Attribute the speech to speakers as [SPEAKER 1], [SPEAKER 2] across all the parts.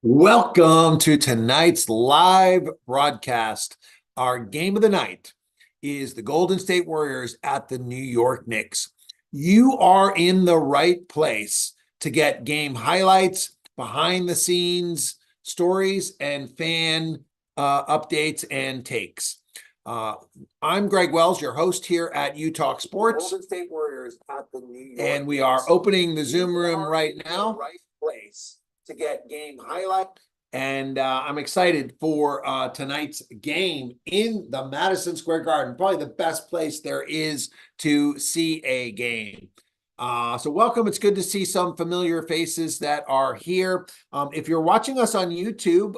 [SPEAKER 1] Welcome to tonight's live broadcast. Our game of the night is the Golden State Warriors at the New York Knicks. You are in the right place to get game highlights, behind the scenes stories, and fan updates and takes. I'm Greg Wells, your host here at Talk Sports. Golden State Warriors at the New York Knicks. And we are opening the Zoom room right now. Right place to get game highlight. And I'm excited for tonight's game in the Madison Square Garden, probably the best place there is to see a game. So welcome. It's good to see some familiar faces that are here. If you're watching us on YouTube,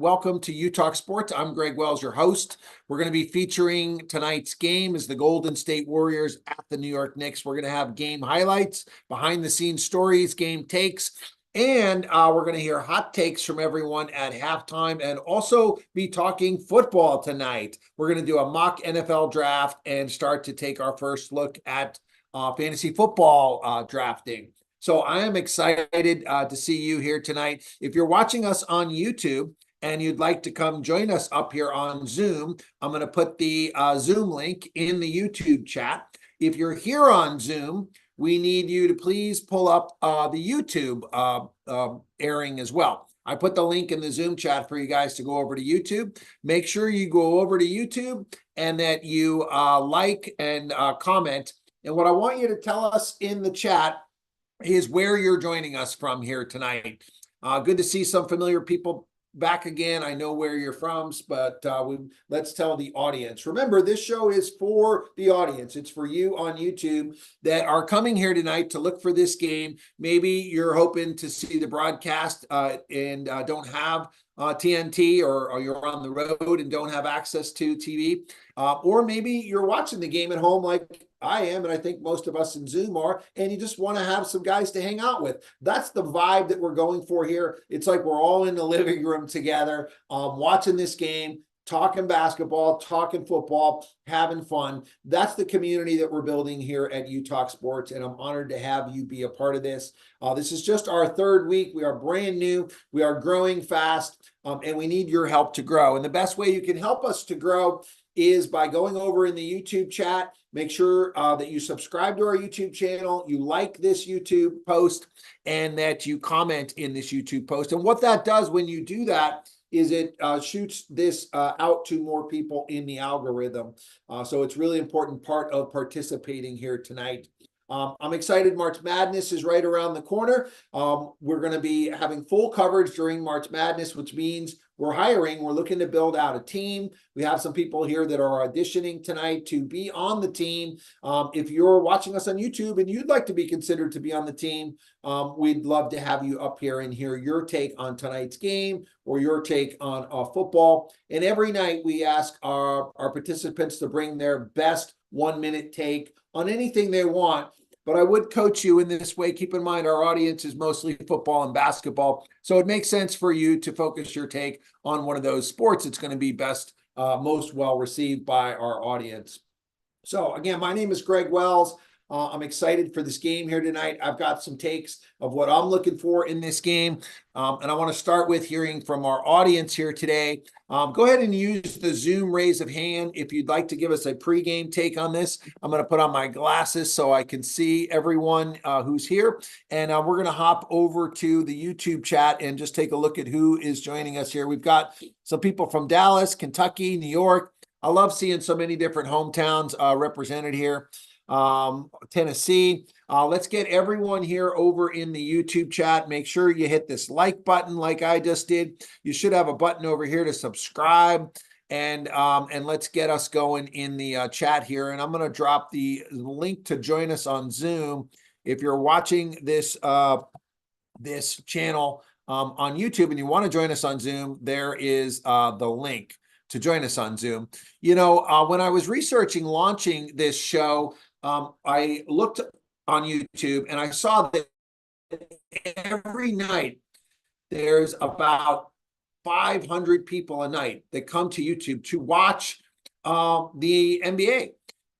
[SPEAKER 1] welcome to Talk Sports. I'm Greg Wells, your host. We're going to be featuring tonight's game is the Golden State Warriors at the New York Knicks. We're going to have game highlights, behind the scenes stories, game takes, and we're going to hear hot takes from everyone at halftime and also be talking football tonight. We're going to do a mock NFL draft and start to take our first look at fantasy football drafting. So I am excited to see you here tonight. If you're watching us on YouTube and you'd like to come join us up here on Zoom, I'm going to put the Zoom link in the YouTube chat. If you're here on Zoom, we need you to please pull up the YouTube airing as well. I put the link in the Zoom chat for you guys to go over to YouTube. Make sure you go over to YouTube and that you like and comment. And what I want you to tell us in the chat is where you're joining us from here tonight. Good to see some familiar people back again. I know where you're from, but let's tell the audience. Remember, this show is for the audience. It's for you on YouTube that are coming here tonight to look for this game. Maybe you're hoping to see the broadcast and don't have TNT, or you're on the road and don't have access to TV. Or maybe you're watching the game at home like I am, and I think most of us in Zoom are, and you just want to have some guys to hang out with. That's the vibe that we're going for here. It's like we're all in the living room together, watching this game, talking basketball, talking football, having fun. That's the community that we're building here at Talk Sports, and I'm honored to have you be a part of this. This is just our third week. We are brand new. We are growing fast, and we need your help to grow. And the best way you can help us to grow is by going over in the YouTube chat. Make sure that you subscribe to our YouTube channel, you like this YouTube post, and that you comment in this YouTube post. And what that does when you do that is it shoots this out to more people in the algorithm. So it's really important part of participating here tonight. I'm excited. March Madness is right around the corner. We're going to be having full coverage during March Madness, which means we're hiring. We're looking to build out a team. We have some people here that are auditioning tonight to be on the team. If you're watching us on YouTube and you'd like to be considered to be on the team, we'd love to have you up here and hear your take on tonight's game or your take on football. And every night we ask our participants to bring their best 1-minute take on anything they want. But I would coach you in this way. Keep in mind, our audience is mostly football and basketball. So it makes sense for you to focus your take on one of those sports. It's going to be best, most well received by our audience. So again, my name is Greg Wells. I'm excited for this game here tonight. I've got some takes of what I'm looking for in this game. And I want to start with hearing from our audience here today. Go ahead and use the Zoom raise of hand if you'd like to give us a pregame take on this. I'm going to put on my glasses so I can see everyone who's here. And we're going to hop over to the YouTube chat and just take a look at who is joining us here. We've got some people from Dallas, Kentucky, New York. I love seeing so many different hometowns represented here. Tennessee. Let's get everyone here over in the YouTube chat. Make sure you hit this like button like I just did. You should have a button over here to subscribe, and let's get us going in the chat here. And I'm going to drop the link to join us on Zoom. If you're watching this this channel on YouTube and you want to join us on Zoom, there is the link to join us on Zoom. You know, when I was researching launching this show, I looked on YouTube and I saw that every night there's about 500 people a night that come to YouTube to watch the NBA.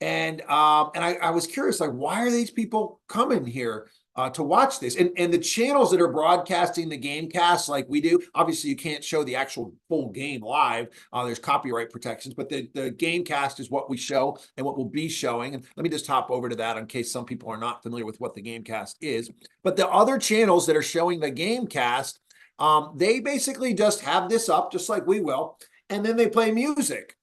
[SPEAKER 1] And I was curious, like, why are these people coming here to watch this. And the channels that are broadcasting the game cast like we do, obviously you can't show the actual full game live. There's copyright protections, but the game cast is what we show and what we'll be showing. And let me just hop over to that in case some people are not familiar with what the game cast is. But the other channels that are showing the game cast, they basically just have this up just like we will, and then they play music.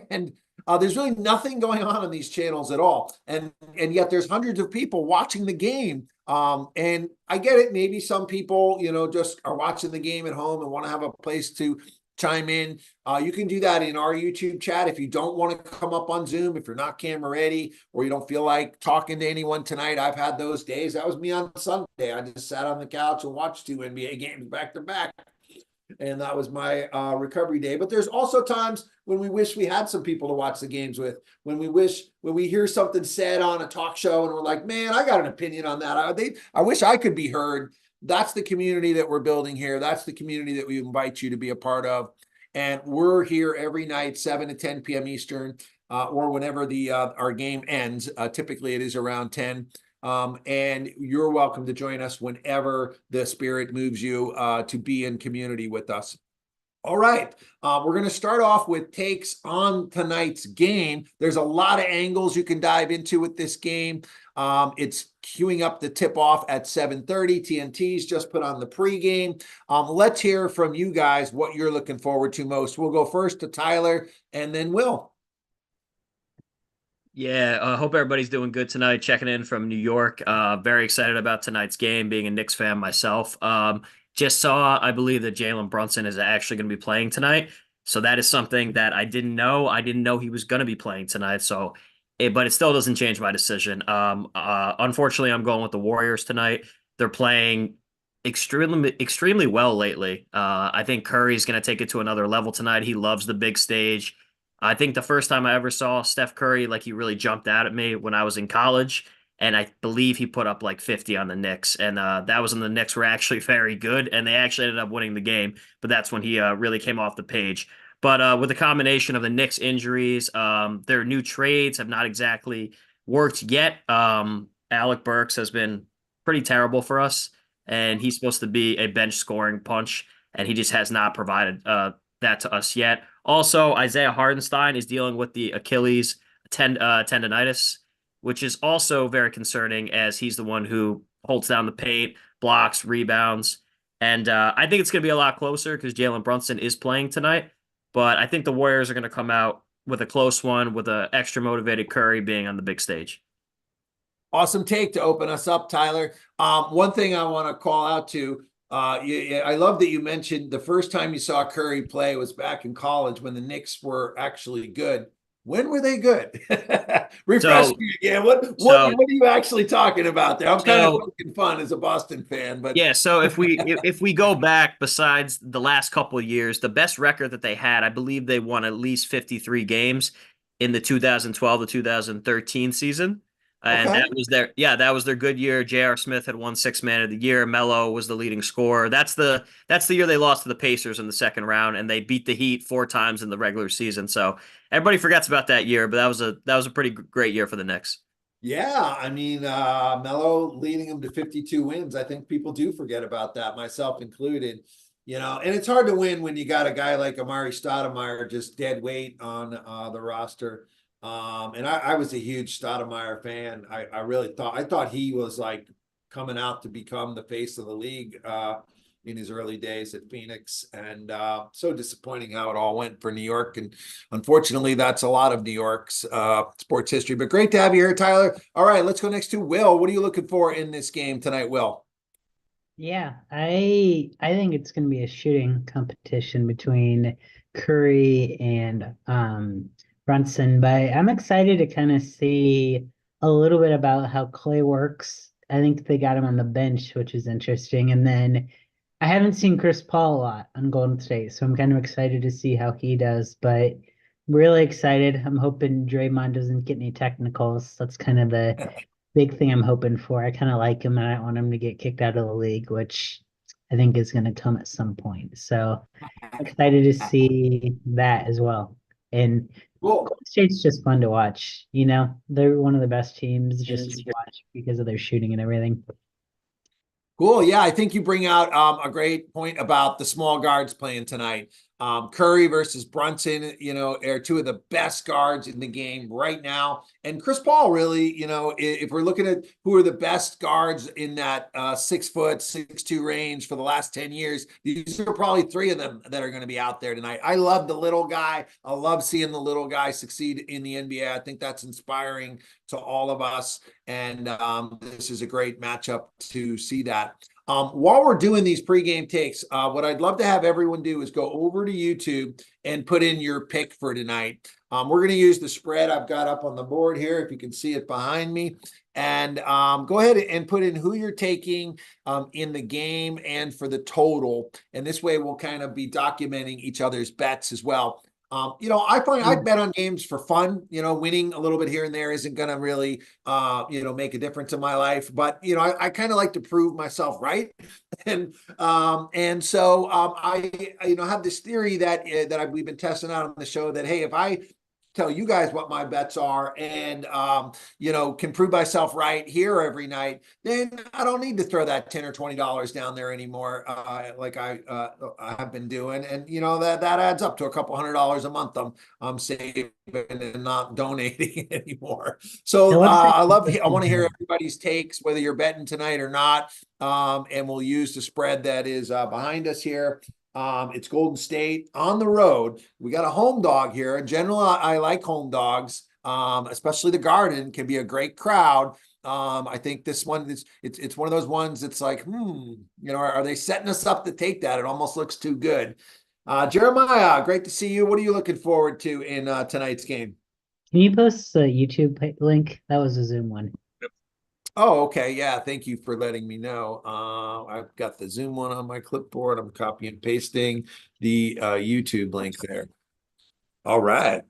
[SPEAKER 1] And there's really nothing going on these channels at all, and yet there's hundreds of people watching the game. And I get it. Maybe some people, just are watching the game at home and want to have a place to chime in. You can do that in our YouTube chat if you don't want to come up on Zoom, if you're not camera ready, or you don't feel like talking to anyone tonight. I've had those days. That was me on Sunday. I just sat on the couch and watched 2 NBA games back to back. And that was my recovery day. But there's also times when we wish we had some people to watch the games with, when we hear something said on a talk show and we're like, man, I got an opinion on that. I wish I could be heard. That's the community that we're building here. That's the community that we invite you to be a part of. And we're here every night, 7 to 10 p.m. Eastern, or whenever our game ends. Typically it is around 10. And you're welcome to join us whenever the spirit moves you to be in community with us. All right, we're going to start off with takes on tonight's game. There's a lot of angles you can dive into with this game. It's queuing up the tip-off at 7:30. TNT's just put on the pregame. Let's hear from you guys what you're looking forward to most. We'll go first to Tyler and then Will.
[SPEAKER 2] Yeah, I hope everybody's doing good tonight. Checking in from New York. Very excited about tonight's game, being a Knicks fan myself. Just saw, I believe that Jalen Brunson is actually going to be playing tonight. So that is something that I didn't know. I didn't know he was going to be playing tonight. But it still doesn't change my decision. Unfortunately, I'm going with the Warriors tonight. They're playing extremely well lately. I think Curry's going to take it to another level tonight. He loves the big stage. I think the first time I ever saw Steph Curry, like he really jumped out at me when I was in college. And I believe he put up like 50 on the Knicks. And that was when the Knicks were actually very good. And they actually ended up winning the game. But that's when he really came off the page. But with the combination of the Knicks injuries, their new trades have not exactly worked yet. Alec Burks has been pretty terrible for us. And he's supposed to be a bench scoring punch. And he just has not provided that to us yet. Also, Isaiah Hardenstein is dealing with the Achilles tendonitis, which is also very concerning as he's the one who holds down the paint, blocks, rebounds. And I think it's going to be a lot closer because Jalen Brunson is playing tonight. But I think the Warriors are going to come out with a close one with an extra motivated Curry being on the big stage.
[SPEAKER 1] Awesome take to open us up, Tyler. One thing I want to call out to, I love that you mentioned the first time you saw Curry play was back in college when the Knicks were actually good. When were they good? Refresh
[SPEAKER 2] So,
[SPEAKER 1] me again. What
[SPEAKER 2] so,
[SPEAKER 1] are you actually talking about there? I'm kind of
[SPEAKER 2] so
[SPEAKER 1] poking fun as a Boston fan, but
[SPEAKER 2] Yeah, so if we go back besides the last couple of years, the best record that they had, I believe they won at least 53 games in the 2012 to 2013 season. And
[SPEAKER 1] okay.
[SPEAKER 2] that was their good year. J.R. Smith had won six man of the year. Melo was the leading scorer. That's the year they lost to the Pacers in the second round, and they beat the Heat four times in the regular season. So everybody forgets about that year, but that was a pretty great year for the Knicks.
[SPEAKER 1] Yeah, I mean, Melo leading them to 52 wins. I think people do forget about that, myself included. And it's hard to win when you got a guy like Amari Stoudemire just dead weight on the roster. And I was a huge Stoudemire fan. I really thought he was like coming out to become the face of the league in his early days at Phoenix. And so disappointing how it all went for New York. And unfortunately, that's a lot of New York's sports history. But great to have you here, Tyler. All right, let's go next to Will. What are you looking for in this game tonight, Will?
[SPEAKER 3] Yeah, I think it's going to be a shooting competition between Curry and Brunson, but I'm excited to kind of see a little bit about how Clay works. I think they got him on the bench, which is interesting. And then I haven't seen Chris Paul a lot on Golden State, so I'm kind of excited to see how he does, but really excited. I'm hoping Draymond doesn't get any technicals. That's kind of the big thing I'm hoping for. I kind of like him and I don't want him to get kicked out of the league, which I think is going to come at some point. So excited to see that as well. And
[SPEAKER 1] Cool.
[SPEAKER 3] Golden State's just fun to watch. They're one of the best teams just to watch because of their shooting and everything.
[SPEAKER 1] Cool. Yeah, I think you bring out a great point about the small guards playing tonight. Curry versus Brunson, are two of the best guards in the game right now. And Chris Paul, really, if we're looking at who are the best guards in that 6', 6'2" range for the last 10 years, these are probably three of them that are going to be out there tonight. I love the little guy. I love seeing the little guy succeed in the NBA. I think that's inspiring to all of us. And this is a great matchup to see that. While we're doing these pregame takes, what I'd love to have everyone do is go over to YouTube and put in your pick for tonight. We're going to use the spread I've got up on the board here, if you can see it behind me. And go ahead and put in who you're taking in the game and for the total. And this way we'll kind of be documenting each other's bets as well. I find I bet on games for fun. Winning a little bit here and there isn't going to really, make a difference in my life. But I kind of like to prove myself right, and so I have this theory that we've been testing out on the show that, hey, if I tell you guys what my bets are and can prove myself right here every night, then I don't need to throw that $10 or $20 down there anymore, like I have been doing. And that adds up to a couple $100 a month I'm saving and not donating anymore. So I want to hear everybody's takes, whether you're betting tonight or not. And we'll use the spread that is behind us here. It's Golden State on the road. We got a home dog here. In general, I like home dogs, especially the Garden can be a great crowd. I think this one is it's one of those ones that's like, are they setting us up to take that? It almost looks too good. Jeremiah, great to see you. What are you looking forward to in tonight's game?
[SPEAKER 3] Can you post the YouTube link? That was a Zoom one.
[SPEAKER 1] Oh, okay. Yeah. Thank you for letting me know. I've got the Zoom one on my clipboard. I'm copying and pasting the YouTube link there. All right.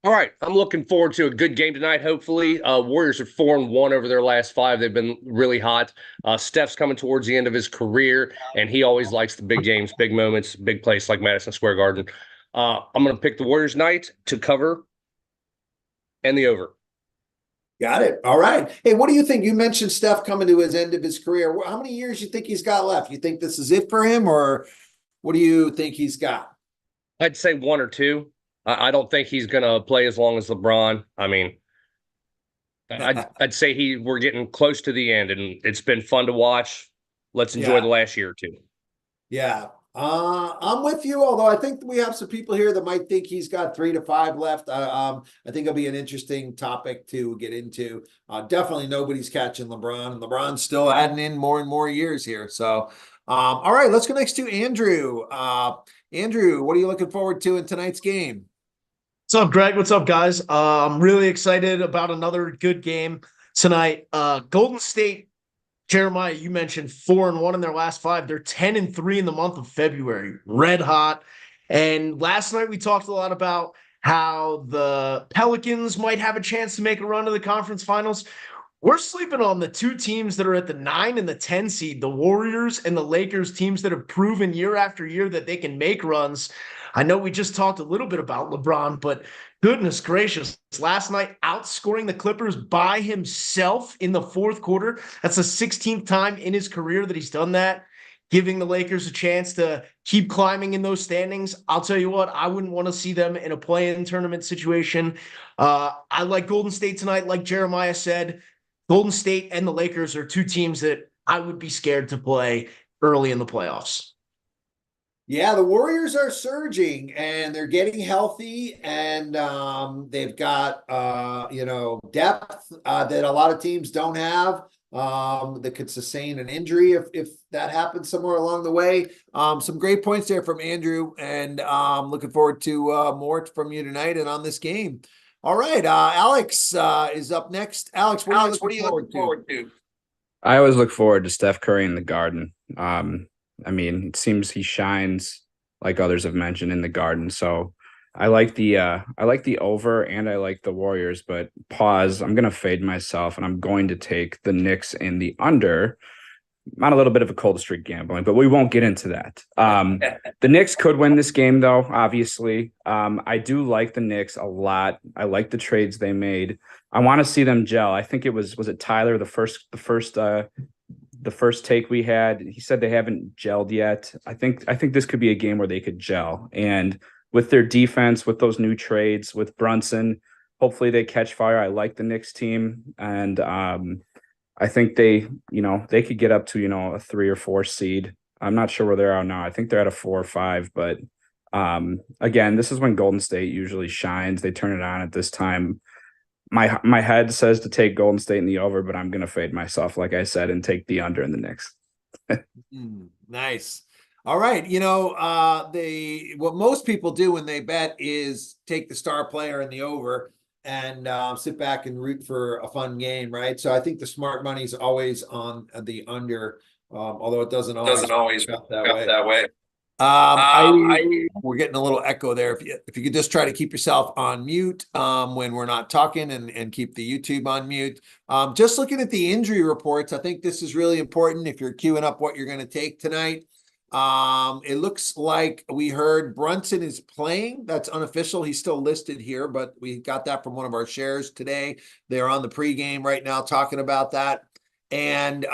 [SPEAKER 4] All right. I'm looking forward to a good game tonight, hopefully. Warriors are 4-1 over their last 5. They've been really hot. Steph's coming towards the end of his career, and he always likes the big games, big moments, big place like Madison Square Garden. I'm going to pick the Warriors tonight to cover and the over.
[SPEAKER 1] Got it. All right. Hey, what do you think? You mentioned Steph coming to his end of his career. How many years you think he's got left? You think this is it for him, or what do you think he's got?
[SPEAKER 4] I'd say 1 or 2. I don't think he's going to play as long as LeBron. I mean, I'd say we're getting close to the end, and it's been fun to watch. Let's enjoy the last year or two.
[SPEAKER 1] Yeah. I'm with you, although I think we have some people here that might think he's got 3 to 5 left. I think it'll be an interesting topic to get into. Definitely nobody's catching LeBron, and LeBron's still adding in more and more years here. So, all right, let's go next to Andrew. Andrew, what are you looking forward to in tonight's game?
[SPEAKER 5] What's up, Greg? What's up, guys? I'm really excited about another good game tonight. Golden State, Jeremiah, you mentioned 4-1 in their last 5. They're 10-3 in the month of February. Red hot. And last night we talked a lot about how the Pelicans might have a chance to make a run to the conference finals. We're sleeping on the 2 teams that are at the 9 and the 10 seed, the Warriors and the Lakers, teams that have proven year after year that they can make runs. I know we just talked a little bit about LeBron, but goodness gracious, last night outscoring the Clippers by himself in the fourth quarter. That's the 16th time in his career that he's done that, giving the Lakers a chance to keep climbing in those standings. I'll tell you what, I wouldn't want to see them in a play-in tournament situation. I like Golden State tonight, like Jeremiah said. Golden State and the Lakers are 2 teams that I would be scared to play early in the playoffs.
[SPEAKER 1] Yeah, the Warriors are surging and they're getting healthy, and they've got depth that a lot of teams don't have, that could sustain an injury if that happens somewhere along the way. Some great points there from Andrew, and looking forward to more from you tonight and on this game. All right, Alex is up next. Alex, what are you looking forward to?
[SPEAKER 6] I always look forward to Steph Curry in the Garden. I mean, it seems he shines, like others have mentioned, in the Garden. So I like the over, and I like the Warriors, but I'm gonna fade myself, and I'm going to take the Knicks in the under. Not a little bit of a cold streak gambling, but we won't get into that. The Knicks could win this game, though, obviously. I do like the Knicks a lot. I like the trades they made. I want to see them gel. I think it was it Tyler, the first the first take we had, he said they haven't gelled yet. I think this could be a game where they could gel. And with their defense, with those new trades, with Brunson, hopefully they catch fire. I like the Knicks team, and I think they could get up to, a 3 or 4 seed. I'm not sure where they are now. I think they're at a 4 or 5, but again, this is when Golden State usually shines. They turn it on at this time. My head says to take Golden State in the over, but I'm gonna fade myself, like I said, and take the under in the Knicks.
[SPEAKER 1] Nice. All right. What most people do when they bet is take the star player in the over and sit back and root for a fun game, right? So I think the smart money is always on the under, although it doesn't always work out that way. We're getting a little echo there. If you could just try to keep yourself on mute when we're not talking, and keep the YouTube on mute. Just looking at the injury reports, I think this is really important if you're queuing up what you're going to take tonight. It looks like we heard Brunson is playing. That's unofficial. He's still listed here, but we got that from one of our shares today. They're on the pregame right now talking about that. And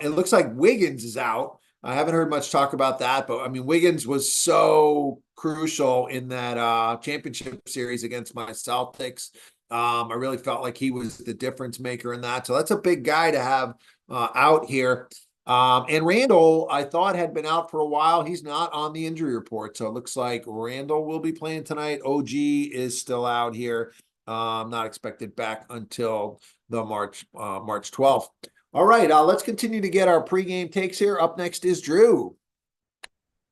[SPEAKER 1] it looks like Wiggins is out. I haven't heard much talk about that, but I mean, Wiggins was so crucial in that championship series against my Celtics. I really felt like he was the difference maker in that. So that's a big guy to have out here. And Randall, I thought, had been out for a while. He's not on the injury report. So it looks like Randall will be playing tonight. OG is still out here. Not expected back until the March 12th. All right, let's continue to get our pregame takes here. Up next is Drew.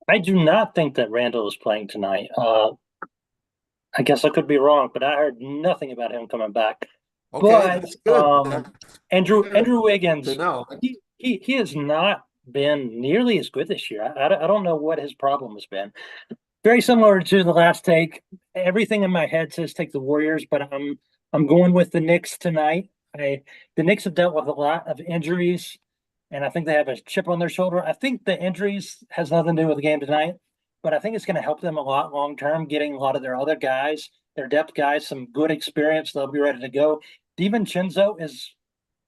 [SPEAKER 7] I do not think that Randall is playing tonight. I guess I could be wrong, but I heard nothing about him coming back.
[SPEAKER 1] Okay, that's good.
[SPEAKER 7] Andrew Wiggins,
[SPEAKER 1] No.
[SPEAKER 7] he has not been nearly as good this year. I don't know what his problem has been. Very similar to the last take. Everything in my head says take the Warriors, but I'm going with the Knicks tonight. The Knicks have dealt with a lot of injuries, and I think they have a chip on their shoulder. I think the injuries has nothing to do with the game tonight, but I think it's going to help them a lot long term, getting a lot of their other guys, their depth guys, some good experience. They'll be ready to go. DiVincenzo is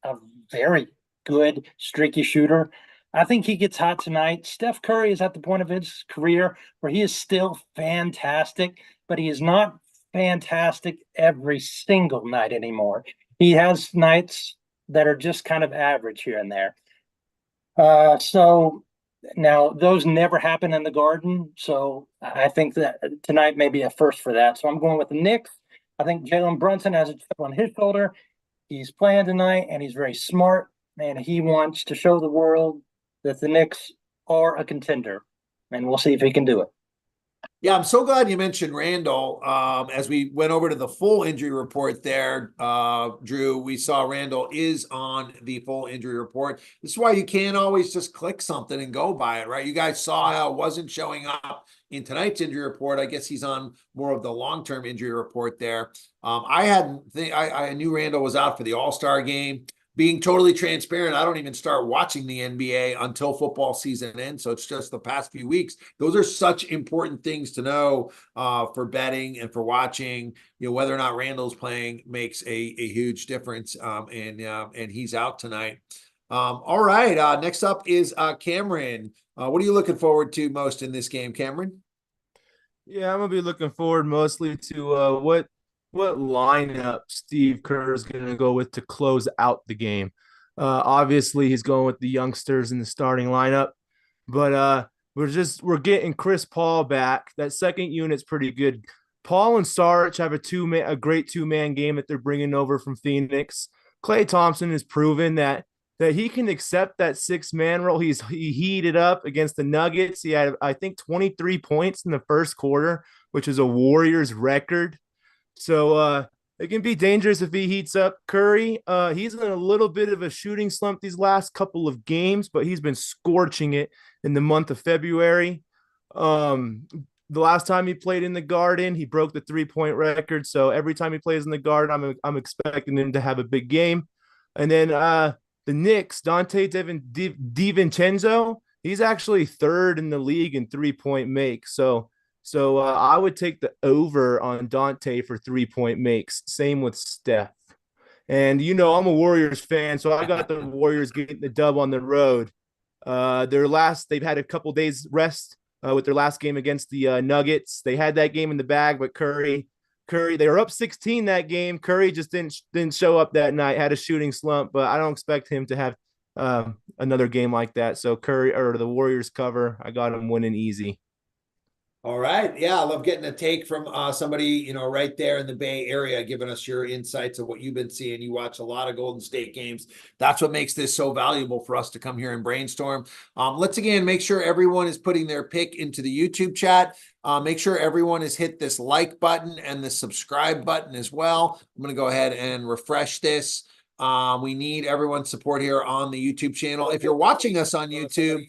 [SPEAKER 7] a very good streaky shooter. I think he gets hot tonight. Steph Curry is at the point of his career where he is still fantastic, but he is not fantastic every single night anymore. He has nights that are just kind of average here and there. So now those never happen in the Garden. So I think that tonight may be a first for that. So I'm going with the Knicks. I think Jalen Brunson has a chip on his shoulder. He's playing tonight, and he's very smart, and he wants to show the world that the Knicks are a contender, and we'll see if he can do it.
[SPEAKER 1] Yeah, I'm so glad you mentioned Randall. As we went over to the full injury report there, Drew, we saw Randall is on the full injury report. This is why you can't always just click something and go by it, right? You guys saw how it wasn't showing up in tonight's injury report. I guess he's on more of the long-term injury report there. I knew Randall was out for the All-Star game. Being totally transparent, I don't even start watching the NBA until football season ends. So it's just the past few weeks. Those are such important things to know for betting and for watching. Whether or not Randall's playing makes a huge difference. And he's out tonight. All right. Next up is Cameron. What are you looking forward to most in this game, Cameron?
[SPEAKER 8] Yeah, I'm gonna be looking forward mostly to what lineup Steve Kerr is going to go with to close out the game. Obviously, he's going with the youngsters in the starting lineup, but we're getting Chris Paul back. That second unit's pretty good. Paul and Sarge have a great two-man game that they're bringing over from Phoenix. Klay Thompson has proven that he can accept that six-man role. He heated up against the Nuggets. He had, I think, 23 points in the first quarter, which is a Warriors record. So it can be dangerous if he heats up. Curry, he's in a little bit of a shooting slump these last couple of games, but he's been scorching it in the month of February. The last time he played in the Garden, he broke the three-point record. So every time he plays in the Garden, I'm expecting him to have a big game. And then the Knicks, Dante DiVincenzo, he's actually third in the league in three-point make. So I would take the over on Dante for three-point makes. Same with Steph. And I'm a Warriors fan, so I got the Warriors getting the dub on the road. They've had a couple days rest with their last game against the Nuggets. They had that game in the bag, but Curry, they were up 16 that game. Curry just didn't show up that night. Had a shooting slump, but I don't expect him to have another game like that. So Curry or the Warriors cover. I got him winning easy.
[SPEAKER 1] All right. Yeah, I love getting a take from somebody, right there in the Bay Area, giving us your insights of what you've been seeing. You watch a lot of Golden State games. That's what makes this so valuable for us to come here and brainstorm. Let's again make sure everyone is putting their pick into the YouTube chat. Make sure everyone has hit this like button and the subscribe button as well. I'm going to go ahead and refresh this. We need everyone's support here on the YouTube channel. If you're watching us on YouTube,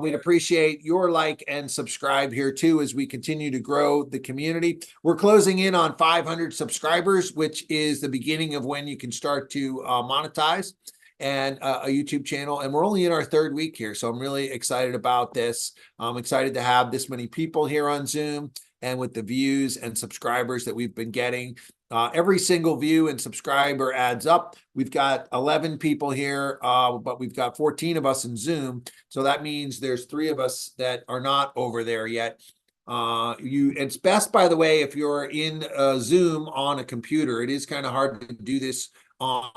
[SPEAKER 1] we'd appreciate your like and subscribe here too as we continue to grow the community. We're closing in on 500 subscribers, which is the beginning of when you can start to monetize and a YouTube channel. And we're only in our third week here, so I'm really excited about this. I'm excited to have this many people here on Zoom and with the views and subscribers that we've been getting. Every single view and subscriber adds up. We've got 11 people here, but we've got 14 of us in Zoom. So that means there's 3 of us that are not over there yet. It's best, by the way, if you're in Zoom on a computer. It is kind of hard to do this on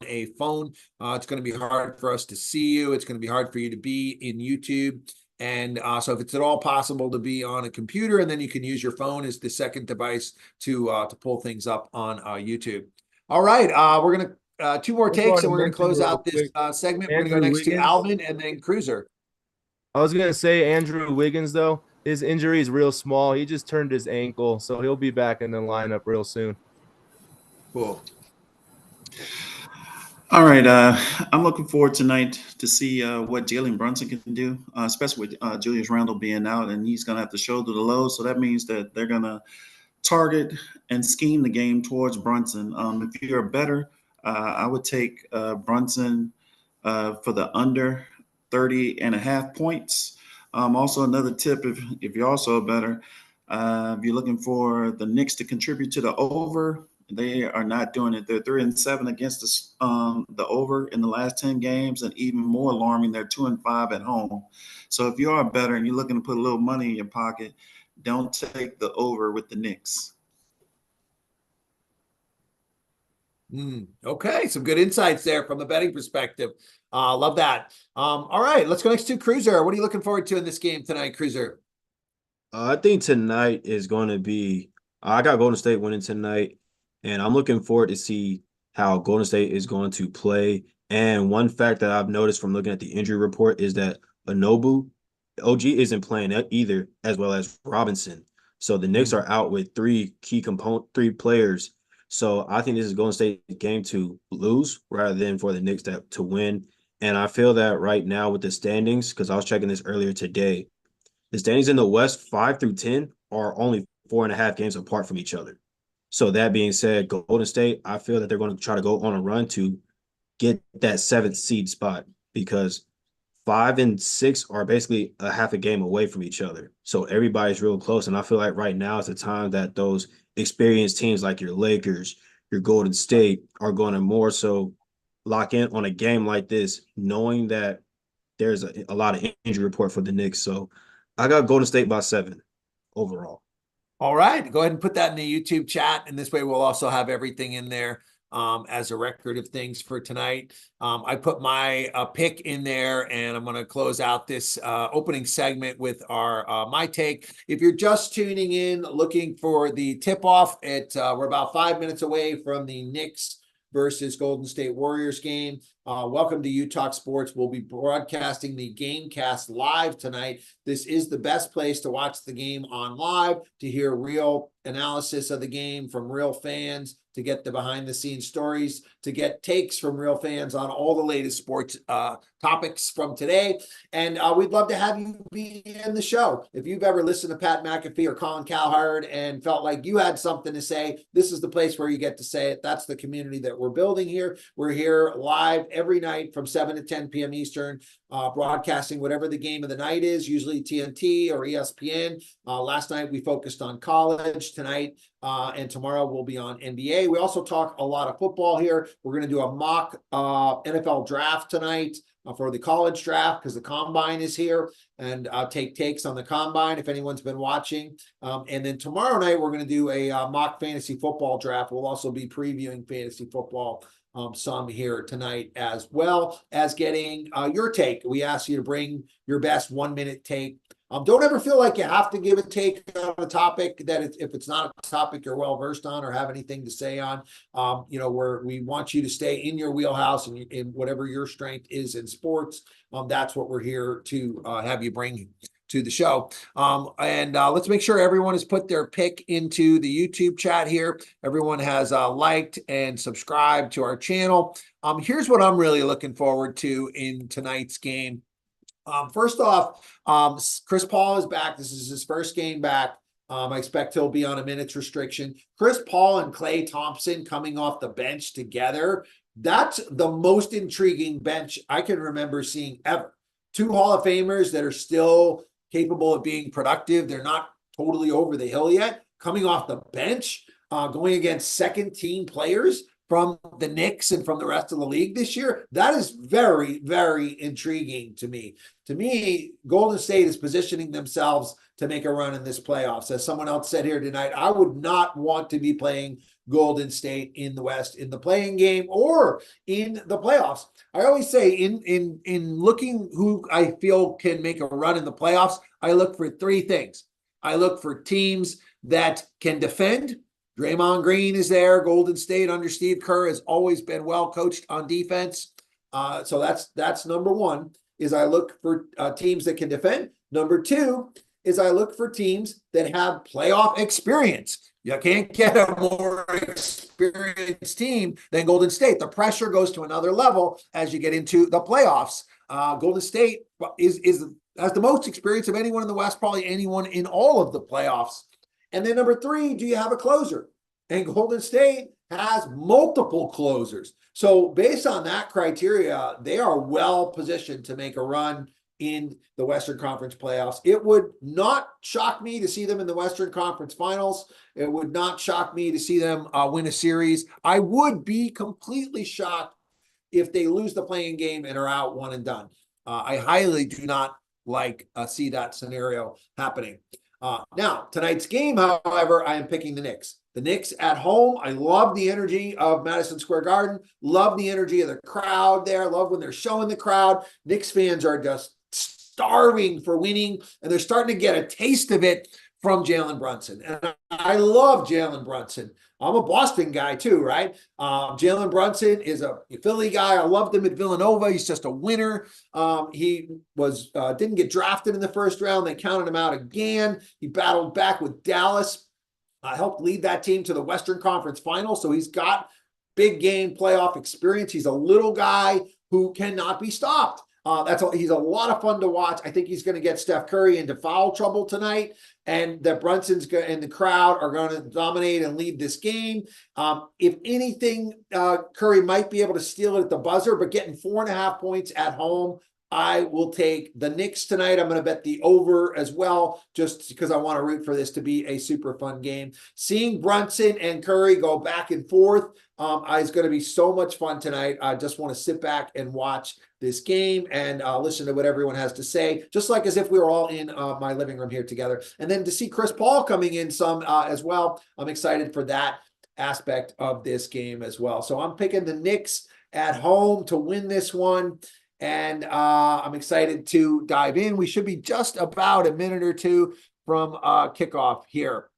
[SPEAKER 1] a phone. It's going to be hard for us to see you. It's going to be hard for you to be in YouTube. And so if it's at all possible to be on a computer, and then you can use your phone as the second device to pull things up on YouTube. All right, we're going to 2 more takes, and we're going to close out this segment. We're going to go next to Alvin and then Cruiser.
[SPEAKER 8] I was going to say Andrew Wiggins, though, his injury is real small. He just turned his ankle, so he'll be back in the lineup real soon.
[SPEAKER 1] Cool.
[SPEAKER 9] All right, I'm looking forward tonight to see what Jalen Brunson can do, especially with Julius Randle being out, and he's going to have to shoulder the load. So that means that they're going to target and scheme the game towards Brunson. If you're a better, I would take Brunson for the under 30.5 points. Also, another tip, if you're also a better, if you're looking for the Knicks to contribute to the over, they are not doing it. They're 3-7 against the over in the last 10 games, and even more alarming, they're 2-5 at home. So if you are better and you're looking to put a little money in your pocket, don't take the over with the Knicks.
[SPEAKER 1] Okay, some good insights there from the betting perspective. Love that. All right, let's go next to Cruiser. What are you looking forward to in this game tonight, Cruiser?
[SPEAKER 10] I think tonight is going to be. I got Golden State winning tonight, and I'm looking forward to see how Golden State is going to play. And one fact that I've noticed from looking at the injury report is that OG isn't playing either, as well as Robinson. So the Knicks are out with 3 3 players. So I think this is Golden State's game to lose rather than for the Knicks to win. And I feel that right now with the standings, because I was checking this earlier today, the standings in the West 5 through 10 are only 4.5 games apart from each other. So that being said, Golden State, I feel that they're going to try to go on a run to get that 7th seed spot, because 5 and 6 are basically a half a game away from each other. So everybody's real close. And I feel like right now is the time that those experienced teams like your Lakers, your Golden State are going to more so lock in on a game like this, knowing that there's a lot of injury report for the Knicks. So I got Golden State by 7 overall.
[SPEAKER 1] All right, go ahead and put that in the YouTube chat, and this way we'll also have everything in there as a record of things for tonight. I put my pick in there, and I'm going to close out this opening segment with our my take. If you're just tuning in, looking for the tip-off, we're about 5 minutes away from the Knicks versus Golden State Warriors game. Welcome to Utah Sports. We'll be broadcasting the Gamecast live tonight. This is the best place to watch the game on live, to hear real analysis of the game from real fans, to get the behind-the-scenes stories, to get takes from real fans on all the latest sports topics from today. And we'd love to have you be in the show. If you've ever listened to Pat McAfee or Colin Cowherd and felt like you had something to say, this is the place where you get to say it. That's the community that we're building here. We're here live every night from 7 to 10 p.m. Eastern. broadcasting whatever the game of the night is, usually TNT or ESPN. Last night we focused on college. Tonight and tomorrow we'll be on NBA. We also talk a lot of football here. We're going to do a mock NFL draft tonight for the college draft because the combine is here, and take takes on the combine if anyone's been watching. And then tomorrow night we're going to do a mock fantasy football draft. We'll also be previewing fantasy football some here tonight, as well as getting your take. We ask you to bring your best 1-minute take. Don't ever feel like you have to give a take on a topic that if it's not a topic you're well versed on or have anything to say on. We want you to stay in your wheelhouse and in whatever your strength is in sports. That's what we're here to have you bring to the show. Let's make sure everyone has put their pick into the YouTube chat here. Everyone has liked and subscribed to our channel. Here's what I'm really looking forward to in tonight's game. First off, Chris Paul is back. This is his first game back. I expect he'll be on a minutes restriction. Chris Paul and Klay Thompson coming off the bench together. That's the most intriguing bench I can remember seeing ever. Two Hall of Famers that are still capable of being productive. They're not totally over the hill yet. Coming off the bench, going against second-team players from the Knicks and from the rest of the league this year. That is very, very intriguing to me. To me, Golden State is positioning themselves to make a run in this playoffs. As someone else said here tonight, I would not want to be playing Golden State in the West in the playing game or in the playoffs. I always say in looking who I feel can make a run in the playoffs, I look for three things. I look for teams that can defend. Draymond Green is there. Golden State under Steve Kerr has always been well coached on defense. So that's number one, is I look for teams that can defend. Number two is I look for teams that have playoff experience. You can't get a more experienced team than Golden State. The pressure goes to another level as you get into the playoffs. Golden State has the most experience of anyone in the West, probably anyone in all of the playoffs. And then number three, do you have a closer? And Golden State has multiple closers. So based on that criteria, they are well positioned to make a run in the Western Conference playoffs. It would not shock me to see them in the Western Conference finals. It would not shock me to see them win a series. I would be completely shocked if they lose the playing game and are out one and done. I highly do not see that scenario happening. Now, tonight's game, however, I am picking the Knicks. The Knicks at home. I love the energy of Madison Square Garden. Love the energy of the crowd there. Love when they're showing the crowd. Knicks fans are just starving for winning, and they're starting to get a taste of it from Jalen Brunson. And I love Jalen Brunson. I'm a Boston guy too, right? Jalen Brunson is a Philly guy. I loved him at Villanova. He's just a winner. He didn't get drafted in the first round. They counted him out again. He battled back with Dallas. Helped lead that team to the Western Conference Finals. So he's got big game playoff experience. He's a little guy who cannot be stopped. He's a lot of fun to watch. I think he's going to get Steph Curry into foul trouble tonight, and that Brunson's and the crowd are going to dominate and lead this game. If anything, Curry might be able to steal it at the buzzer, but getting 4.5 points at home, I will take the Knicks tonight. I'm going to bet the over as well, just because I want to root for this to be a super fun game. Seeing Brunson and Curry go back and forth is going to be so much fun tonight. I just want to sit back and watch this game and listen to what everyone has to say, just like as if we were all in my living room here together. And then to see Chris Paul coming in some as well, I'm excited for that aspect of this game as well. So I'm picking the Knicks at home to win this one. And I'm excited to dive in. We should be just about a minute or two from kickoff here.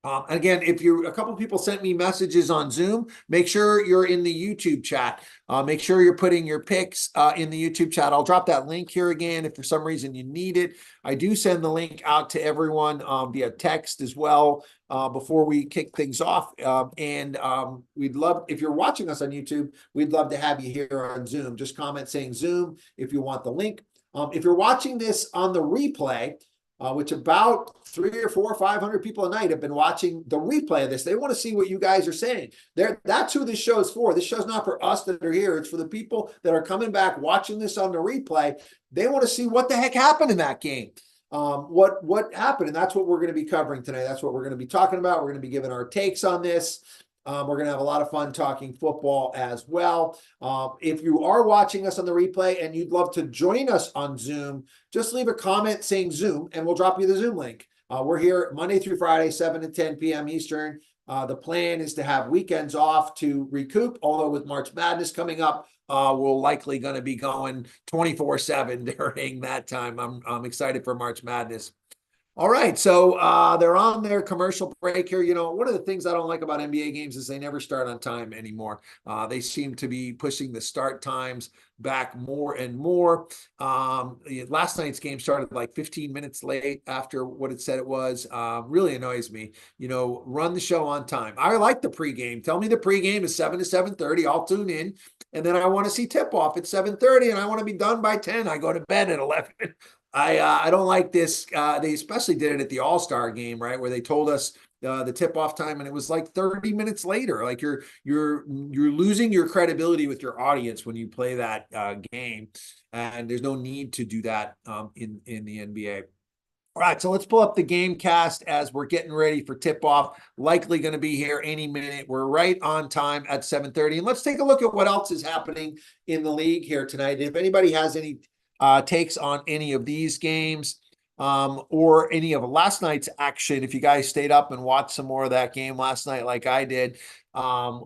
[SPEAKER 1] Again, a couple of people sent me messages on Zoom, make sure you're in the YouTube chat. Make sure you're putting your picks in the YouTube chat. I'll drop that link here again if for some reason you need it. I do send the link out to everyone via text as well before we kick things off. We'd love, if you're watching us on YouTube, we'd love to have you here on Zoom. Just comment saying Zoom if you want the link. If you're watching this on the replay, which about 300 or 400 or 500 people a night have been watching the replay of this. They want to see what you guys are saying. That's who this show is for. This show's not for us that are here. It's for the people that are coming back watching this on the replay. They want to see what the heck happened in that game. What happened, and that's what we're going to be covering today. That's what we're going to be talking about. We're going to be giving our takes on this. We're going to have a lot of fun talking football as well. If you are watching us on the replay and you'd love to join us on Zoom, just leave a comment saying Zoom, and we'll drop you the Zoom link. We're here Monday through Friday, 7 to 10 p.m. Eastern. The plan is to have weekends off to recoup, although with March Madness coming up, we're likely going to be going 24/7 during that time. I'm excited for March Madness. All right, so they're on their commercial break here. You know, one of the things I don't like about NBA games is they never start on time anymore. They seem to be pushing the start times back more and more. Last night's game started like 15 minutes late after what it said it was. Really annoys me. You know, run the show on time. I like the pregame. Tell me the pregame is 7 to 7:30. I'll tune in. And then I want to see tip-off at 7:30, and I want to be done by 10. I go to bed at 11. I don't like this. They especially did it at the All-Star game, right, where they told us the tip-off time, and it was like 30 minutes later. Like you're losing your credibility with your audience when you play that game, and there's no need to do that in the NBA. All right, so let's pull up the game cast as we're getting ready for tip-off. Likely going to be here any minute. We're right on time at 7:30, and let's take a look at what else is happening in the league here tonight. If anybody has any takes on any of these games or any of last night's action, if you guys stayed up and watched some more of that game last night like I did,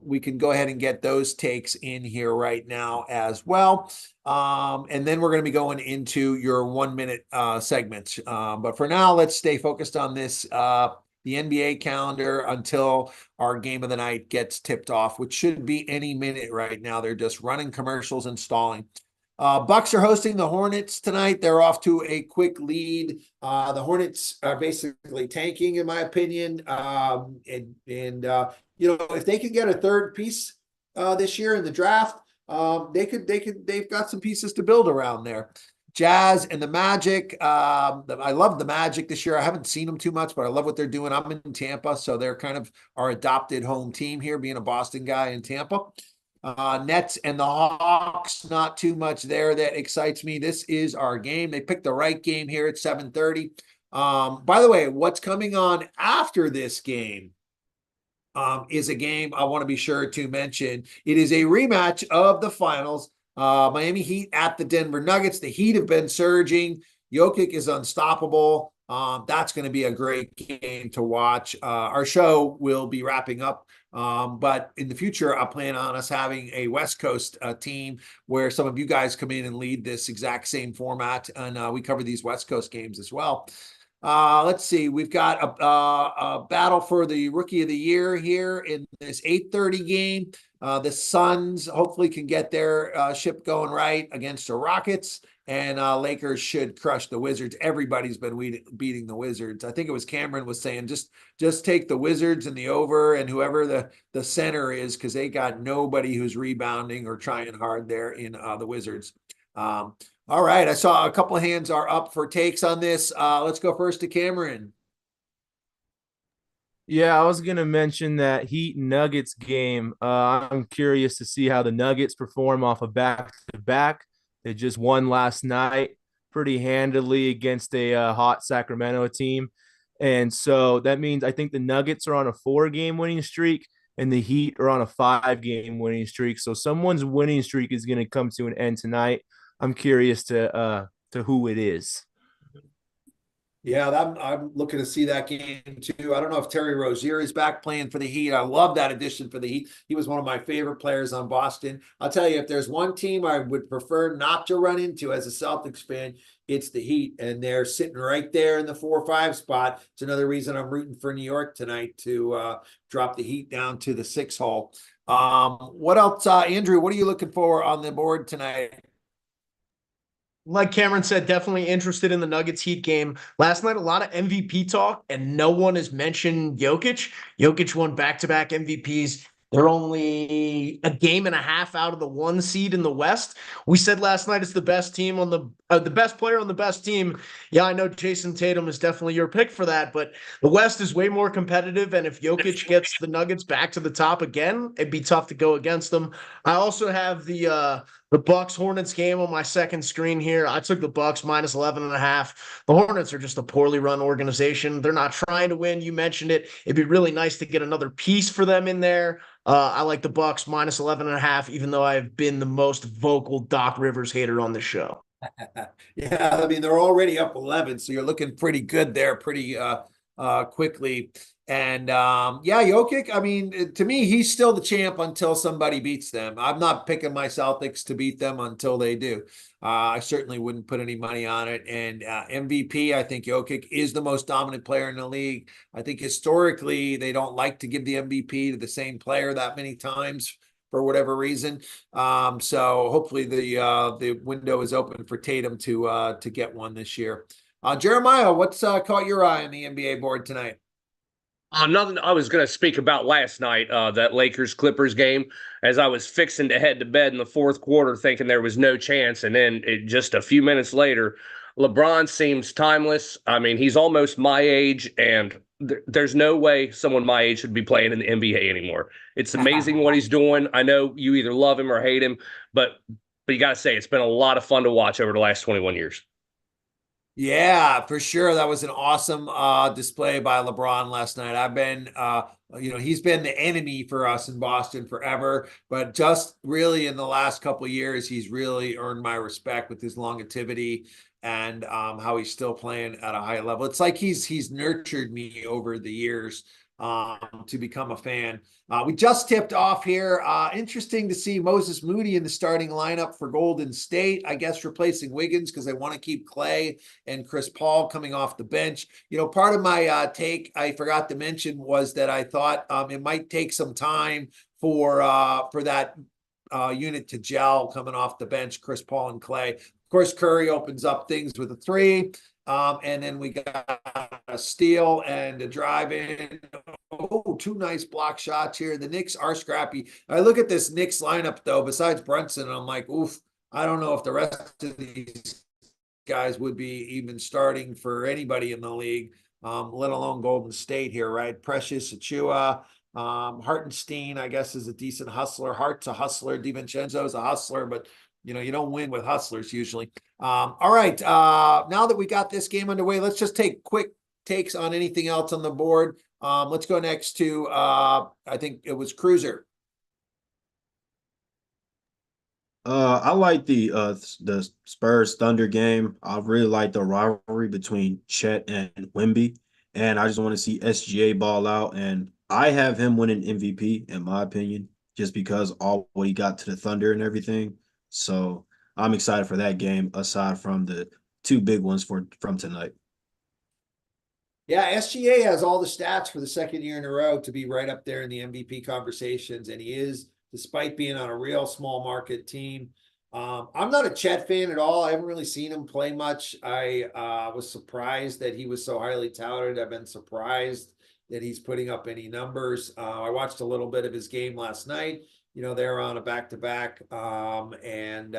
[SPEAKER 1] we can go ahead and get those takes in here right now as well. And then we're going to be going into your 1 minute segments. But for now, let's stay focused on this, the NBA calendar until our game of the night gets tipped off, which should be any minute right now. They're just running commercials and stalling. Bucks are hosting the Hornets tonight. They're off to a quick lead. The Hornets are basically tanking, in my opinion. You know, if they can get a third piece this year in the draft, they've got some pieces to build around there. Jazz and the Magic. I love the Magic this year. I haven't seen them too much, but I love what they're doing. I'm in Tampa, so they're kind of our adopted home team here, being a Boston guy in Tampa. Nets and the Hawks, not too much there that excites me. This is our game. They picked the right game here at 7:30. By the way, what's coming on after this game is a game I want to be sure to mention. It is a rematch of the finals. Miami Heat at the Denver Nuggets. The Heat have been surging. Jokic is unstoppable. That's going to be a great game to watch. Our show will be wrapping up. But in the future, I plan on us having a West Coast team where some of you guys come in and lead this exact same format. And we cover these West Coast games as well. Let's see. We've got a battle for the Rookie of the Year here in this 8:30 game. The Suns hopefully can get their ship going right against the Rockets. And Lakers should crush the Wizards. Everybody's been beating the Wizards. I think it was Cameron was saying just take the Wizards and the over and whoever the center is, because they got nobody who's rebounding or trying hard there in the Wizards. All right, I saw a couple of hands are up for takes on this. Let's go first to Cameron.
[SPEAKER 8] Yeah, I was going to mention that Heat Nuggets game. I'm curious to see how the Nuggets perform off a back-to-back. They just won last night pretty handily against a hot Sacramento team. And so that means I think the Nuggets are on a 4-game winning streak and the Heat are on a 5-game winning streak. So someone's winning streak is going to come to an end tonight. I'm curious to who it is.
[SPEAKER 1] Yeah, I'm looking to see that game too. I don't know if Terry Rozier is back playing for the Heat. I love that addition for the Heat. He was one of my favorite players on Boston. I'll tell you, if there's one team I would prefer not to run into as a Celtics fan, it's the Heat. And they're sitting right there in the 4-5 spot. It's another reason I'm rooting for New York tonight to drop the Heat down to the 6 hole. What else, Andrew, what are you looking for on the board tonight?
[SPEAKER 5] Like Cameron said, definitely interested in the Nuggets Heat game. Last night, a lot of MVP talk, and no one has mentioned Jokic. Jokic won back-to-back MVPs. They're only a game and a half out of the 1 seed in the West. We said last night it's the best team on the best player on the best team. Yeah, I know Jason Tatum is definitely your pick for that, but the West is way more competitive. And if Jokic gets the Nuggets back to the top again, it'd be tough to go against them. I also have the Bucks Hornets game on my second screen here. I took the Bucks minus 11.5. The Hornets are just a poorly run organization. They're not trying to win. You mentioned it. It'd be really nice to get another piece for them in there. I like the Bucks minus 11.5, even though I've been the most vocal Doc Rivers hater on the show.
[SPEAKER 1] Yeah, I mean, they're already up 11, so you're looking pretty good there pretty quickly. And yeah, Jokic, I mean, to me, he's still the champ until somebody beats them. I'm not picking my Celtics to beat them until they do. I certainly wouldn't put any money on it. And MVP, I think Jokic is the most dominant player in the league. I think historically, they don't like to give the MVP to the same player that many times for whatever reason. So hopefully the window is open for Tatum to get one this year. Jeremiah, what's caught your eye on the NBA board tonight?
[SPEAKER 4] Nothing I was going to speak about last night, that Lakers-Clippers game, as I was fixing to head to bed in the fourth quarter thinking there was no chance. And then just a few minutes later, LeBron seems timeless. I mean, he's almost my age, and there's no way someone my age should be playing in the NBA anymore. It's amazing what he's doing. I know you either love him or hate him, but you got to say, it's been a lot of fun to watch over the last 21 years.
[SPEAKER 1] Yeah, for sure. That was an awesome display by LeBron last night. I've been, he's been the enemy for us in Boston forever, but just really in the last couple of years, he's really earned my respect with his longevity and how he's still playing at a high level. It's like he's nurtured me over the years to become a fan. We just tipped off here. Interesting to see Moses Moody in the starting lineup for Golden State, I guess replacing Wiggins because they want to keep Clay and Chris Paul coming off the bench. You know, part of my take I forgot to mention was that I thought it might take some time for that unit to gel coming off the bench, Chris Paul and Clay. Of course, Curry opens up things with a three. And then we got a steal and a drive in. Oh, two nice block shots here. The Knicks are scrappy. I look at this Knicks lineup, though, besides Brunson, and I'm like, oof, I don't know if the rest of these guys would be even starting for anybody in the league, let alone Golden State here, right? Precious, Achua, Hartenstein, I guess, is a decent hustler. Hart's a hustler. DiVincenzo's a hustler, but you don't win with hustlers usually. All right. Now that we got this game underway, let's just take quick takes on anything else on the board. Let's go next to, I think it was Cruiser.
[SPEAKER 10] I like the Spurs Thunder game. I really like the rivalry between Chet and Wemby, and I just want to see SGA ball out. And I have him winning MVP in my opinion, just because all what he got to the Thunder and everything. So I'm excited for that game. Aside from the two big ones from tonight.
[SPEAKER 1] Yeah, SGA has all the stats for the second year in a row to be right up there in the MVP conversations, and he is, despite being on a real small market team. I'm not a Chet fan at all. I haven't really seen him play much. I was surprised that he was so highly touted. I've been surprised that he's putting up any numbers. I watched a little bit of his game last night. They're on a back-to-back, and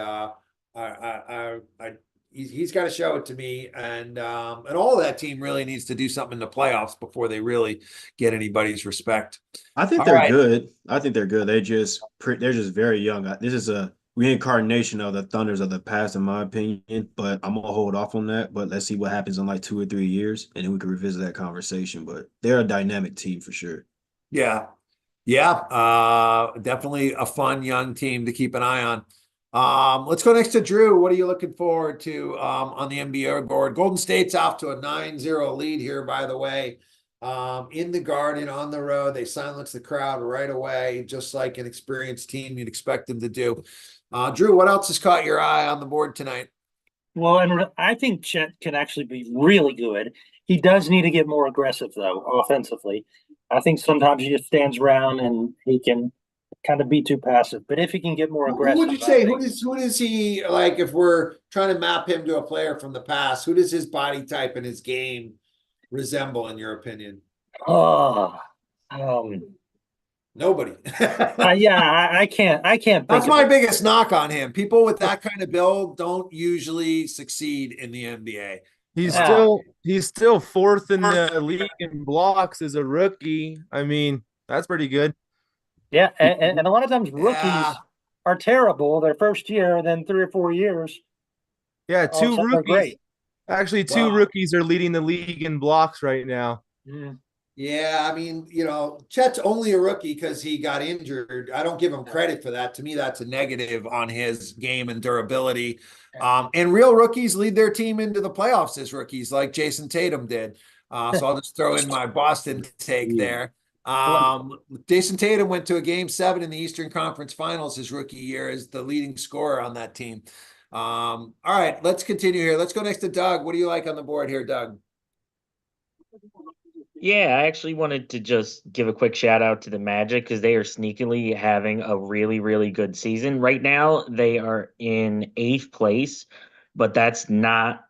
[SPEAKER 1] he's got to show it to me, and all of that team really needs to do something in the playoffs before they really get anybody's respect.
[SPEAKER 10] I think they're good. I think they're good. They're just very young. This is a reincarnation of the Thunders of the past, in my opinion. But I'm gonna hold off on that. But let's see what happens in like 2 or 3 years, and then we can revisit that conversation. But they're a dynamic team for sure.
[SPEAKER 1] Yeah, definitely a fun young team to keep an eye on. Let's go next to Drew. What are you looking forward to on the NBA board? Golden State's off to a 9-0 lead here, by the way. In the Garden, on the road, they silence the crowd right away, just like an experienced team you'd expect them to do. Drew, what else has caught your eye on the board tonight?
[SPEAKER 7] Well, and I think Chet can actually be really good. He does need to get more aggressive, though, offensively. I think sometimes he just stands around and he can kind of be too passive. But if he can get more aggressive,
[SPEAKER 1] who would you say? Who does he like? If we're trying to map him to a player from the past, who does his body type and his game resemble, in your opinion? Nobody.
[SPEAKER 7] Yeah, I can't think
[SPEAKER 1] That's
[SPEAKER 7] of
[SPEAKER 1] my
[SPEAKER 7] it.
[SPEAKER 1] biggest knock on him. People with that kind of build don't usually succeed in the NBA.
[SPEAKER 8] He's
[SPEAKER 7] Yeah.
[SPEAKER 8] still fourth in the league in blocks as a rookie. I mean, that's pretty good.
[SPEAKER 7] Yeah, and a lot of times
[SPEAKER 1] Yeah.
[SPEAKER 7] rookies are terrible their first year, and then 3 or 4 years,
[SPEAKER 8] Yeah,
[SPEAKER 7] all of a
[SPEAKER 8] two
[SPEAKER 7] sudden they're
[SPEAKER 8] rookies.
[SPEAKER 7] great.
[SPEAKER 8] Actually, two
[SPEAKER 1] Well,
[SPEAKER 8] rookies are leading the league in blocks right now.
[SPEAKER 7] Mm.
[SPEAKER 1] yeah, I mean, Chet's only a rookie because he got injured. I don't give him credit for that. To me, that's a negative on his game and durability. And real rookies lead their team into the playoffs as rookies, like Jason Tatum did. So I'll just throw in my Boston take there. Jason Tatum went to a game 7 in the Eastern Conference Finals his rookie year as the leading scorer on that team. All right, let's continue here. Let's go next to Doug. What do you like on the board here, Doug?
[SPEAKER 11] Yeah, I actually wanted to just give a quick shout out to the Magic because they are sneakily having a really, really good season. Right now, they are in 8th place, but that's not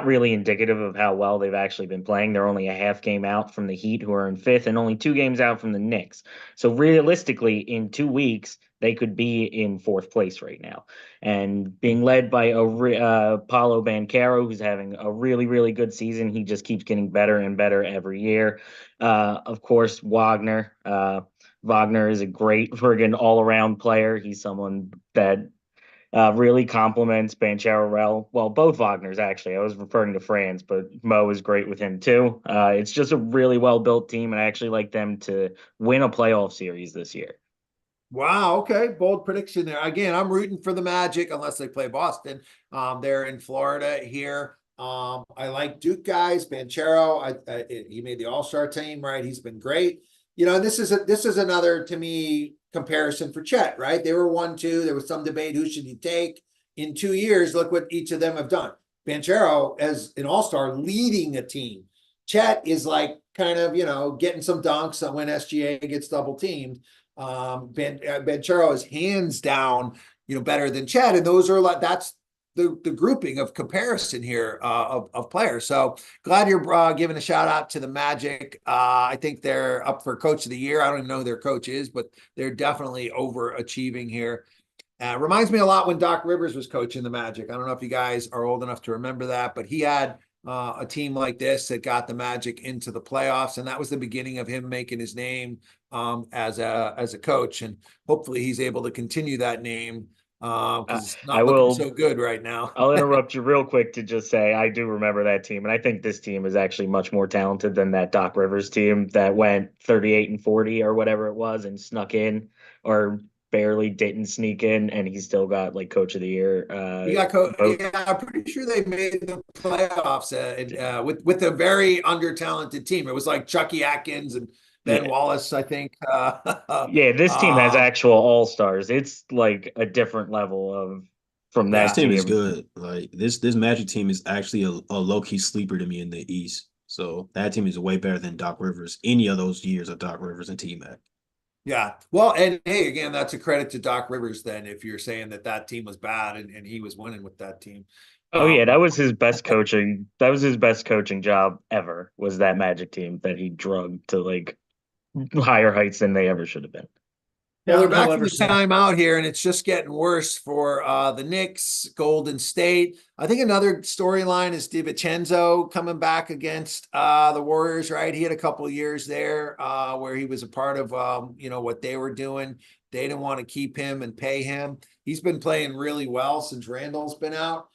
[SPEAKER 11] really indicative of how well they've actually been playing. They're only a half game out from the Heat, who are in 5th, and only 2 games out from the Knicks. So realistically, in 2 weeks, they could be in 4th place right now, and being led by Paulo Banchero, who's having a really, really good season. He just keeps getting better and better every year. Of course, Wagner. Wagner is a great friggin' all-around player. He's someone that really compliments Banchero. Well, both Wagners, actually. I was referring to Franz, but Mo is great with him too. It's just a really well-built team, and I actually like them to win a playoff series this year.
[SPEAKER 1] Wow. Okay. Bold prediction there. Again, I'm rooting for the Magic unless they play Boston. They're in Florida here. I like Duke guys. Banchero, he made the All-Star team, right? He's been great. And this is another, to me, comparison for Chet, right? They were 1-2. There was some debate, who should you take? In 2 years, look what each of them have done. Banchero as an All-Star leading a team. Chet is like kind of, getting some dunks when SGA gets double teamed. Banchero is hands down, better than Chet, and those are that's the grouping of comparison here of players. So glad you're giving a shout out to the Magic. I think they're up for Coach of the Year. I don't even know who their coach is, but they're definitely overachieving here. Reminds me a lot when Doc Rivers was coaching the Magic. I don't know if you guys are old enough to remember that, but he had a team like this that got the Magic into the playoffs, and that was the beginning of him making his name as a coach. And hopefully he's able to continue that name because it's
[SPEAKER 11] I
[SPEAKER 1] not looking
[SPEAKER 11] will.
[SPEAKER 1] so good right now.
[SPEAKER 11] I'll interrupt you real quick to just say I do remember that team, and I think this team is actually much more talented than that Doc Rivers team that went 38-40 or whatever it was and snuck in, or barely didn't sneak in, and he still got like Coach of the Year.
[SPEAKER 1] Yeah, I'm pretty sure they made the playoffs with a very under-talented team. It was like Chucky Atkins and Ben
[SPEAKER 11] Yeah.
[SPEAKER 1] Wallace, I think.
[SPEAKER 11] Yeah, this team has actual all-stars. It's like a different level from
[SPEAKER 10] This
[SPEAKER 11] that
[SPEAKER 10] team is
[SPEAKER 11] team.
[SPEAKER 10] good. Like this Magic team is actually a low-key sleeper to me in the East. So that team is way better than Doc Rivers, any of those years of Doc Rivers and T-Mac.
[SPEAKER 1] Yeah. Well, and hey, again, that's a credit to Doc Rivers then, if you're saying that team was bad and he was winning with that team.
[SPEAKER 11] Oh yeah, that was his best coaching. That was his best coaching job ever. Was that Magic team that he drugged to like higher heights than they ever should have been.
[SPEAKER 1] Well, they're
[SPEAKER 7] Yeah,
[SPEAKER 1] back
[SPEAKER 7] he'll
[SPEAKER 1] from
[SPEAKER 7] ever
[SPEAKER 1] the
[SPEAKER 7] see.
[SPEAKER 1] time out here, and it's just getting worse for the Knicks, Golden State. I think another storyline is DiVincenzo coming back against the Warriors, right? He had a couple of years there where he was a part of, what they were doing. They didn't want to keep him and pay him. He's been playing really well since Randall's been out.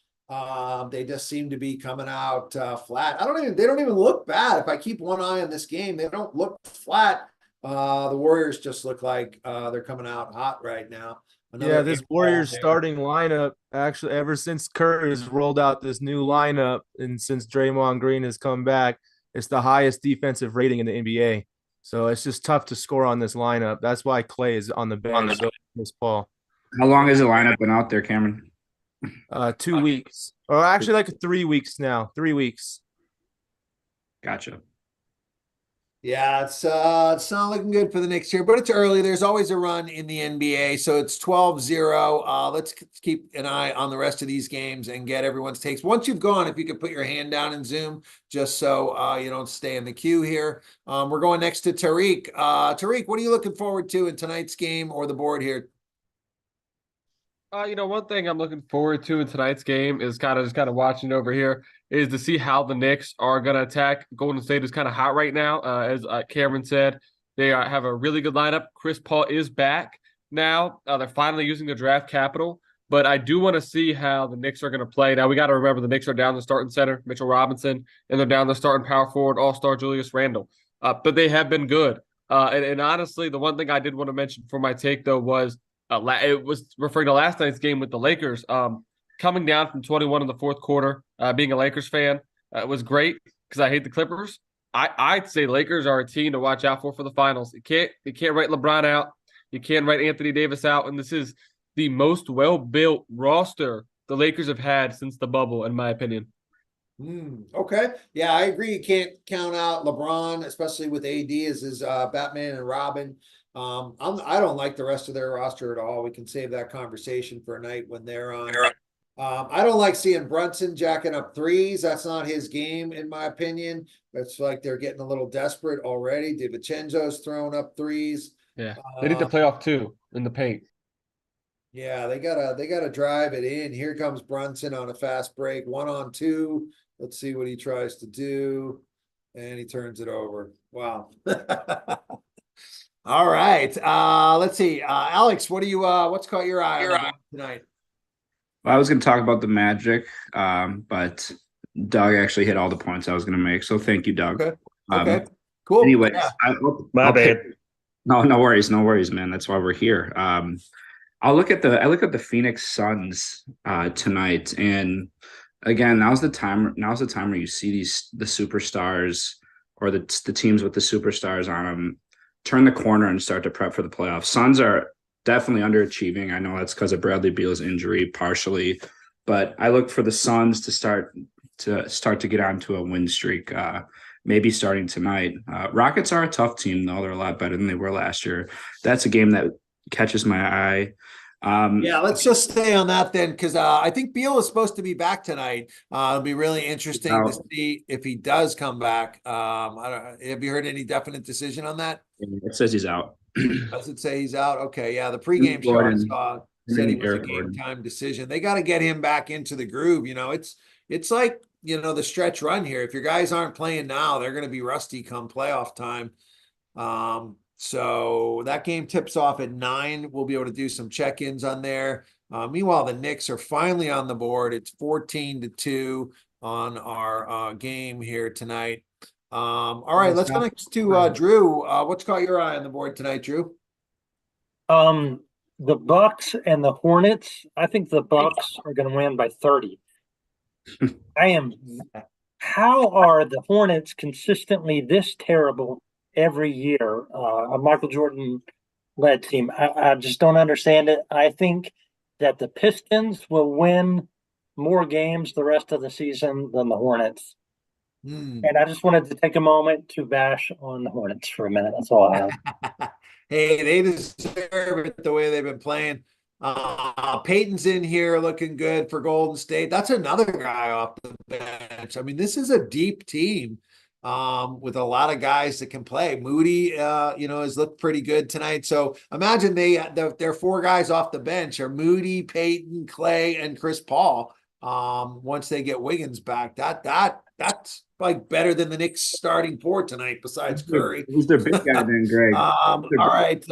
[SPEAKER 1] They just seem to be coming out flat. They don't even look bad. If I keep one eye on this game, they don't look flat. The Warriors just look like they're coming out hot right now.
[SPEAKER 8] Yeah, this Warriors
[SPEAKER 1] there.
[SPEAKER 8] starting lineup, actually, ever since Curry has rolled out this new lineup and since Draymond Green has come back, it's the highest defensive rating in the NBA. So it's just tough to score on this lineup. That's why Clay is on the bench. So is Paul.
[SPEAKER 6] How long has the lineup been out there, Cameron?
[SPEAKER 8] 2 weeks, or actually like 3 weeks now. 3 weeks.
[SPEAKER 6] Gotcha.
[SPEAKER 1] Yeah, it's not looking good for the Knicks here, but it's early. There's always a run in the NBA, so it's 12-0. Let's keep an eye on the rest of these games and get everyone's takes. Once you've gone, if you could put your hand down in Zoom, just so you don't stay in the queue here. We're going next to Tariq. Tariq, what are you looking forward to in tonight's game or the board here?
[SPEAKER 12] One thing I'm looking forward to in tonight's game is kind of watching over here is to see how the Knicks are going to attack. Golden State is kind of hot right now. As Cameron said, they have a really good lineup. Chris Paul is back now. They're finally using the draft capital, but I do want to see how the Knicks are going to play. Now, we got to remember the Knicks are down the starting center, Mitchell Robinson, and they're down the starting power forward, all-star Julius Randle. But they have been good. And honestly, the one thing I did want to mention for my take, though, was it was referring to last night's game with the Lakers. Coming down from 21 in the fourth quarter, being a Lakers fan, it was great because I hate the Clippers. I'd say Lakers are a team to watch out for the finals. You can't write LeBron out. You can't write Anthony Davis out. And this is the most well-built roster the Lakers have had since the bubble, in my opinion.
[SPEAKER 1] Okay. Yeah, I agree. You can't count out LeBron, especially with AD as his Batman and Robin. I don't like the rest of their roster at all. We can save that conversation for a night when they're on. I don't like seeing Brunson jacking up threes. That's not his game, in my opinion. It's like they're getting a little desperate already. DiVincenzo's throwing up threes.
[SPEAKER 12] Yeah, they need to play off two in the paint.
[SPEAKER 1] Yeah, they gotta drive it in. Here comes Brunson on a fast break, 1-on-2. Let's see what he tries to do, and he turns it over. Wow. All right. Let's see. Alex, what's caught your eye on tonight?
[SPEAKER 6] Well, I was going to talk about the Magic, but Doug actually hit all the points I was going to make. So thank you, Doug.
[SPEAKER 1] Okay. Cool.
[SPEAKER 6] Anyways,
[SPEAKER 1] Yeah.
[SPEAKER 11] My bad.
[SPEAKER 6] No worries, man. That's why we're here. I look at the Phoenix Suns tonight, and again, now's the time where you see the superstars or the teams with the superstars on them turn the corner and start to prep for the playoffs. Suns are definitely underachieving. I know that's because of Bradley Beal's injury partially, but I look for the Suns to start to get onto a win streak, maybe starting tonight. Rockets are a tough team, though. They're a lot better than they were last year. That's a game that catches my eye.
[SPEAKER 1] Yeah, let's just stay on that then, because I think Beal is supposed to be back tonight. It'll be really interesting to see if he does come back. Have you heard any definite decision on that?
[SPEAKER 6] It says he's out.
[SPEAKER 1] Does it say he's out? Okay, yeah. The pregame show I saw said he was a game time decision. They got to get him back into the groove. It's like the stretch run here. If your guys aren't playing now, they're going to be rusty come playoff time. So that game tips off at 9. We'll be able to do some check-ins on there. Meanwhile, the Knicks are finally on the board. It's 14-2 on our game here tonight. All right, let's go next to Drew. What's caught your eye on the board tonight, Drew?
[SPEAKER 7] The Bucks and the Hornets. I think the Bucks are going to win by 30. How are the Hornets consistently this terrible every year? A Michael Jordan led team. I just don't understand it. I think that the Pistons will win more games the rest of the season than the Hornets. And I just wanted to take a moment to bash on the Hornets for a minute. That's all I have.
[SPEAKER 1] Hey, they deserve it the way they've been playing. Peyton's in here looking good for Golden State. That's another guy off the bench. I mean, this is a deep team with a lot of guys that can play. Moody, has looked pretty good tonight. So imagine their 4 guys off the bench are Moody, Peyton, Clay, and Chris Paul. Once they get Wiggins back, that's like better than the Knicks starting 4 tonight besides Curry.
[SPEAKER 6] Who's their big guy then, Greg?
[SPEAKER 1] All right.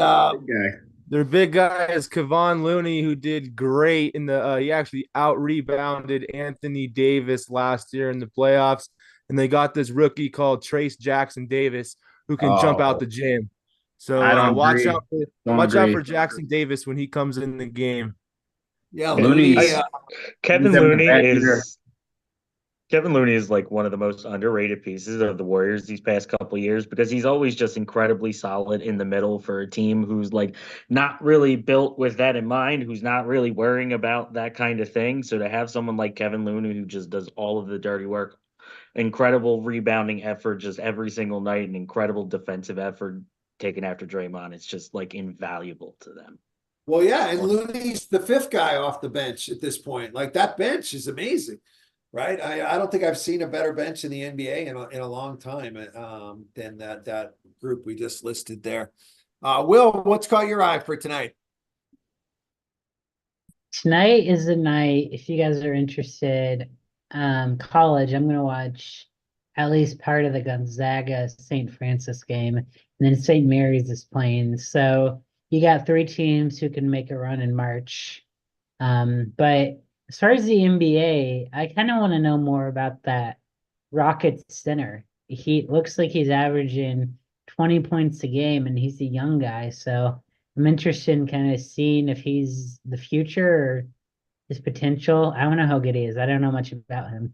[SPEAKER 8] Their big guy is Kevon Looney, who did great in he actually out-rebounded Anthony Davis last year in the playoffs. And they got this rookie called Trace Jackson Davis who can jump out the gym. So watch out for Jackson Davis when he comes in the game.
[SPEAKER 1] Yeah, Looney.
[SPEAKER 11] Kevin Looney is like one of the most underrated pieces of the Warriors these past couple of years because he's always just incredibly solid in the middle for a team who's like not really built with that in mind, who's not really worrying about that kind of thing. So to have someone like Kevin Looney who just does all of the dirty work incredible rebounding effort just every single night, and incredible defensive effort taken after Draymond. It's just like invaluable to them.
[SPEAKER 1] Well, yeah, and Looney's the fifth guy off the bench at this point. Like that bench is amazing, right? I don't think I've seen a better bench in the NBA in a long time than that group we just listed there. Will, what's caught your eye for tonight?
[SPEAKER 3] Tonight is the night, if you guys are interested, college, I'm gonna watch at least part of the Gonzaga St. Francis game, and then St. Mary's is playing. So you got three teams who can make a run in March. But as far as the NBA, I kind of want to know more about that Rockets center. He looks like he's averaging 20 points a game, and he's a young guy. So I'm interested in kind of seeing if he's the future or his potential. I don't know how good he is. I don't know much about him.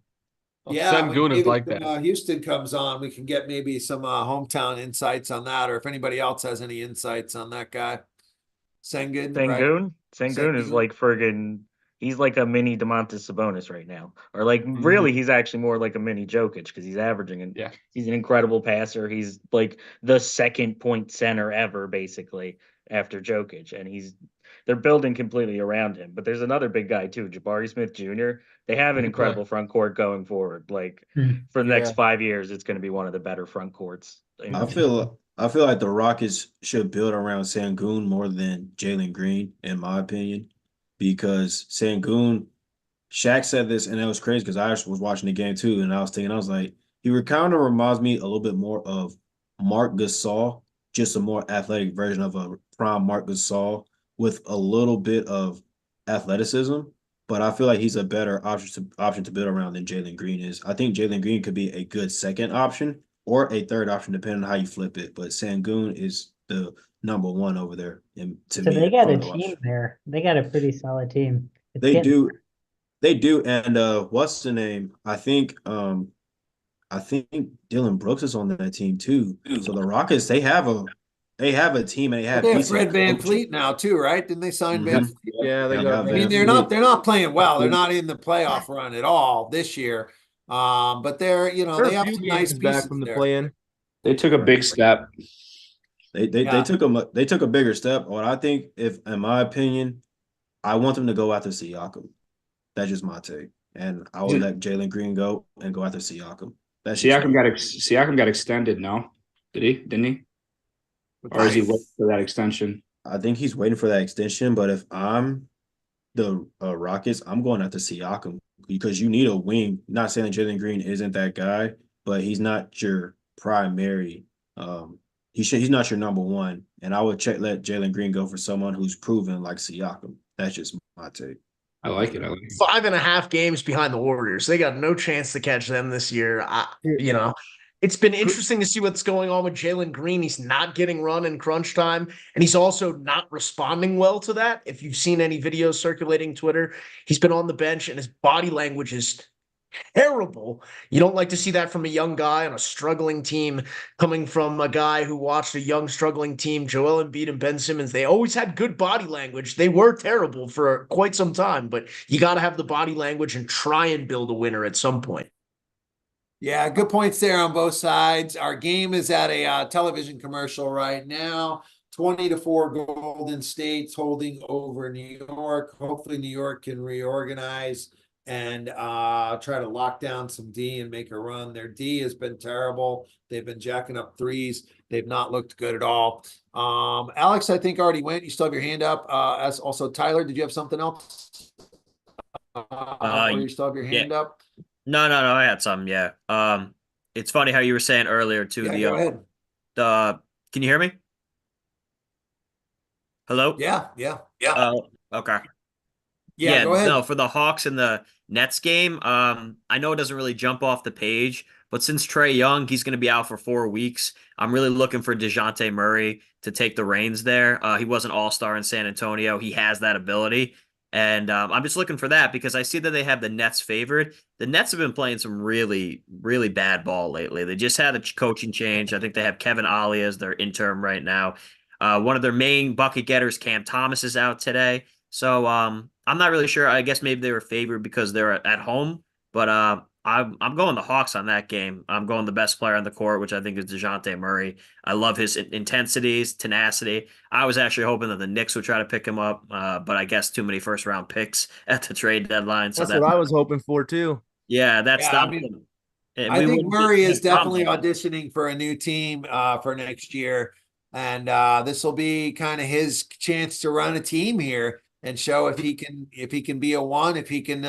[SPEAKER 1] Yeah,
[SPEAKER 12] Sengun is like that.
[SPEAKER 1] Houston comes on, we can get maybe some hometown insights on that, or if anybody else has any insights on that guy. Sengun, right?
[SPEAKER 11] Sengun is like friggin' he's like a mini DeMontis Sabonis right now. Or like really he's actually more like a mini Jokic because he's averaging and he's an incredible passer. He's like the second point center ever, basically, after Jokic. And they're building completely around him. But there's another big guy too, Jabari Smith Jr. They have an incredible front court going forward. Like for the next 5 years, it's going to be one of the better front courts.
[SPEAKER 10] I feel like the Rockets should build around Sengun more than Jalen Green, in my opinion, because Sengun, Shaq said this, and it was crazy because I was watching the game too, and I was like, he kind of reminds me a little bit more of Marc Gasol, just a more athletic version of a prime Marc Gasol with a little bit of athleticism. But I feel like he's a better option to build around than Jalen Green is. I think Jalen Green could be a good second option or a third option, depending on how you flip it. But Sengun is the number one over there. And to me,
[SPEAKER 3] they got a team there. They got a pretty solid team.
[SPEAKER 10] They do. And what's the name? I think Dylan Brooks is on that team too. So the Rockets, they have a team and they have
[SPEAKER 1] Fred VanVleet now too, right? Didn't they sign VanVleet?
[SPEAKER 12] Yeah, they got.
[SPEAKER 1] I mean, they're not playing well. They're not in the playoff run at all this year. But they're they have some nice pieces
[SPEAKER 12] from the
[SPEAKER 1] there.
[SPEAKER 12] play-in.
[SPEAKER 6] They took a big step.
[SPEAKER 10] They took a bigger step. But I think, in my opinion, I want them to go after Siakam. That's just my take, and I would let Jalen Green go and go after Siakam.
[SPEAKER 6] Siakam got extended. No, did he? Didn't he? Or is he waiting for that extension?
[SPEAKER 10] I think he's waiting for that extension. But if I'm the Rockets, I'm going after Siakam because you need a wing. Not saying that Jalen Green isn't that guy, but he's not your primary. He's not your number one. And I would let Jalen Green go for someone who's proven like Siakam. That's just my take.
[SPEAKER 6] I like it.
[SPEAKER 5] 5.5 games behind the Warriors. They got no chance to catch them this year. It's been interesting to see what's going on with Jalen Green. He's not getting run in crunch time, and he's also not responding well to that. If you've seen any videos circulating Twitter, he's been on the bench, and his body language is terrible. You don't like to see that from a young guy on a struggling team, coming from a guy who watched a young struggling team, Joel Embiid and Ben Simmons. They always had good body language. They were terrible for quite some time, but you got to have the body language and try and build a winner at some point.
[SPEAKER 1] Yeah, good points there on both sides. Our game is at a television commercial right now. 20-4 Golden State's holding over New York. Hopefully New York can reorganize and try to lock down some D and make a run. Their D has been terrible. They've been jacking up threes. They've not looked good at all. Alex, I think already went. You still have your hand up. As also Tyler, did you have something else? Or you still have your hand up?
[SPEAKER 2] No. I had some. Yeah. It's funny how you were saying earlier too.
[SPEAKER 1] Yeah, go ahead.
[SPEAKER 2] Can you hear me? Hello?
[SPEAKER 1] Yeah.
[SPEAKER 2] Oh, okay.
[SPEAKER 1] Yeah, go ahead.
[SPEAKER 2] No, for the Hawks and the Nets game, I know it doesn't really jump off the page, but since Trae Young, he's going to be out for 4 weeks, I'm really looking for DeJounte Murray to take the reins there. He was an all-star in San Antonio. He has that ability. And I'm just looking for that because I see that they have the Nets favored. The Nets have been playing some really, really bad ball lately. They just had a coaching change. I think they have Kevin Ollie as their interim right now. One of their main bucket getters, Cam Thomas, is out today. So I'm not really sure. I guess maybe they were favored because they're at home. But I'm going the Hawks on that game. I'm going the best player on the court, which I think is DeJounte Murray. I love his intensities, tenacity. I was actually hoping that the Knicks would try to pick him up, but I guess too many first round picks at the trade deadline. So
[SPEAKER 8] That's what I was hoping for too.
[SPEAKER 2] yeah, that's
[SPEAKER 1] Yeah, I
[SPEAKER 2] not.
[SPEAKER 1] mean,
[SPEAKER 2] And
[SPEAKER 1] I
[SPEAKER 2] we
[SPEAKER 1] think
[SPEAKER 2] wouldn't be
[SPEAKER 1] Murray is
[SPEAKER 2] seeing problems
[SPEAKER 1] definitely
[SPEAKER 2] like that.
[SPEAKER 1] auditioning for a new team for next year. And this will be kind of his chance to run a team here and show if he can be a one, if he can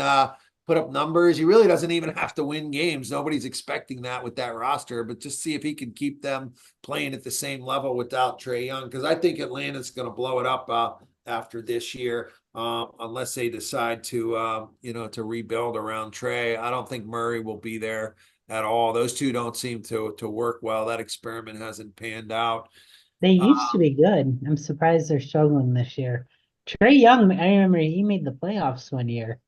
[SPEAKER 1] put up numbers. He really doesn't even have to win games. Nobody's expecting that with that roster, but just see if he can keep them playing at the same level without Trae Young. Because I think Atlanta's going to blow it up after this year. Unless they decide to, to rebuild around Trae. I don't think Murray will be there at all. Those two don't seem to work well. That experiment hasn't panned out.
[SPEAKER 3] They used to be good. I'm surprised they're struggling this year. Trae Young, I remember he made the playoffs one year.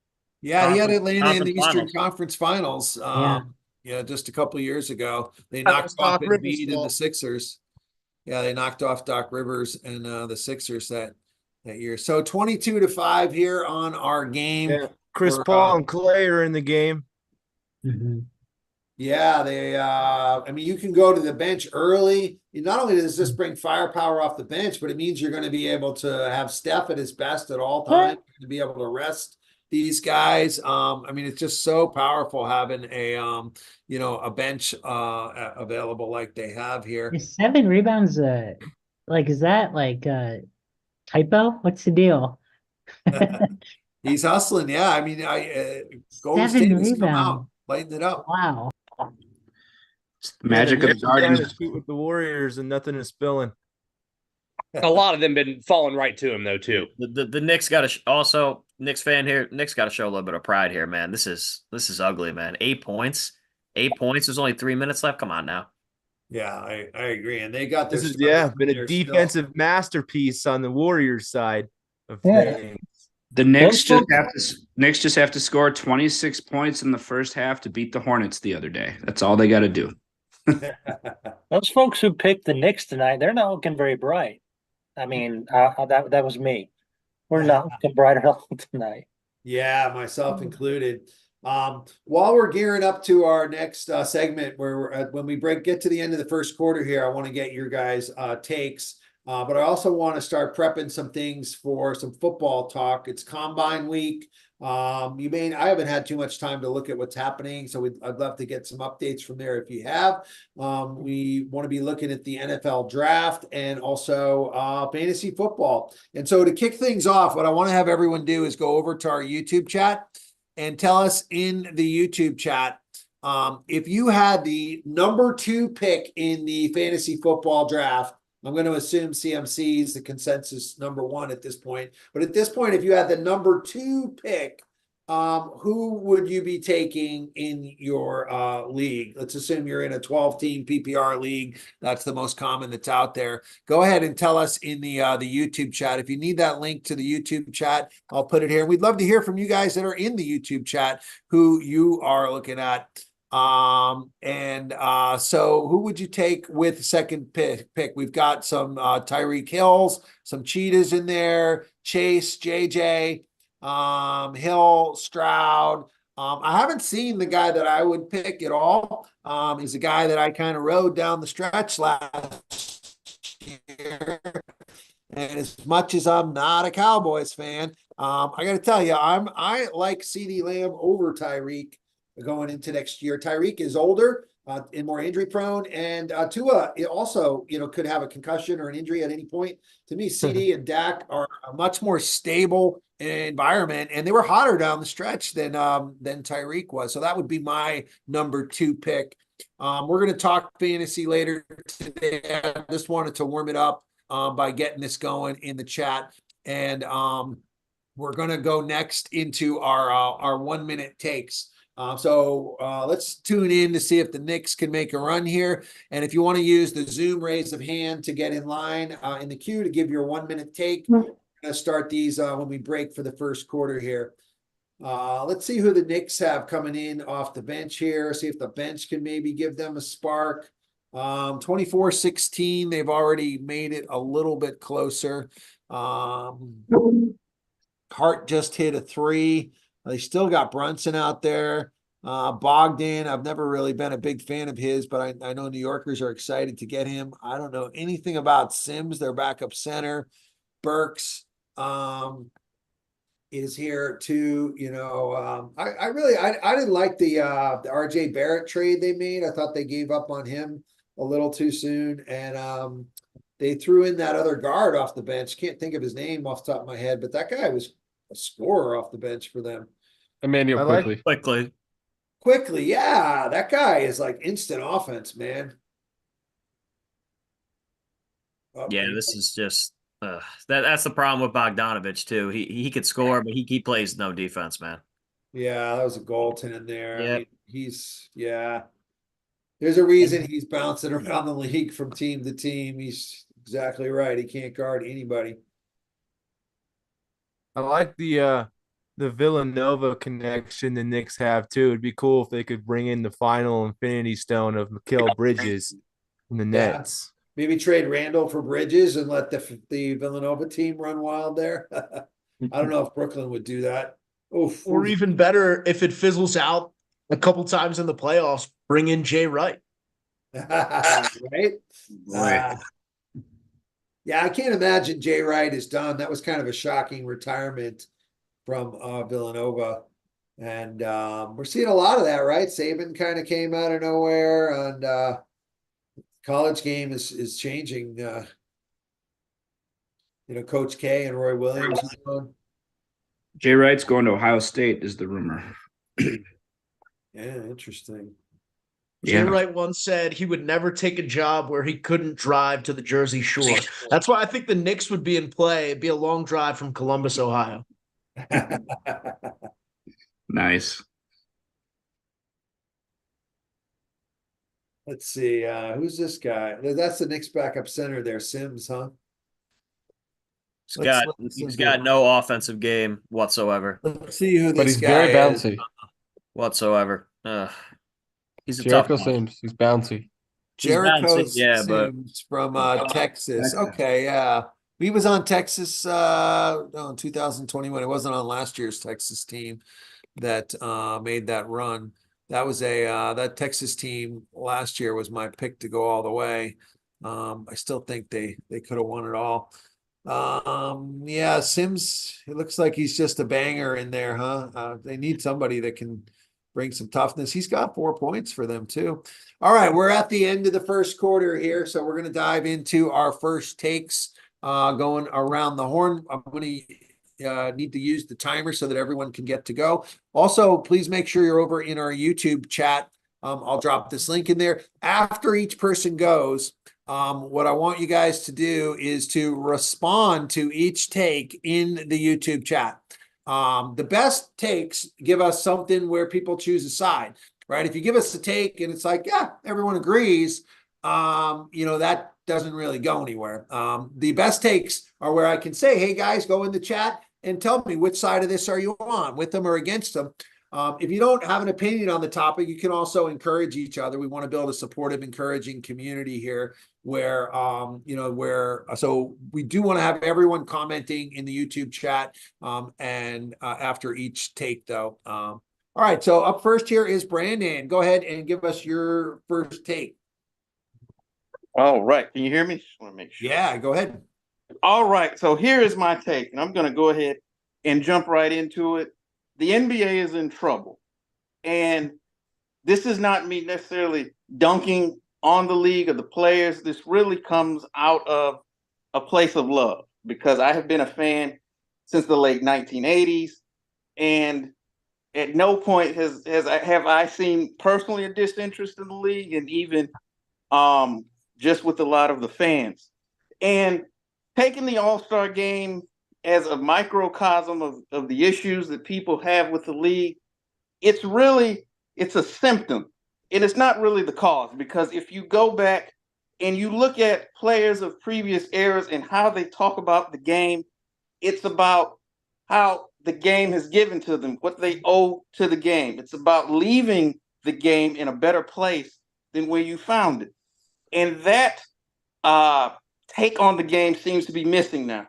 [SPEAKER 1] Yeah, he had Atlanta in the
[SPEAKER 2] Conference
[SPEAKER 1] Eastern
[SPEAKER 2] Finals.
[SPEAKER 1] Conference Finals.
[SPEAKER 3] Yeah.
[SPEAKER 1] Just a couple of years ago. They
[SPEAKER 5] That
[SPEAKER 1] knocked
[SPEAKER 5] was
[SPEAKER 1] off
[SPEAKER 5] Doc Rivers'
[SPEAKER 1] Embiid and the
[SPEAKER 5] fault.
[SPEAKER 1] Sixers. Yeah, they knocked off Doc Rivers and the Sixers that year. So 22-5 here on our game.
[SPEAKER 8] Yeah. Chris
[SPEAKER 1] We're,
[SPEAKER 8] Paul and Clay are in the game.
[SPEAKER 3] Mm-hmm.
[SPEAKER 1] Yeah, I mean, you can go to the bench early. Not only does this bring firepower off the bench, but it means you're going to be able to have Steph at his best at all times, to be able to rest these guys. I mean, it's just so powerful having a bench available like they have here.
[SPEAKER 3] Is 7 rebounds is that typo? What's the deal?
[SPEAKER 1] He's hustling. Yeah, I mean, Golden
[SPEAKER 3] 7
[SPEAKER 1] State has come out,
[SPEAKER 3] rebounds.
[SPEAKER 1] lighting it up.
[SPEAKER 3] Wow.
[SPEAKER 6] It's the magic of the
[SPEAKER 8] Trying
[SPEAKER 6] garden.
[SPEAKER 8] to shoot with the Warriors and nothing is spilling.
[SPEAKER 4] A lot of them been falling right to him though too.
[SPEAKER 2] The Knicks got to also Knicks fan here. Knicks got to show a little bit of pride here, man. This is ugly, man. 8 points. 8 points. There's only 3 minutes left. Come on now.
[SPEAKER 1] Yeah, I agree. And they got
[SPEAKER 8] This
[SPEAKER 1] their
[SPEAKER 8] is
[SPEAKER 1] starters
[SPEAKER 8] been
[SPEAKER 1] in
[SPEAKER 8] a
[SPEAKER 1] there still.
[SPEAKER 8] defensive masterpiece on the Warriors side of
[SPEAKER 7] Yeah.
[SPEAKER 8] things.
[SPEAKER 6] The Knicks
[SPEAKER 7] Those
[SPEAKER 6] just have to score 26 points in the first half to beat the Hornets the other day. That's all they got to do.
[SPEAKER 7] Those folks who picked the Knicks tonight, they're not looking very bright. I mean, that was me. We're not looking bright at all tonight.
[SPEAKER 1] Yeah, myself included. While we're gearing up to our next segment, where when we get to the end of the first quarter here, I want to get your guys' takes. But I also want to start prepping some things for some football talk. It's Combine Week. I haven't had too much time to look at what's happening, so I'd love to get some updates from there if you have. We want to be looking at the NFL draft and also fantasy football. And so to kick things off, what I want to have everyone do is go over to our YouTube chat and tell us in the YouTube chat if you had the number 2 pick in the fantasy football draft. I'm going to assume CMC is the consensus number 1 at this point. But at this point, if you had the number 2 pick, who would you be taking in your league? Let's assume you're in a 12-team PPR league. That's the most common that's out there. Go ahead and tell us in the YouTube chat. If you need that link to the YouTube chat, I'll put it here. We'd love to hear from you guys that are in the YouTube chat who you are looking at. So who would you take with second pick? We've got some Tyreek Hills, some Cheetahs in there, Chase, JJ, Hill, Stroud. I haven't seen the guy that I would pick at all. He's a guy that I kind of rode down the stretch last year. And as much as I'm not a Cowboys fan, I got to tell you, I like CeeDee Lamb over Tyreek going into next year. Tyreek is older and more injury prone, and Tua also, could have a concussion or an injury at any point. To me, CD and Dak are a much more stable environment, and they were hotter down the stretch than Tyreek was. So that would be my number 2 pick. We're going to talk fantasy later today. I just wanted to warm it up by getting this going in the chat, and we're going to go next into our 1-minute takes. So let's tune in to see if the Knicks can make a run here. And if you want to use the Zoom raise of hand to get in line in the queue to give your 1-minute take, we're going to start these when we break for the first quarter here. Let's see who the Knicks have coming in off the bench here. See if the bench can maybe give them a spark. 24-16, they've already made it a little bit closer. Hart just hit a 3. They still got Brunson out there. Bogdan, I've never really been a big fan of his, but I know New Yorkers are excited to get him. I don't know anything about Sims, their backup center. Burks is here too. I didn't like the RJ Barrett trade they made. I thought they gave up on him a little too soon. And they threw in that other guard off the bench. Can't think of his name off the top of my head, but that guy was a scorer off the bench for them.
[SPEAKER 12] Emmanuel Quickly.
[SPEAKER 1] Quickly, yeah. That guy is like instant offense, man.
[SPEAKER 2] Yeah, this is just that's the problem with Bogdanovich too. He could score, but he plays no defense, man.
[SPEAKER 1] Yeah, that was a goaltend in there.
[SPEAKER 2] Yep.
[SPEAKER 1] I mean, there's a reason he's bouncing around the league from team to team. He's exactly right. He can't guard anybody.
[SPEAKER 8] I like the Villanova connection the Knicks have too. It'd be cool if they could bring in the final Infinity Stone of Mikal Bridges in the Nets.
[SPEAKER 1] Maybe trade Randall for Bridges and let the Villanova team run wild there. I don't know if Brooklyn would do that. Oof.
[SPEAKER 5] Or even better, if it fizzles out a couple times in the playoffs, bring in Jay Wright.
[SPEAKER 1] Right? Yeah, I can't imagine Jay Wright is done. That was kind of a shocking retirement from Villanova. And we're seeing a lot of that, right? Saban kind of came out of nowhere, and college game is changing. Coach K and Roy Williams.
[SPEAKER 6] Jay Wright's going to Ohio State is the rumor.
[SPEAKER 1] Yeah, interesting.
[SPEAKER 5] Jay Wright once said he would never take a job where he couldn't drive to the Jersey Shore. That's why I think the Knicks would be in play. It'd be a long drive from Columbus, Ohio.
[SPEAKER 6] Nice.
[SPEAKER 1] Let's see. Who's this guy? That's the Knicks backup center there, Sims, huh?
[SPEAKER 2] He's got no offensive game whatsoever.
[SPEAKER 1] Let's see who this guy is.
[SPEAKER 12] But he's very bouncy.
[SPEAKER 2] Whatsoever. He's a
[SPEAKER 12] Jericho
[SPEAKER 2] tough one.
[SPEAKER 12] Sims. He's bouncy.
[SPEAKER 1] Jericho
[SPEAKER 2] Sims
[SPEAKER 1] from Texas. Okay, yeah. He was on Texas in 2021. It wasn't on last year's Texas team that made that run. That was that Texas team last year was my pick to go all the way. I still think they could have won it all. Yeah, Sims, it looks like he's just a banger in there, huh? They need somebody that can bring some toughness. He's got 4 points for them too. All right, we're at the end of the first quarter here, so we're going to dive into our first takes going around the horn. I'm going to need to use the timer so that everyone can get to go. Also, please make sure you're over in our YouTube chat. I'll drop this link in there. After each person goes, what I want you guys to do is to respond to each take in the YouTube chat. The best takes give us something where people choose a side, right? If you give us a take and it's like, yeah, everyone agrees, that doesn't really go anywhere. The best takes are where I can say, hey guys, go in the chat and tell me which side of this are you on, with them or against them. If you don't have an opinion on the topic, you can also encourage each other. We want to build a supportive, encouraging community here where, so we do want to have everyone commenting in the YouTube chat and after each take though. All right, so up first here is Brandon. Go ahead and give us your first take.
[SPEAKER 13] All right, can you hear me? Just want to make sure.
[SPEAKER 1] Yeah, go ahead.
[SPEAKER 13] All right, so here is my take, and I'm going to go ahead and jump right into it. The NBA is in trouble, and this is not me necessarily dunking on the league or the players. This really comes out of a place of love, because I have been a fan since the late 1980s, and at no point have I seen personally a disinterest in the league, and even just with a lot of the fans. And taking the All-Star game as a microcosm of the issues that people have with the league, it's a symptom, and it's not really the cause. Because if you go back and you look at players of previous eras and how they talk about the game, it's about how the game has given to them, what they owe to the game. It's about leaving the game in a better place than where you found it. And that take on the game seems to be missing now.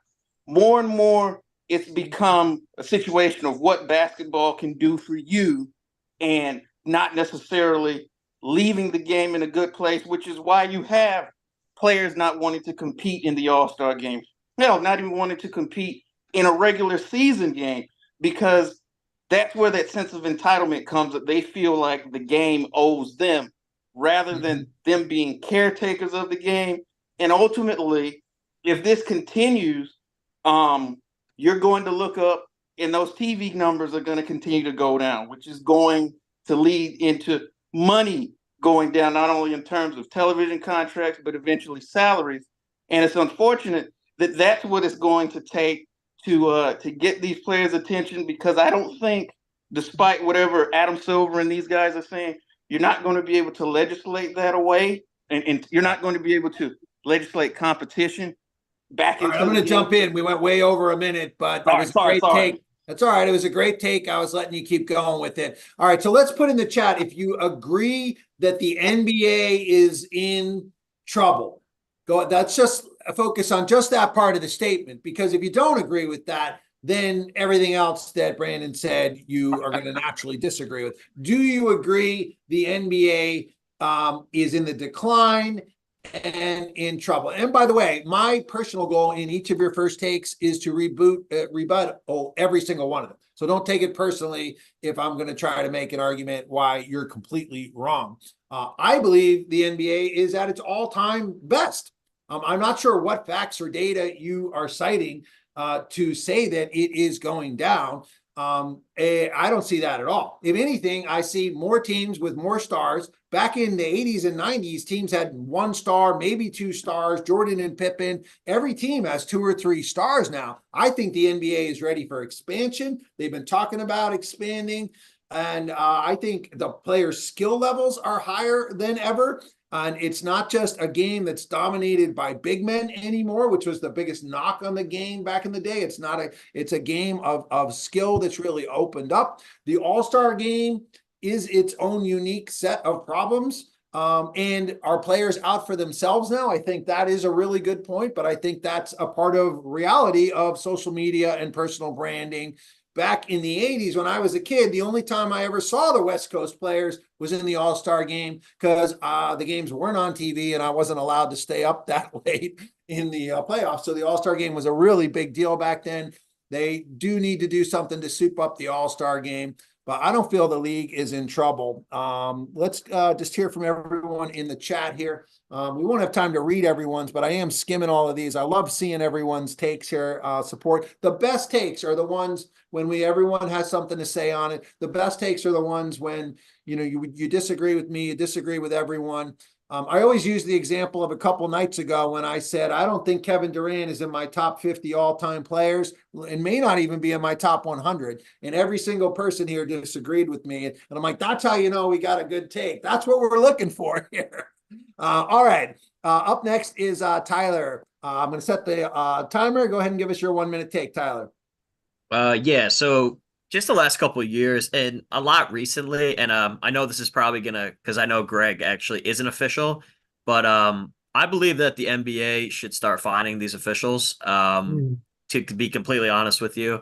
[SPEAKER 13] More and more, it's become a situation of what basketball can do for you, and not necessarily leaving the game in a good place, which is why you have players not wanting to compete in the All-Star game. Hell, not even wanting to compete in a regular season game, because that's where that sense of entitlement comes, that they feel like the game owes them rather than them being caretakers of the game. And ultimately, if this continues, you're going to look up and those TV numbers are going to continue to go down, which is going to lead into money going down, not only in terms of television contracts, but eventually salaries. And it's unfortunate that that's what it's going to take to get these players' attention, because I don't think, despite whatever Adam Silver and these guys are saying, you're not going to be able to legislate that away, and you're not going to be able to legislate competition back into.
[SPEAKER 1] I'm going to jump in. We went way over a minute, but it was a great take. That's all right. It was a great take. I was letting you keep going with it. All right. So let's put in the chat if you agree that the NBA is in trouble. Go. That's just a focus on just that part of the statement, because if you don't agree with that, then everything else that Brandon said, you are going to naturally disagree with. Do you agree the NBA is in the decline and in trouble? And by the way, my personal goal in each of your first takes is to rebut every single one of them. So don't take it personally if I'm going to try to make an argument why you're completely wrong. I believe the NBA is at its all-time best. I'm not sure what facts or data you are citing to say that it is going down. I don't see that at all. If anything, I see more teams with more stars. Back in the 80s and 90s, teams had 1 star, maybe 2 stars, Jordan and Pippen. Every team has 2 or 3 stars now. I think the NBA is ready for expansion. They've been talking about expanding. And I think the players' skill levels are higher than ever. And it's not just a game that's dominated by big men anymore, which was the biggest knock on the game back in the day. It's a game of skill that's really opened up. The All-Star game is its own unique set of problems. And are players out for themselves now? I think that is a really good point, but I think that's a part of reality of social media and personal branding. Back in the 80s, when I was a kid, the only time I ever saw the West Coast players was in the All-Star game, because the games weren't on TV and I wasn't allowed to stay up that late in the playoffs. So the All-Star game was a really big deal back then. They do need to do something to soup up the All-Star game, but I don't feel the league is in trouble. Let's just hear from everyone in the chat here. We won't have time to read everyone's, but I am skimming all of these. I love seeing everyone's takes here, support. The best takes are the ones when everyone has something to say on it. The best takes are the ones when, you disagree with me, you disagree with everyone. I always use the example of a couple nights ago when I said, I don't think Kevin Durant is in my top 50 all-time players and may not even be in my top 100. And every single person here disagreed with me. And I'm like, that's how you know we got a good take. That's what we're looking for here. All right. Up next is Tyler. I'm going to set the timer. Go ahead and give us your 1-minute take, Tyler.
[SPEAKER 2] Yeah, so just the last couple of years and a lot recently, and I know this is probably because I know Greg actually isn't official, but I believe that the NBA should start finding these officials. To be completely honest with you,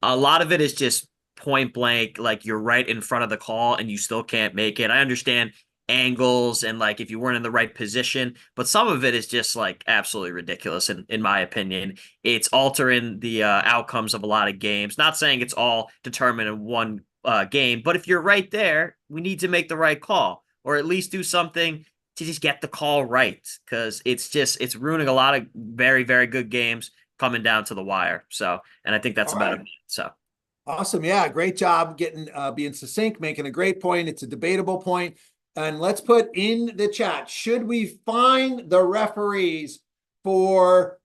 [SPEAKER 2] a lot of it is just point blank, like you're right in front of the call and you still can't make it. I understand angles and like if you weren't in the right position, but some of it is just like absolutely ridiculous in my opinion. It's altering the outcomes of a lot of games. Not saying it's all determined in one game, but if you're right there, we need to make the right call, or at least do something to just get the call right, because it's ruining a lot of very, very good games coming down to the wire. So, and I think that's
[SPEAKER 1] All
[SPEAKER 2] about
[SPEAKER 1] right.
[SPEAKER 2] it. So
[SPEAKER 1] awesome. Yeah, great job getting being succinct, making a great point. It's a debatable point. And let's put in the chat, should we fine the referees for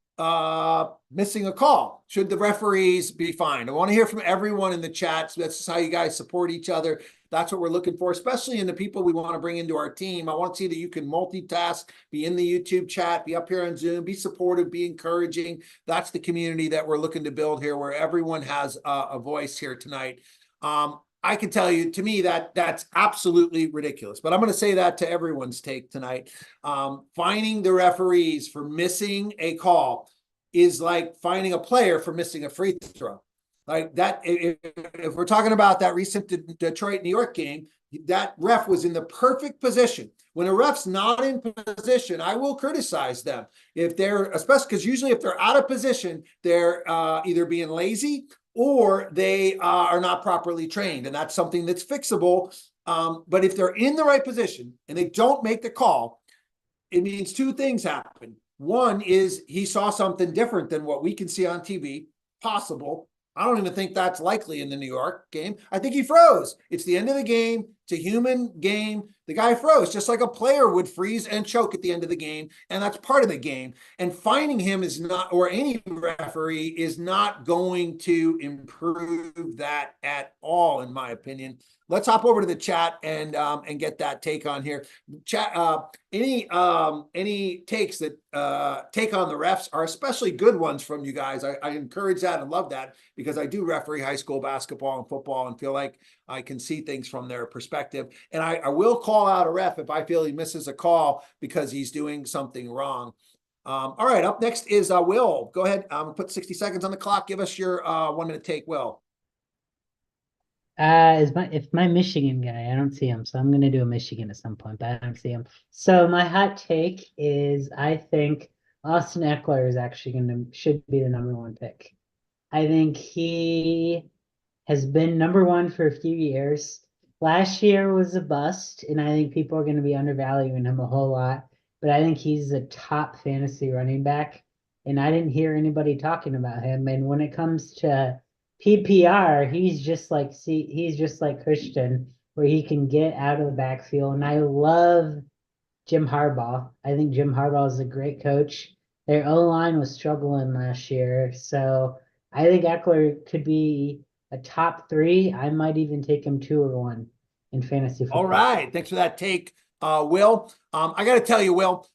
[SPEAKER 1] missing a call? Should the referees be fined? I want to hear from everyone in the chat. So that's how you guys support each other. That's what we're looking for, especially in the people we want to bring into our team. I want to see that you can multitask, be in the YouTube chat, be up here on Zoom, be supportive, be encouraging. That's the community that we're looking to build here, where everyone has a voice here tonight. I can tell you, to me, that's absolutely ridiculous. But I'm going to say that to everyone's take tonight. Fining the referees for missing a call is like fining a player for missing a free throw. Like that, if we're talking about that recent Detroit New York game, that ref was in the perfect position. When a ref's not in position, I will criticize them if they're, especially because usually if they're out of position, they're either being lazy or they are not properly trained, and that's something that's fixable. But if they're in the right position and they don't make the call, it means two things happen. One is he saw something different than what we can see on TV, possible. I don't even think that's likely in the New York game. I think he froze. It's the end of the game. It's a human game. The guy froze, just like a player would freeze and choke at the end of the game. And that's part of the game. And finding him is not, or any referee is not going to improve that at all, in my opinion. Let's hop over to the chat and get that take on here. Chat, any takes that take on the refs are especially good ones from you guys. I encourage that and love that because I do referee high school basketball and football and feel like I can see things from their perspective. And I will call out a ref if I feel he misses a call because he's doing something wrong. All right, up next is Will. Go ahead. Put 60 seconds on the clock. Give us your 1 minute take, Will.
[SPEAKER 3] If my Michigan guy, I don't see him, so I'm gonna do a Michigan at some point, but I don't see him. So my hot take is I think Austin Eckler is actually should be the #1 pick. I think he has been #1 for a few years. Last year was a bust, and I think people are gonna be undervaluing him a whole lot. But I think he's a top fantasy running back, and I didn't hear anybody talking about him. And when it comes to PPR, he's just like Christian, where he can get out of the backfield. And I love Jim Harbaugh. I think Jim Harbaugh is a great coach. Their O-line was struggling last year, so I think Eckler could be a top 3. I might even take him 2 or 1 in fantasy football.
[SPEAKER 1] All right, thanks for that take, Will. I got to tell you, Will,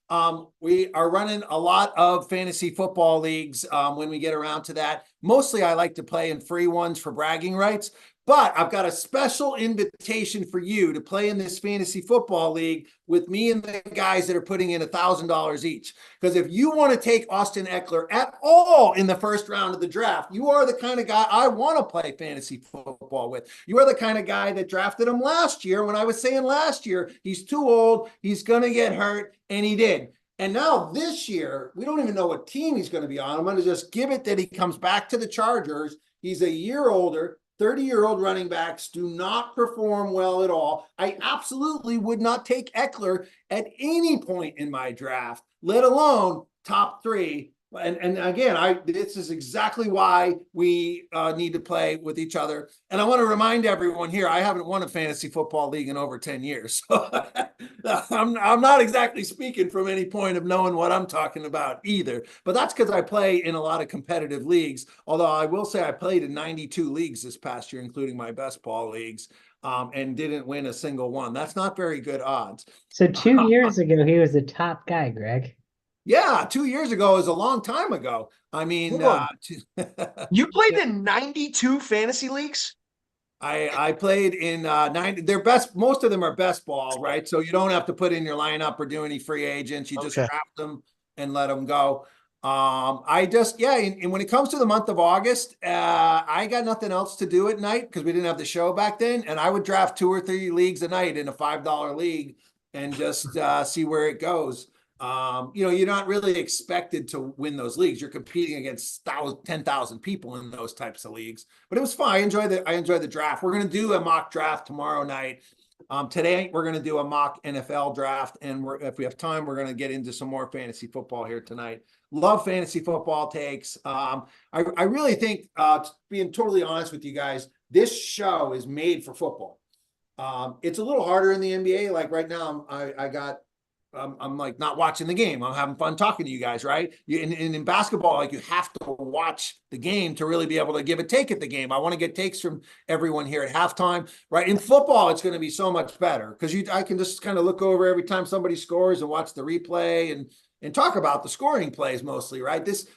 [SPEAKER 1] we are running a lot of fantasy football leagues when we get around to that. Mostly I like to play in free ones for bragging rights, but I've got a special invitation for you to play in this fantasy football league with me and the guys that are putting in $1,000 each. Because if you want to take Austin Eckler at all in the first round of the draft, you are the kind of guy I want to play fantasy football with. You are the kind of guy that drafted him last year when I was saying last year, he's too old, he's going to get hurt, and he did. And now this year, we don't even know what team he's going to be on. I'm going to just give it that he comes back to the Chargers. He's a year older. 30-year-old running backs do not perform well at all. I absolutely would not take Eckler at any point in my draft, let alone top 3. And again, this is exactly why we need to play with each other. And I want to remind everyone here, I haven't won a fantasy football league in over 10 years. So I'm not exactly speaking from any point of knowing what I'm talking about either. But that's because I play in a lot of competitive leagues. Although I will say I played in 92 leagues this past year, including my best ball leagues, and didn't win a single one. That's not very good odds.
[SPEAKER 3] So 2 years ago, he was the top guy, Greg.
[SPEAKER 1] Yeah, 2 years ago is a long time ago. I mean,
[SPEAKER 5] you played in 92 fantasy leagues?
[SPEAKER 1] I played in 90. They're best. Most of them are best ball, right? So you don't have to put in your lineup or do any free agents. You just draft them and let them go. And when it comes to the month of August, I got nothing else to do at night because we didn't have the show back then. And I would draft 2 or 3 leagues a night in a $5 league and just see where it goes. You're not really expected to win those leagues. You're competing against 10,000 people in those types of leagues. But it was fun. I enjoy the draft. We're going to do a mock draft tomorrow night. Today we're going to do a mock NFL draft, and if we have time, we're going to get into some more fantasy football here tonight. Love fantasy football takes. I really think, being totally honest with you guys, this show is made for football. It's a little harder in the NBA. Like right now, I'm like not watching the game. I'm having fun talking to you guys, right? In basketball, like you have to watch the game to really be able to give a take at the game. I want to get takes from everyone here at halftime, right? In football, it's going to be so much better because I can just kind of look over every time somebody scores and watch the replay and talk about the scoring plays mostly, right? This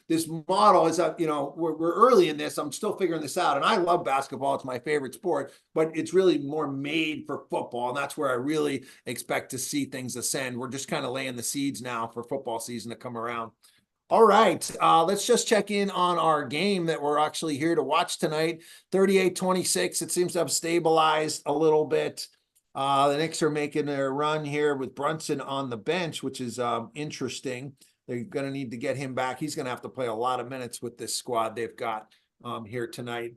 [SPEAKER 1] model is we're early in this. I'm still figuring this out, and I love basketball. It's my favorite sport, but it's really more made for football, and that's where I really expect to see things ascend. We're just kind of laying the seeds now for football season to come around. All right, let's just check in on our game that we're actually here to watch tonight. 38-26. It seems to have stabilized a little bit. The Knicks are making their run here with Brunson on the bench, which is interesting. They're going to need to get him back. He's going to have to play a lot of minutes with this squad they've got here tonight.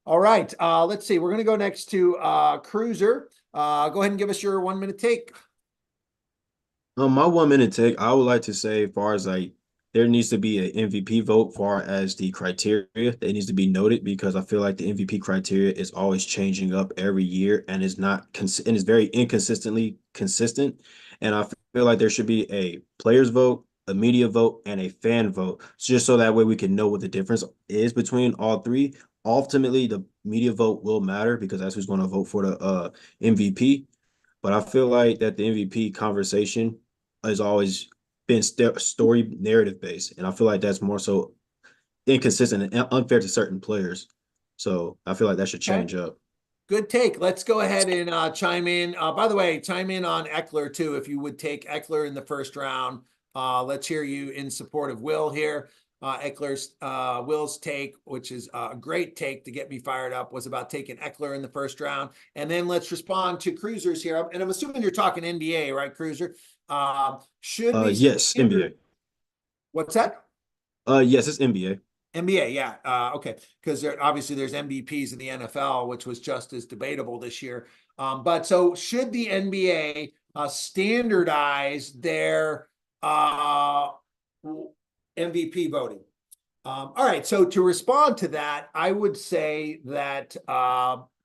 [SPEAKER 1] All right, let's see. We're going to go next to Cruiser. Go ahead and give us your 1 minute take.
[SPEAKER 10] My 1 minute take, I would like to say, as far as like there needs to be an MVP vote, far as the criteria that needs to be noted, because I feel like the MVP criteria is always changing up every year and is not and is very inconsistently consistent. And I feel like there should be a players vote, a media vote, and a fan vote, just so that way we can know what the difference is between all three. Ultimately, the media vote will matter because that's who's going to vote for the MVP. But I feel like that the MVP conversation has always been story narrative based, and I feel like that's more so inconsistent and unfair to certain players. So I feel like that should change up.
[SPEAKER 1] Good take. Let's go ahead and chime in. By the way, chime in on Eckler too, if you would take Eckler in the first round. Let's hear you in support of Will here. Eckler's Will's take, which is a great take to get me fired up, was about taking Eckler in the first round. And then let's respond to Cruisers here. And I'm assuming you're talking NBA, right, Cruiser? Should we?
[SPEAKER 10] Yes, NBA.
[SPEAKER 1] What's that?
[SPEAKER 10] Yes, it's NBA.
[SPEAKER 1] NBA, yeah. Okay, because obviously there's MVPs in the NFL, which was just as debatable this year. But so should the NBA standardize their MVP voting? All right, so to respond to that, I would say that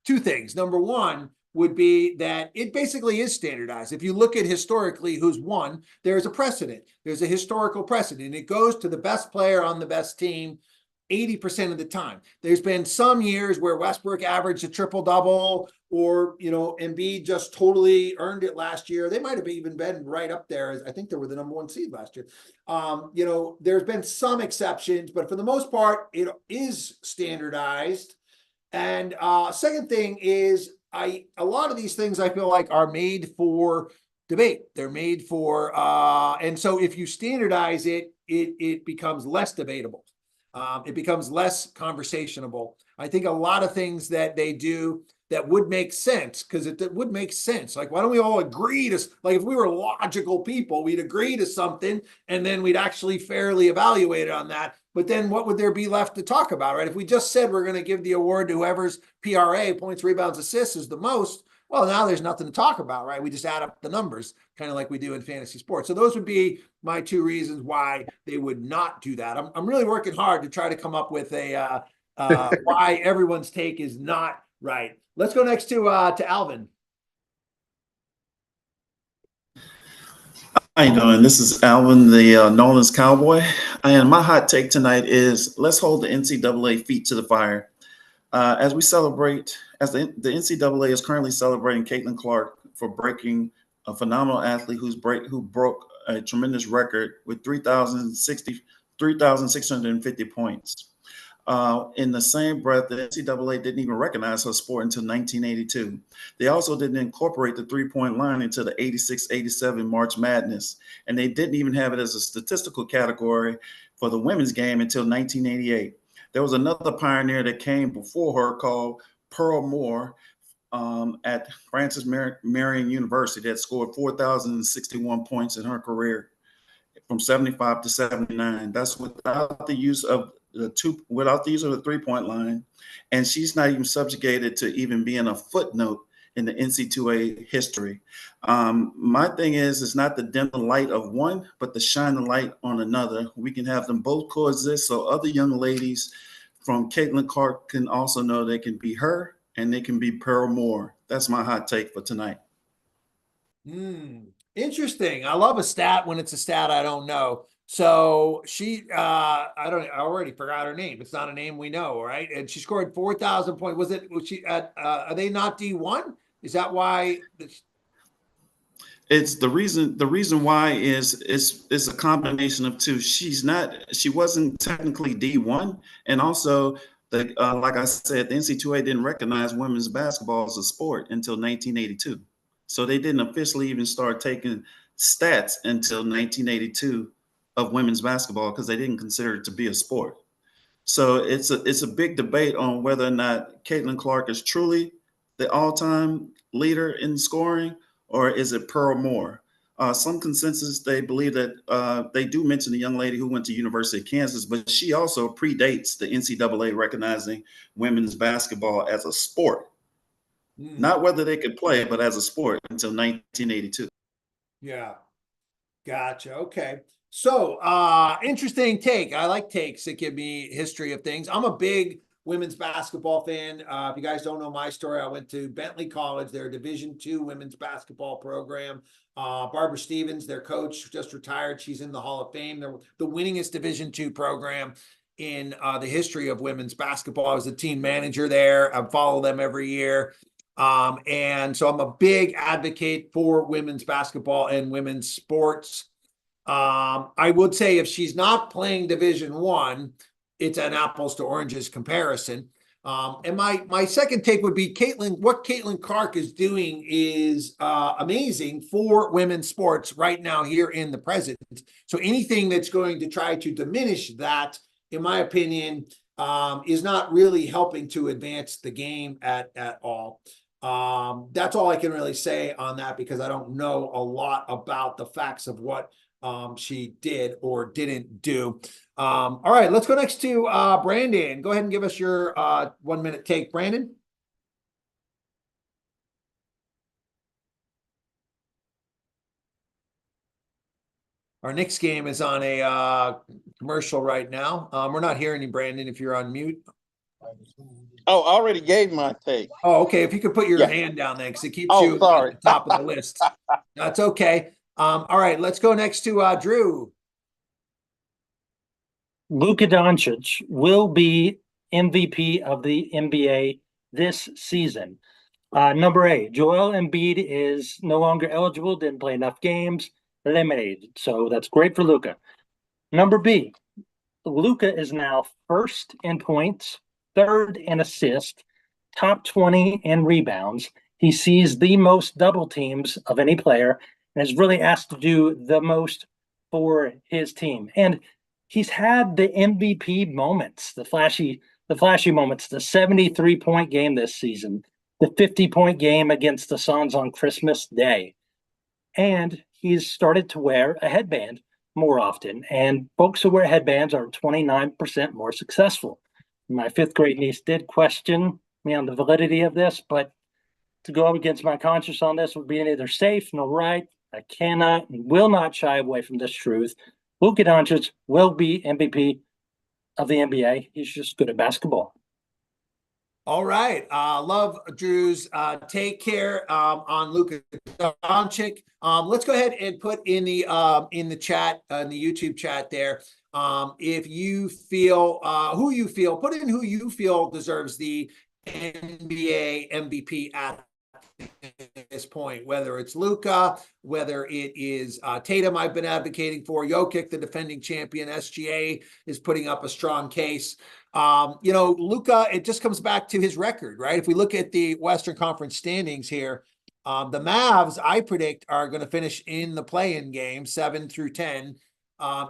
[SPEAKER 1] two things. Number one would be that it basically is standardized. If you look at historically who's won, there's a precedent. There's a historical precedent. It goes to the best player on the best team 80% of the time. There's been some years where Westbrook averaged a triple-double, or, Embiid just totally earned it last year. They might have even been right up there. I think they were the number one seed last year. There's been some exceptions, but for the most part, it is standardized. And second thing is, a lot of these things I feel like are made for debate. They're made for, and so if you standardize it, it becomes less debatable. It becomes less conversationable. I think a lot of things that they do that would make sense, because it would make sense. Like, why don't we all agree to, like, if we were logical people, we'd agree to something and then we'd actually fairly evaluate it on that. But then what would there be left to talk about, right? If we just said we're going to give the award to whoever's PRA, points, rebounds, assists, is the most, well, now there's nothing to talk about, right? We just add up the numbers, kind of like we do in fantasy sports. So those would be my two reasons why they would not do that. I'm really working hard to try to come up with a why everyone's take is not right. Let's go next to Alvin.
[SPEAKER 9] How you doing? This is Alvin, the Nolan's Cowboy. And my hot take tonight is let's hold the NCAA feet to the fire. As we celebrate, as the NCAA is currently celebrating Caitlin Clark for breaking a phenomenal athlete who broke a tremendous record with 3,650 points. In the same breath, the NCAA didn't even recognize her sport until 1982. They also didn't incorporate the three-point line into the 86-87 March Madness, and they didn't even have it as a statistical category for the women's game until 1988. There was another pioneer that came before her called Pearl Moore at Francis Marion University that scored 4,061 points in her career from 75 to 79. That's without the use of the three-point line. And she's not even subjugated to even being a footnote in the NCAA history. My thing is, it's not to dim the light of one, but to shine the light on another. We can have them both coexist so other young ladies from Caitlin Clark can also know they can be her and they can be Pearl Moore. That's my hot take for tonight.
[SPEAKER 1] Interesting. I love a stat when it's a stat I don't know. So she, I already forgot her name. It's not a name we know, right? And she scored 4,000 points. Was she at, are they not D1? Is that why?
[SPEAKER 9] It's the reason why is a combination of two. She wasn't technically D1. And also like I said, the NCAA didn't recognize women's basketball as a sport until 1982. So they didn't officially even start taking stats until 1982 of women's basketball because they didn't consider it to be a sport. So it's a big debate on whether or not Caitlin Clark is truly the all-time leader in scoring, or is it Pearl Moore? Some consensus, they believe that they do mention the young lady who went to University of Kansas, but she also predates the NCAA recognizing women's basketball as a sport. Not whether they could play, but as a sport until 1982.
[SPEAKER 1] Yeah. Gotcha. Okay. So, interesting take. I like takes that give me history of things. I'm a big women's basketball fan. If you guys don't know my story, I went to Bentley College, their Division II women's basketball program. Barbara Stevens, their coach, just retired. She's in the Hall of Fame. They're the winningest Division II program in the history of women's basketball. I was the team manager there. I follow them every year. And so I'm a big advocate for women's basketball and women's sports. I would say if she's not playing Division I, it's an apples to oranges comparison. And my second take would be what Caitlin Clark is doing is amazing for women's sports right now here in the present. So anything that's going to try to diminish that, in my opinion, is not really helping to advance the game at all. That's all I can really say on that because I don't know a lot about the facts of what she did or didn't do. All right, let's go next to Brandon. Go ahead and give us your 1 minute take, Brandon. Our Knicks game is on a commercial right now. We're not hearing you, Brandon, if you're on mute.
[SPEAKER 13] Oh, I already gave my take.
[SPEAKER 1] Oh, okay. If you could put your hand down there because it keeps you
[SPEAKER 13] sorry.
[SPEAKER 1] at the top of the list. That's okay. All right, let's go next to Drew.
[SPEAKER 7] Luka Doncic will be MVP of the NBA this season. Number 8, Joel Embiid is no longer eligible, didn't play enough games, eliminated. So that's great for Luka. Number B, Luka is now first in points, third in assists, top 20 in rebounds. He sees the most double teams of any player and is really asked to do the most for his team. And he's had the MVP moments, the flashy moments, the 73-point game this season, the 50-point game against the Suns on Christmas Day. And he's started to wear a headband more often. And folks who wear headbands are 29% more successful. My 5th grade niece did question me on the validity of this, but to go up against my conscience on this would be neither safe nor right. I cannot and will not shy away from this truth. Luka Doncic will be MVP of the NBA. He's just good at basketball.
[SPEAKER 1] All right. Love Drew's take care on Luka Doncic. Let's go ahead and put in the chat, in the YouTube chat there. If you feel put in who you feel deserves the NBA MVP at this point, whether it's Luka, whether it is Tatum, I've been advocating for. Jokic, the defending champion, SGA is putting up a strong case. Luka, it just comes back to his record, right? If we look at the Western Conference standings here, the Mavs, I predict, are going to finish in the play-in game. 7 through 10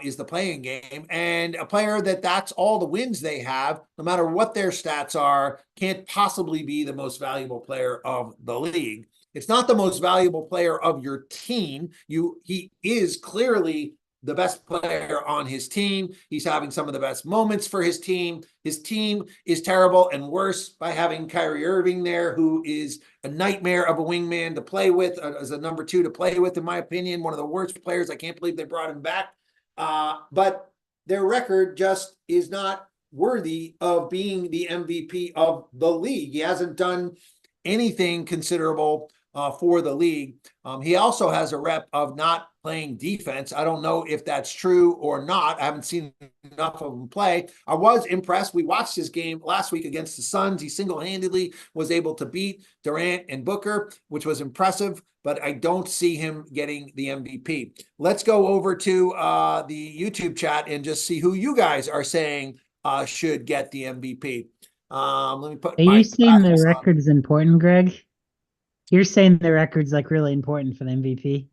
[SPEAKER 1] is the play-in game. And a player that's all the wins they have, no matter what their stats are, can't possibly be the most valuable player of the league. It's not the most valuable player of your team. He is clearly the best player on his team. He's having some of the best moments for his team. His team is terrible and worse by having Kyrie Irving there, who is a nightmare of a wingman to play with, as a number 2 to play with, in my opinion. One of the worst players. I can't believe they brought him back. But their record just is not worthy of being the MVP of the league. He hasn't done anything considerable for the league. He also has a rep of not playing defense. I don't know if that's true or not. I haven't seen enough of him play. I was impressed. We watched his game last week against the Suns. He single-handedly was able to beat Durant and Booker, which was impressive, but I don't see him getting the MVP. Let's go over to the YouTube chat and just see who you guys are saying should get the MVP. Let me put.
[SPEAKER 3] Are you saying the record's important, Greg? You're saying the record's like really important for the MVP?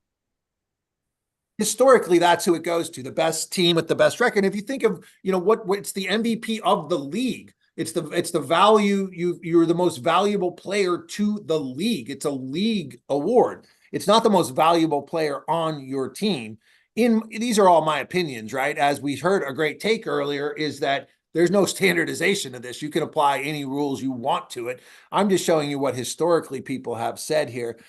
[SPEAKER 1] historically, that's who it goes to, the best team with the best record. If you think of, what it's the MVP of the league. It's the value, you're the most valuable player to the league. It's a league award. It's not the most valuable player on your team. These are all my opinions, right? As we heard a great take earlier, is that there's no standardization of this. You can apply any rules you want to it. I'm just showing you what historically people have said here.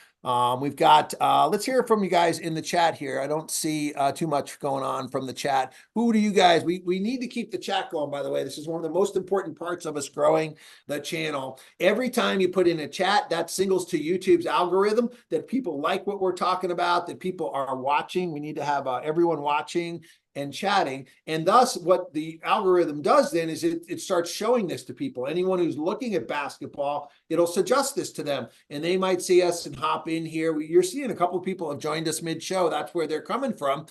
[SPEAKER 1] We've got, let's hear from you guys in the chat here. I don't see too much going on from the chat. Who do you guys, we need to keep the chat going, by the way. This is one of the most important parts of us growing the channel. Every time you put in a chat, that signals to YouTube's algorithm that people like what we're talking about, that people are watching. We need to have everyone watching and chatting. And thus what the algorithm does then is it starts showing this to people. Anyone who's looking at basketball, it'll suggest this to them, and they might see us and hop in here. You're seeing a couple of people have joined us mid-show. That's where they're coming from.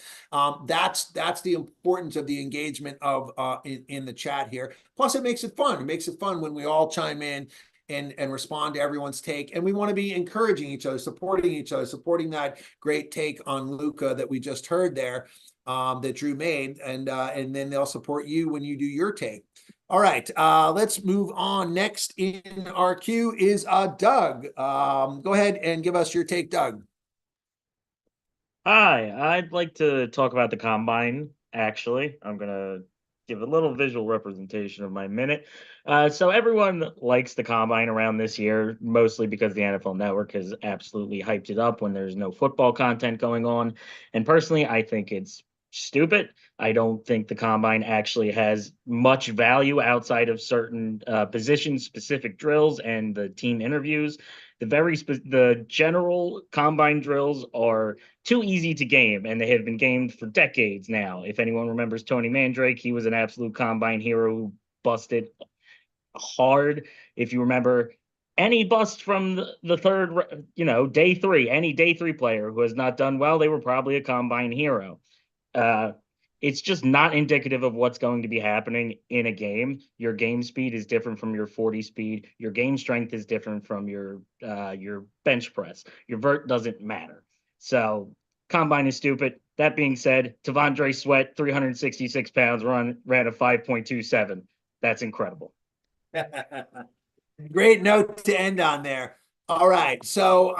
[SPEAKER 1] That's the importance of the engagement of in the chat here. Plus it makes it fun. It makes it fun when we all chime in and respond to everyone's take. And we want to be encouraging each other, supporting that great take on Luka that we just heard there. That Drew made, and then they'll support you when you do your take. All right, let's move on. Next in our queue is Doug. Go ahead and give us your take, Doug.
[SPEAKER 11] Hi, I'd like to talk about the combine, actually. I'm going to give a little visual representation of my minute. So everyone likes the combine around this year, mostly because the NFL Network has absolutely hyped it up when there's no football content going on. And personally, I think it's stupid. I don't think the combine actually has much value outside of certain position-specific drills and the team interviews. The general combine drills are too easy to game, and they have been gamed for decades now. If anyone remembers Tony Mandrake, he was an absolute combine hero who busted hard. If you remember any bust from the third, day three, any day three player who has not done well, they were probably a combine hero. It's just not indicative of what's going to be happening in a game. Your game speed is different from your 40 speed. Your game strength is different from your bench press. Your vert doesn't matter. So combine is stupid. That being said, Tavondre Sweat, 366 pounds, ran a 5.27. That's incredible.
[SPEAKER 1] Great note to end on there. All right. So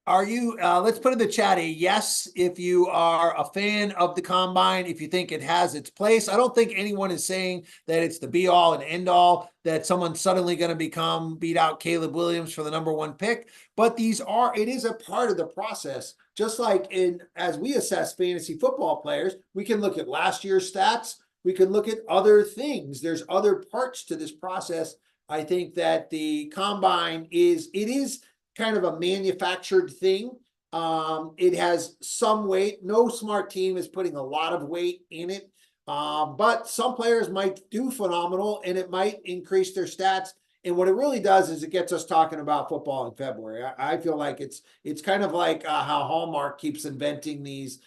[SPEAKER 1] are you, let's put in the chat a yes if you are a fan of the combine, if you think it has its place. I don't think anyone is saying that it's the be all and end all, that someone's suddenly going to beat out Caleb Williams for the #1 pick, but it is a part of the process. Just like as we assess fantasy football players, we can look at last year's stats. We can look at other things. There's other parts to this process. I think that the combine is kind of a manufactured thing. It has some weight. No smart team is putting a lot of weight in it. But some players might do phenomenal, and it might increase their stats. And what it really does is it gets us talking about football in February. I feel like it's kind of like how Hallmark keeps inventing these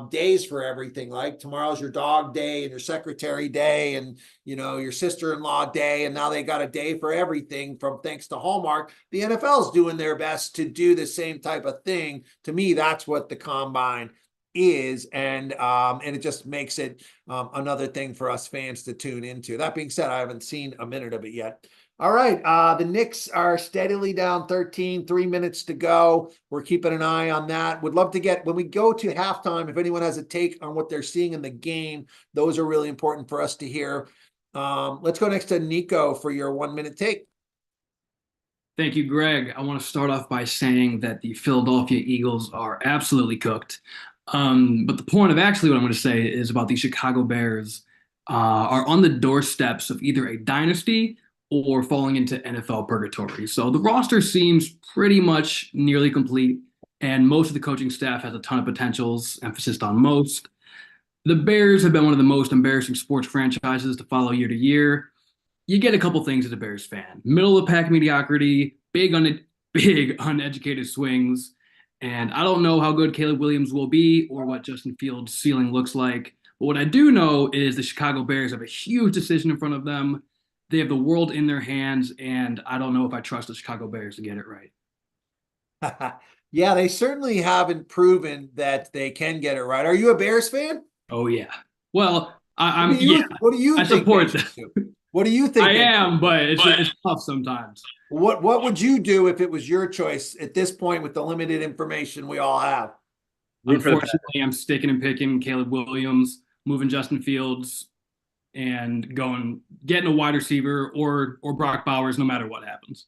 [SPEAKER 1] days for everything. Like tomorrow's your dog day and your secretary day and your sister-in-law day, and now they got a day for everything thanks to Hallmark. The NFL's doing their best to do the same type of thing. To me, that's what the combine is, and it just makes it another thing for us fans to tune into. That being said, I haven't seen a minute of it yet. All right, the Knicks are steadily down 13, 3 minutes to go. We're keeping an eye on that. Would love to get, when we go to halftime, if anyone has a take on what they're seeing in the game, those are really important for us to hear. Let's go next to Nico for your 1 minute take.
[SPEAKER 14] Thank you, Greg. I want to start off by saying that the Philadelphia Eagles are absolutely cooked. But the point of actually what I'm going to say is about the Chicago Bears are on the doorsteps of either a dynasty or falling into NFL purgatory. So the roster seems pretty much nearly complete, and most of the coaching staff has a ton of potentials, emphasis on most. The Bears have been one of the most embarrassing sports franchises to follow year to year. You get a couple things as a Bears fan. Middle of the pack mediocrity, big uneducated swings, and I don't know how good Caleb Williams will be or what Justin Fields' ceiling looks like. But what I do know is the Chicago Bears have a huge decision in front of them. They have the world in their hands, and I don't know if I trust the Chicago Bears to get it right.
[SPEAKER 1] Yeah, they certainly haven't proven that they can get it right. Are you a Bears fan?
[SPEAKER 14] Oh yeah. Well,
[SPEAKER 1] What do
[SPEAKER 14] yeah,
[SPEAKER 1] what do you
[SPEAKER 14] I
[SPEAKER 1] think they
[SPEAKER 14] support
[SPEAKER 1] should
[SPEAKER 14] them.
[SPEAKER 1] do? What do you
[SPEAKER 14] I
[SPEAKER 1] think they should
[SPEAKER 14] am,
[SPEAKER 1] do?
[SPEAKER 14] but it's tough sometimes.
[SPEAKER 1] What would you do if it was your choice at this point with the limited information we all have?
[SPEAKER 10] Root for the Packers.
[SPEAKER 14] Unfortunately, I'm sticking and picking Caleb Williams, moving Justin Fields, and getting a wide receiver or Brock Bowers, no matter what happens.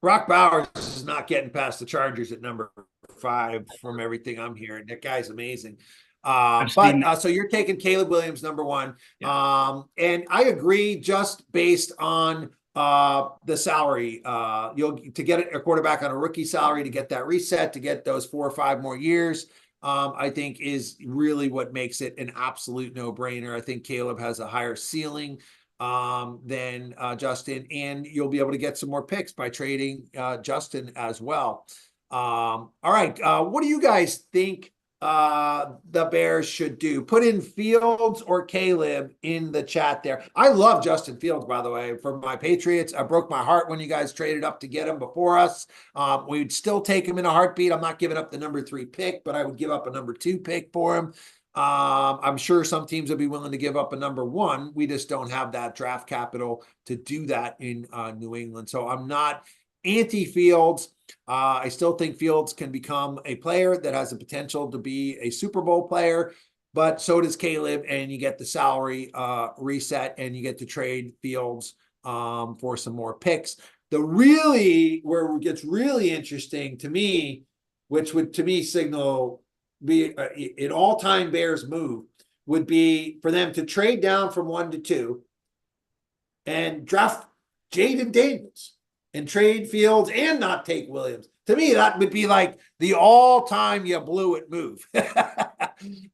[SPEAKER 1] Brock Bowers is not getting past the Chargers at number 5 from everything I'm hearing. That guy's amazing. So you're taking Caleb Williams number 1.
[SPEAKER 14] Yeah.
[SPEAKER 1] And I agree just based on the salary. To get a quarterback on a rookie salary, to get that reset, to get those 4 or 5 more years, I think is really what makes it an absolute no-brainer. I think Caleb has a higher ceiling than Justin, and you'll be able to get some more picks by trading Justin as well. All right, what do you guys think the Bears should do? Put in Fields or Caleb in the chat there. I love Justin Fields, by the way, for my Patriots. I broke my heart when you guys traded up to get him before us. We'd still take him in a heartbeat. I'm not giving up the number 3 pick, but I would give up a number 2 pick for him. I'm sure some teams would be willing to give up a number 1. We just don't have that draft capital to do that in New England. So I'm not anti-Fields. I still think Fields can become a player that has the potential to be a Super Bowl player, but so does Caleb, and you get the salary reset, and you get to trade Fields for some more picks. Where it gets really interesting to me, which would to me signal be an all-time Bears move, would be for them to trade down from 1 to 2 and draft Jaden Daniels and trade Fields and not take Williams. To me, that would be like the all-time you blew it move.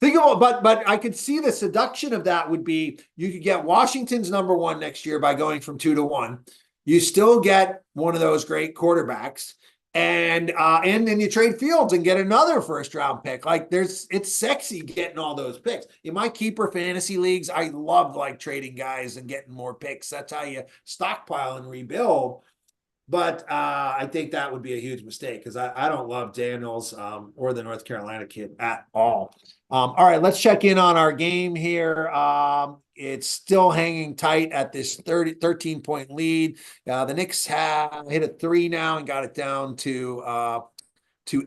[SPEAKER 1] Think about, but I could see the seduction of that would be you could get Washington's number 1 next year by going from 2 to 1. You still get one of those great quarterbacks. And then you trade Fields and get another first-round pick. Like it's sexy getting all those picks. In my keeper fantasy leagues, I love like trading guys and getting more picks. That's how you stockpile and rebuild. But I think that would be a huge mistake because I don't love Daniels or the North Carolina kid at all. All right, let's check in on our game here. It's still hanging tight at this 13-point lead. The Knicks have hit a 3 now and got it down to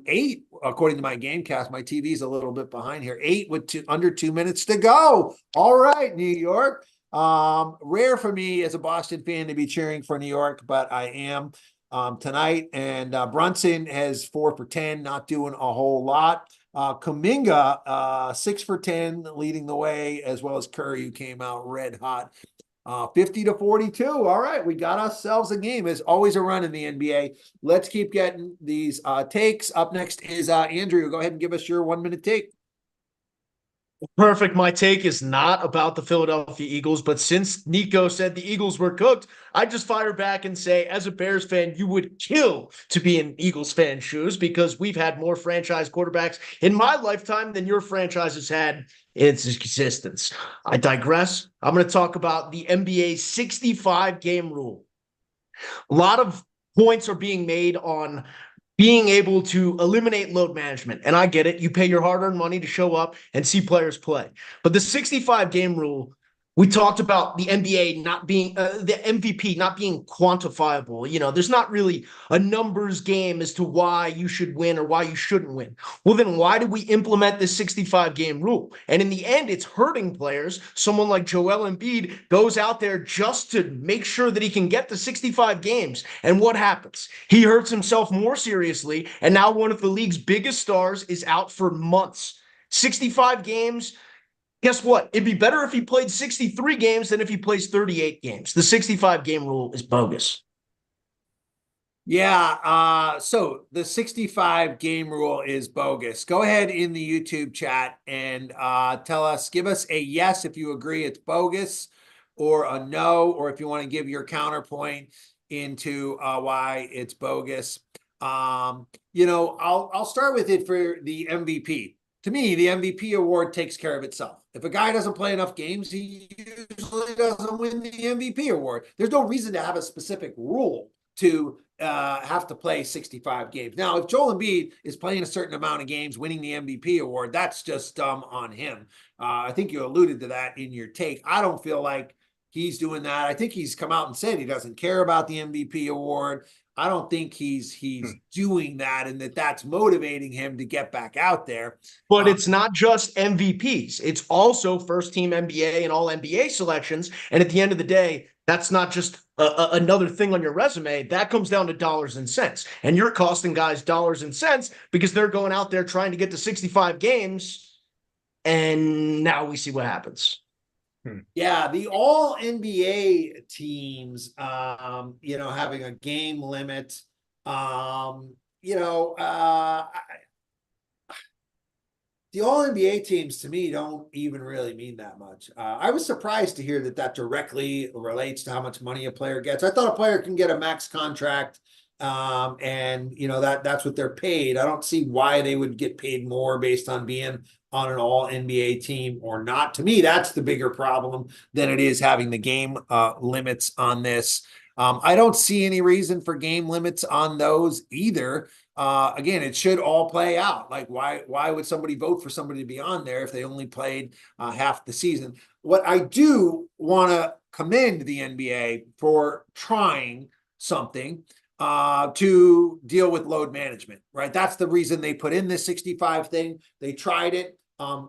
[SPEAKER 1] 8, according to my Gamecast. My TV's a little bit behind here. 8 with under 2 minutes to go. All right, New York. Rare for me as a Boston fan to be cheering for New York, but I am tonight. And Brunson has 4 for 10, not doing a whole lot. Kuminga, 6 for 10, leading the way, as well as Curry, who came out red hot. 50-42. All right, we got ourselves a game. There's always a run in the NBA. Let's keep getting these takes. Up next is Andrew. Go ahead and give us your 1-minute take.
[SPEAKER 5] Perfect. My take is not about the Philadelphia Eagles, but since Nico said the Eagles were cooked, I just fire back and say, as a Bears fan, you would kill to be in Eagles fan shoes because we've had more franchise quarterbacks in my lifetime than your franchise has had in its existence. I digress. I'm going to talk about the NBA 65-game rule. A lot of points are being made on being able to eliminate load management. And I get it. You pay your hard-earned money to show up and see players play. But the 65-game rule, we talked about the NBA not being the MVP not being quantifiable. You know, there's not really a numbers game as to why you should win or why you shouldn't win. Well, then why do we implement this 65-game rule? And in the end, it's hurting players. Someone like Joel Embiid goes out there just to make sure that he can get the 65 games. And what happens? He hurts himself more seriously. And now one of the league's biggest stars is out for months. 65 games. Guess what? It'd be better if he played 63 games than if he plays 38 games. The 65-game rule is bogus.
[SPEAKER 1] Yeah, so the 65-game rule is bogus. Go ahead in the YouTube chat and tell us, give us a yes if you agree it's bogus, or a no, or if you want to give your counterpoint into why it's bogus. I'll start with it for the MVP. To me, the MVP award takes care of itself. If a guy doesn't play enough games, he usually doesn't win the MVP award. There's no reason to have a specific rule to have to play 65 games. Now, if Joel Embiid is playing a certain amount of games, winning the MVP award, that's just dumb on him. I think you alluded to that in your take. I don't feel like he's doing that. I think he's come out and said he doesn't care about the MVP award. I don't think he's doing that, and that's motivating him to get back out there.
[SPEAKER 5] But it's not just MVPs. It's also first team NBA and all NBA selections. And at the end of the day, that's not just another thing on your resume. That comes down to dollars and cents. And you're costing guys dollars and cents because they're going out there trying to get to 65 games. And now we see what happens.
[SPEAKER 1] Yeah, the all NBA teams, having a game limit, the all NBA teams to me don't even really mean that much. I was surprised to hear that directly relates to how much money a player gets. I thought a player can get a max contract, and that's what they're paid. I don't see why they would get paid more based on being on an all NBA team or not. To me, that's the bigger problem than it is having the game limits on this. I don't see any reason for game limits on those either. Again, it should all play out. Like, why would somebody vote for somebody to be on there if they only played half the season? What I do want to commend the NBA for trying something to deal with load management, right? That's the reason they put in this 65 thing. They tried it.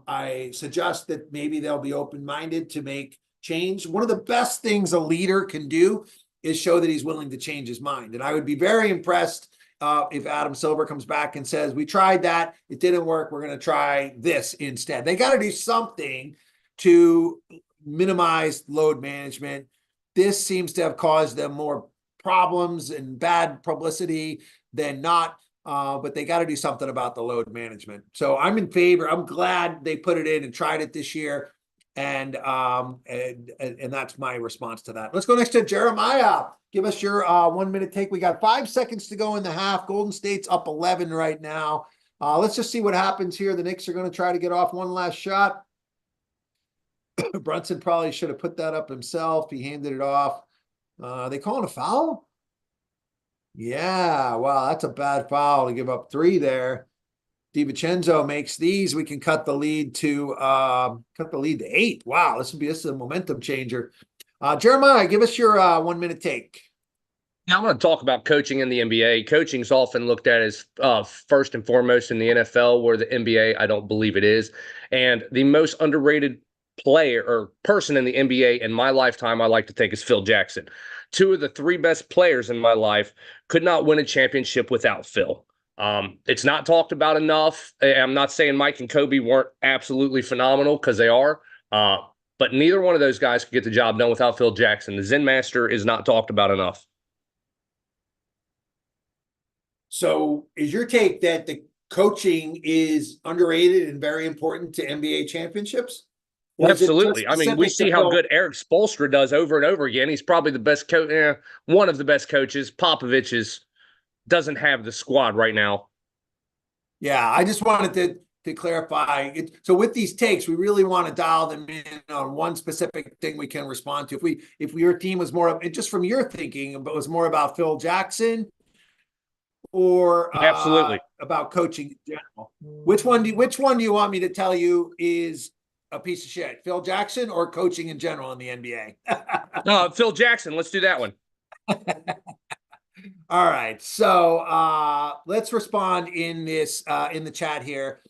[SPEAKER 1] I suggest that maybe they'll be open-minded to make change. One of the best things a leader can do is show that he's willing to change his mind. And I would be very impressed if Adam Silver comes back and says, we tried that, it didn't work, we're going to try this instead. They got to do something to minimize load management. This seems to have caused them more problems and bad publicity than not. But they got to do something about the load management. So I'm in favor. I'm glad they put it in and tried it this year. And that's my response to that. Let's go next to Jeremiah. Give us your 1 minute take. We got 5 seconds to go in the half. Golden State's up 11 right now. Let's just see what happens here. The Knicks are going to try to get off one last shot. Brunson probably should have put that up himself. He handed it off. They calling a foul? Yeah, wow, that's a bad foul to give up 3 there. DiVincenzo makes these. We can cut the lead to 8. Wow, this is a momentum changer. Jeremiah, give us your 1 minute take.
[SPEAKER 4] Yeah, I'm going to talk about coaching in the NBA. Coaching is often looked at as first and foremost in the NFL, where the NBA, I don't believe it is. And the most underrated player or person in the NBA in my lifetime, I like to think, is Phil Jackson. 2 of the 3 best players in my life could not win a championship without Phil. It's not talked about enough. I'm not saying Mike and Kobe weren't absolutely phenomenal, because they are, but neither one of those guys could get the job done without Phil Jackson. The Zen Master is not talked about enough.
[SPEAKER 1] So is your take that the coaching is underrated and very important to NBA championships?
[SPEAKER 4] Absolutely. I mean, we see how good Eric Spoelstra does over and over again. He's probably the best coach, one of the best coaches. Popovich doesn't have the squad right now. Yeah,
[SPEAKER 1] I just wanted to clarify it. So with these takes, we really want to dial them in on one specific thing we can respond to. If your team was more, just from your thinking, but was more about Phil Jackson or
[SPEAKER 4] absolutely
[SPEAKER 1] about coaching in general, which one do you want me to tell you is a piece of shit, Phil Jackson or coaching in general in the NBA?
[SPEAKER 4] No, Phil Jackson. Let's do that one.
[SPEAKER 1] All right. So let's respond in this in the chat here.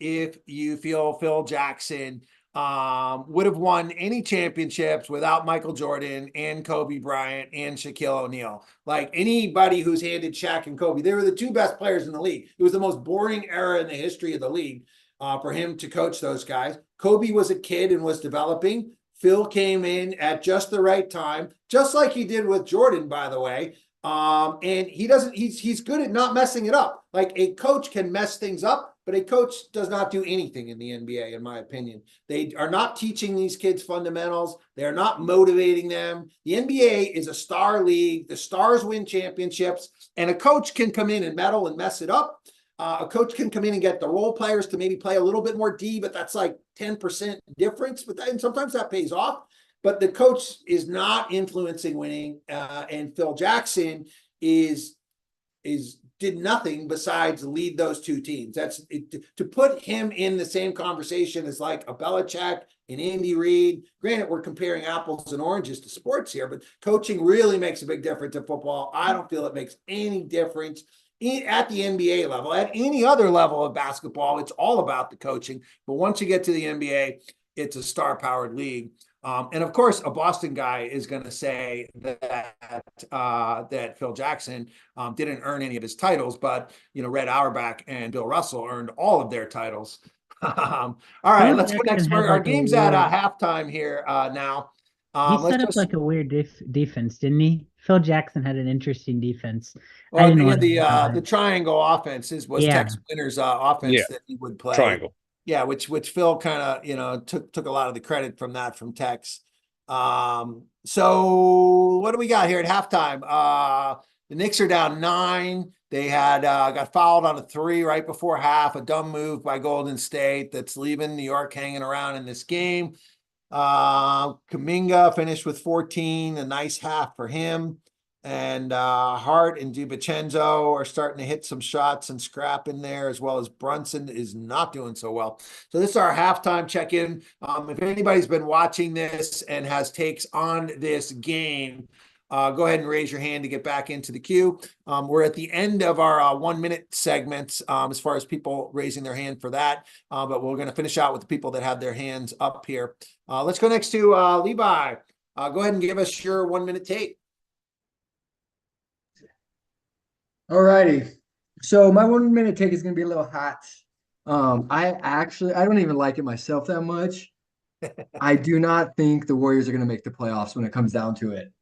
[SPEAKER 1] If you feel Phil Jackson would have won any championships without Michael Jordan and Kobe Bryant and Shaquille O'Neal. Like anybody who's handed Shaq and Kobe, they were the 2 best players in the league. It was the most boring era in the history of the league. For him to coach those guys. Kobe was a kid and was developing. Phil came in at just the right time, just like he did with Jordan, by the way. And he's good at not messing it up. Like a coach can mess things up, but a coach does not do anything in the NBA, in my opinion. They are not teaching these kids fundamentals. They're not motivating them. The NBA is a star league. The stars win championships, and a coach can come in and meddle and mess it up. A coach can come in and get the role players to maybe play a little bit more D, but that's like 10% difference. And sometimes that pays off. but the coach is not influencing winning, and Phil Jackson is did nothing besides lead those two teams. That's it, to put him in the same conversation as like a Belichick and Andy Reid. Granted, we're comparing apples and oranges to sports here, but coaching really makes a big difference in football. I don't feel it makes any difference at the NBA level. At any other level of basketball, it's all about the coaching. But once you get to the NBA, it's a star-powered league. And of course, a Boston guy is going to say that Phil Jackson didn't earn any of his titles, but Red Auerbach and Bill Russell earned all of their titles. All right, let's go next. Our game's at halftime here now.
[SPEAKER 3] He set up like a weird defense, didn't he? Phil Jackson had an interesting defense.
[SPEAKER 1] Well, the triangle offense was Tex Winter's offense that he would play.
[SPEAKER 4] Triangle.
[SPEAKER 1] Yeah, which Phil kind of took a lot of the credit from that from Tex. So what do we got here at halftime? The Knicks are down 9. They had got fouled on a 3 right before half, a dumb move by Golden State that's leaving New York hanging around in this game. Kuminga finished with 14, a nice half for him. And Hart and DiVincenzo are starting to hit some shots and scrap in there, as well as Brunson is not doing so well. So this is our halftime check-in. If anybody's been watching this and has takes on this game, go ahead and raise your hand to get back into the queue. We're at the end of our 1-minute segments as far as people raising their hand for that. But we're going to finish out with the people that have their hands up here. Let's go next to Levi. Go ahead and give us your 1-minute take.
[SPEAKER 15] All righty. So my 1-minute take is going to be a little hot. I don't even like it myself that much. I do not think the Warriors are going to make the playoffs when it comes down to it.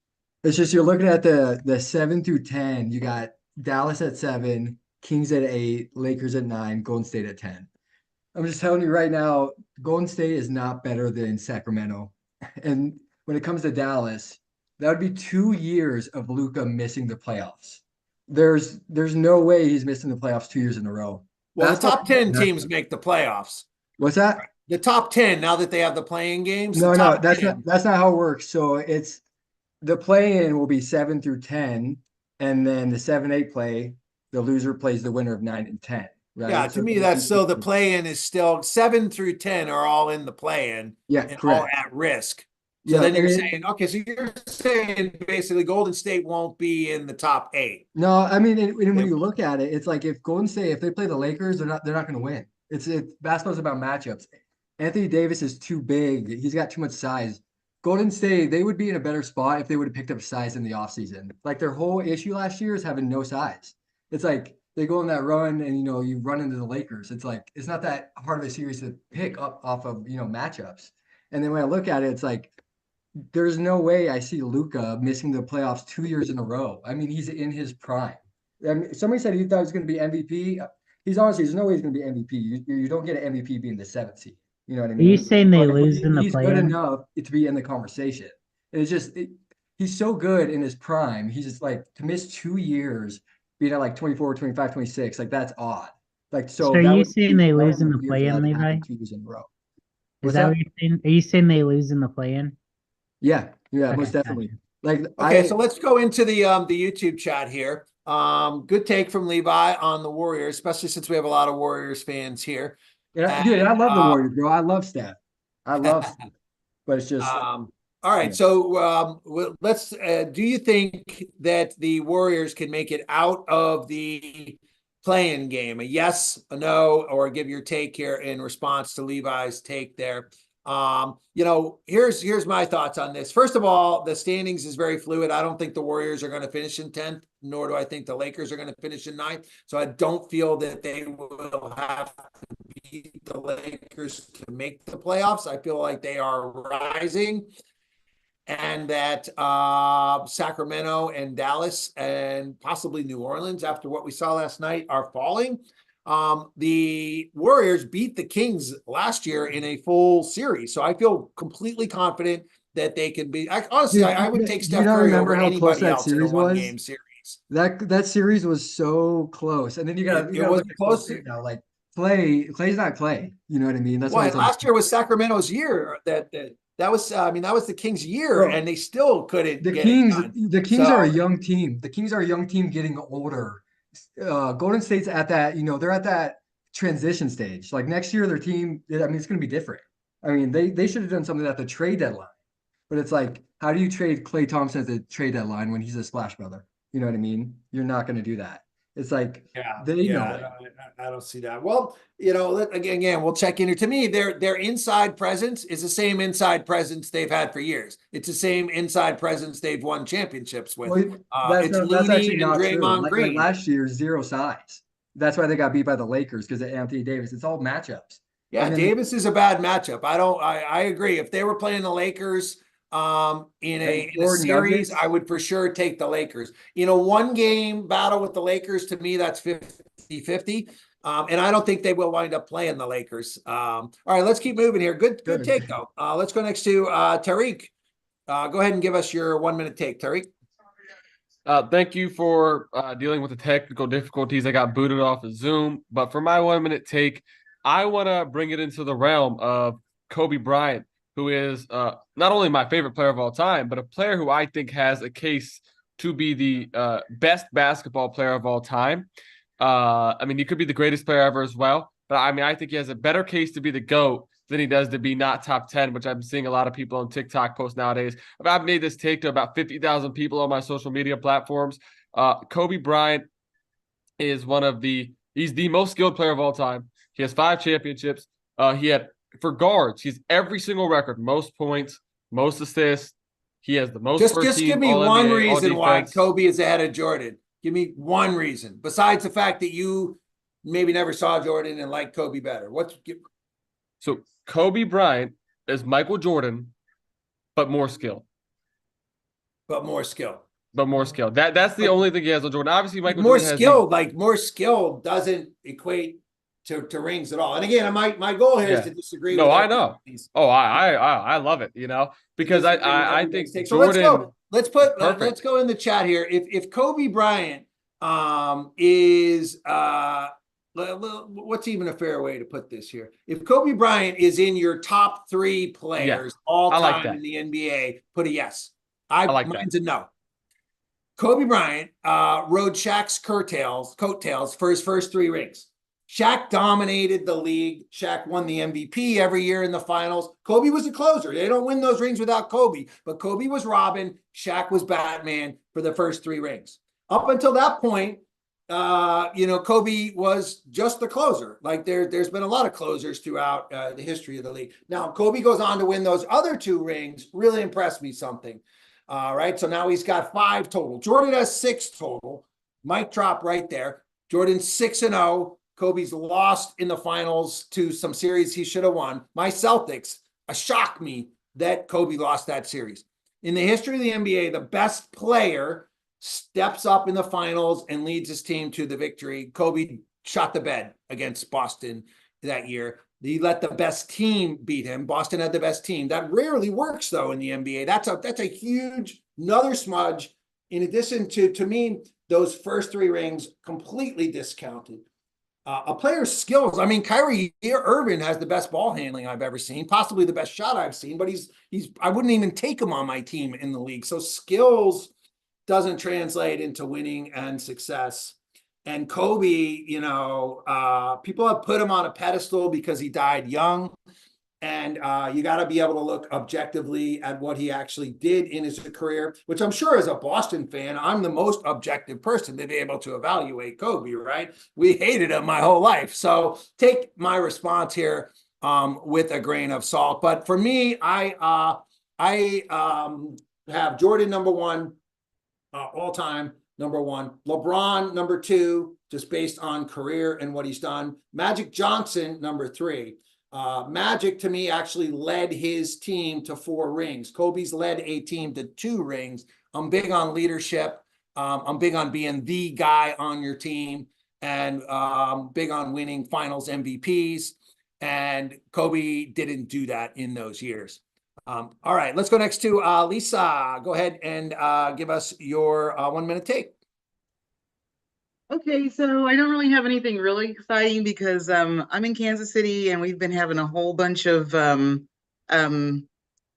[SPEAKER 15] It's just you're looking at the 7 through 10. You got Dallas at 7, Kings at 8, Lakers at 9, Golden State at 10. I'm just telling you right now, Golden State is not better than Sacramento. And when it comes to Dallas, that would be 2 years of Luka missing the playoffs. There's no way he's missing the playoffs 2 years in a row.
[SPEAKER 1] Well, the top 10 teams make the playoffs.
[SPEAKER 15] What's that?
[SPEAKER 1] The top 10, now that they have the playing games.
[SPEAKER 15] No, that's not how it works. So it's the play-in will be 7 through 10, and then the 7-8 play, the loser plays the winner of 9 and 10. Right?
[SPEAKER 1] Yeah, to me, that's so the play-in is still 7 through 10 are all in the play-in.
[SPEAKER 15] Yeah,
[SPEAKER 1] and
[SPEAKER 15] correct.
[SPEAKER 1] all at risk. So then you're saying, okay, so you're saying basically Golden State won't be in the top 8.
[SPEAKER 15] No, I mean, when you look at it, it's like if Golden State, if they play the Lakers, they're not going to win. It's basketball's about matchups. Anthony Davis is too big. He's got too much size. Golden State, they would be in a better spot if they would have picked up size in the offseason. Like their whole issue last year is having no size. It's like they go on that run and, you run into the Lakers. It's like, it's not that hard of a series to pick up off of, matchups. And then when I look at it, it's like, there's no way I see Luka missing the playoffs 2 years in a row. I mean, he's in his prime. I mean, somebody said he thought he was going to be MVP. There's no way he's going to be MVP. You don't get an MVP being the 7th seed. You know what I mean?
[SPEAKER 3] Are you saying they lose in the
[SPEAKER 15] He's good
[SPEAKER 3] play-in?
[SPEAKER 15] enough to be in the conversation. It's just he's so good in his prime. He's just like to miss 2 years being at like 24, 25, 26. Like that's odd. Like so.
[SPEAKER 3] Are you saying they lose in the play-in, Levi?
[SPEAKER 15] 2 years in a row.
[SPEAKER 3] Is that what you're saying? Are you saying they lose in the play-in?
[SPEAKER 15] Yeah,
[SPEAKER 3] Okay,
[SPEAKER 15] most definitely. Like
[SPEAKER 1] okay, so let's go into the YouTube chat here. Good take from Levi on the Warriors, especially since we have a lot of Warriors fans here.
[SPEAKER 15] Yeah, dude, I love the Warriors, bro. I love Steph. Steph. But it's just
[SPEAKER 1] all right. So let's. Do you think that the Warriors can make it out of the play-in game? A yes, a no, or give your take here in response to Levi's take there. Here's my thoughts on this. First of all, the standings is very fluid. I don't think the Warriors are going to finish in 10th, nor do I think the Lakers are going to finish in 9th. So I don't feel that they will have to beat the Lakers to make the playoffs. I feel like they are rising, and that Sacramento and Dallas and possibly New Orleans, after what we saw last night, are falling. The Warriors beat the Kings last year in a full series. So I feel completely confident that they can be. I would take Steph Curry over anybody else in a one-game series.
[SPEAKER 15] That series was so close. And then you got
[SPEAKER 1] it was close
[SPEAKER 15] now. Like Clay's not Clay. You know what I mean? That's
[SPEAKER 1] why last year was Sacramento's year. That that was the Kings' year,
[SPEAKER 15] Bro,
[SPEAKER 1] and they still couldn't
[SPEAKER 15] The
[SPEAKER 1] get it
[SPEAKER 15] Kings,
[SPEAKER 1] done.
[SPEAKER 15] the Kings are a
[SPEAKER 1] So
[SPEAKER 15] young team. The Kings are a young team getting older. Golden State's at that, they're at that transition stage. Like next year, their team, I mean, it's going to be different. I mean, they should have done something at the trade deadline. But it's like, how do you trade Klay Thompson at the trade deadline when he's a splash brother? You know what I mean? You're not going to do that. It's like they know it.
[SPEAKER 1] I don't see that. Well, again, we'll check in here. To me, their inside presence is the same inside presence they've had for years. It's the same inside presence they've won championships with.
[SPEAKER 15] Well,
[SPEAKER 1] It's
[SPEAKER 15] that's
[SPEAKER 1] Looney
[SPEAKER 15] actually
[SPEAKER 1] and
[SPEAKER 15] not true.
[SPEAKER 1] Draymond
[SPEAKER 15] Like
[SPEAKER 1] Green.
[SPEAKER 15] last year, zero size. That's why they got beat by the Lakers because of Anthony Davis. It's all matchups.
[SPEAKER 1] Yeah,
[SPEAKER 15] And then
[SPEAKER 1] Davis is a bad matchup. I agree. If they were playing the Lakers in a
[SPEAKER 15] or
[SPEAKER 1] series,
[SPEAKER 15] Nuggets.
[SPEAKER 1] I would for sure take the Lakers. One game battle with the Lakers, to me, that's 50-50. And I don't think they will wind up playing the Lakers. All right, let's keep moving here. Good take, though. Let's go next to Tariq. Go ahead and give us your 1 minute take, Tariq.
[SPEAKER 12] Thank you for dealing with the technical difficulties. I got booted off of Zoom. But for my 1 minute take, I want to bring it into the realm of Kobe Bryant, who is not only my favorite player of all time, but a player who I think has a case to be the best basketball player of all time. I mean, he could be the greatest player ever as well. But I mean, I think he has a better case to be the GOAT than he does to be not top 10, which I'm seeing a lot of people on TikTok post nowadays. I've made this take to about 50,000 people on my social media platforms. Kobe Bryant is he's the most skilled player of all time. He has 5 championships. For guards, he's every single record, most points, most assists. He has the most
[SPEAKER 1] Just give me one
[SPEAKER 12] All-NBA,
[SPEAKER 1] reason why
[SPEAKER 12] all-defense.
[SPEAKER 1] Kobe is ahead of Jordan. Give me one reason, besides the fact that you maybe never saw Jordan and like Kobe better.
[SPEAKER 12] So Kobe Bryant is Michael Jordan, but more skill.
[SPEAKER 1] But more skill.
[SPEAKER 12] That's the only thing he has on Jordan. Obviously, Michael
[SPEAKER 1] More
[SPEAKER 12] Jordan
[SPEAKER 1] skill, more skill doesn't equate to rings at all. And again, my goal here is to disagree.
[SPEAKER 12] No,
[SPEAKER 1] with
[SPEAKER 12] I know. Oh, I love it. Because I think
[SPEAKER 1] so.
[SPEAKER 12] Jordan.
[SPEAKER 1] Let's go in the chat here. If Kobe Bryant is what's even a fair way to put this here? If Kobe Bryant is in your top 3 players all time in the NBA, put a yes. Mine's a no. Kobe Bryant rode Shaq's coattails for his first 3 rings. Shaq dominated the league. Shaq won the MVP every year in the finals. Kobe was a closer. They don't win those rings without Kobe, but Kobe was Robin. Shaq was Batman for the first 3 rings. Up until that point, Kobe was just the closer. Like there's been a lot of closers throughout the history of the league. Now, Kobe goes on to win those other 2 rings. Really impressed me something. Right. So now he's got 5 total. Jordan has 6 total. Mic drop right there. Jordan's 6-0. Kobe's lost in the finals to some series he should have won. My Celtics shocked me that Kobe lost that series. In the history of the NBA, the best player steps up in the finals and leads his team to the victory. Kobe shot the bed against Boston that year. He let the best team beat him. Boston had the best team. That rarely works, though, in the NBA. That's a huge, another smudge. In addition to me, those first 3 rings completely discounted. A player's skills. I mean, Kyrie Irving has the best ball handling I've ever seen, possibly the best shot I've seen, but I wouldn't even take him on my team in the league. So skills doesn't translate into winning and success. And Kobe, people have put him on a pedestal because he died young. And you got to be able to look objectively at what he actually did in his career, which I'm sure as a Boston fan, I'm the most objective person to be able to evaluate Kobe, right? We hated him my whole life. So take my response here with a grain of salt. But for me, I have Jordan number 1, all time number 1, LeBron number 2, just based on career and what he's done. Magic Johnson number 3. Magic, to me, actually led his team to 4 rings. Kobe's led a team to 2 rings. I'm big on leadership. I'm big on being the guy on your team, and big on winning finals MVPs. And Kobe didn't do that in those years. All right, let's go next to Lisa. Go ahead and give us your 1 minute take.
[SPEAKER 16] Okay, so I don't really have anything really exciting because I'm in Kansas City and we've been having a whole bunch of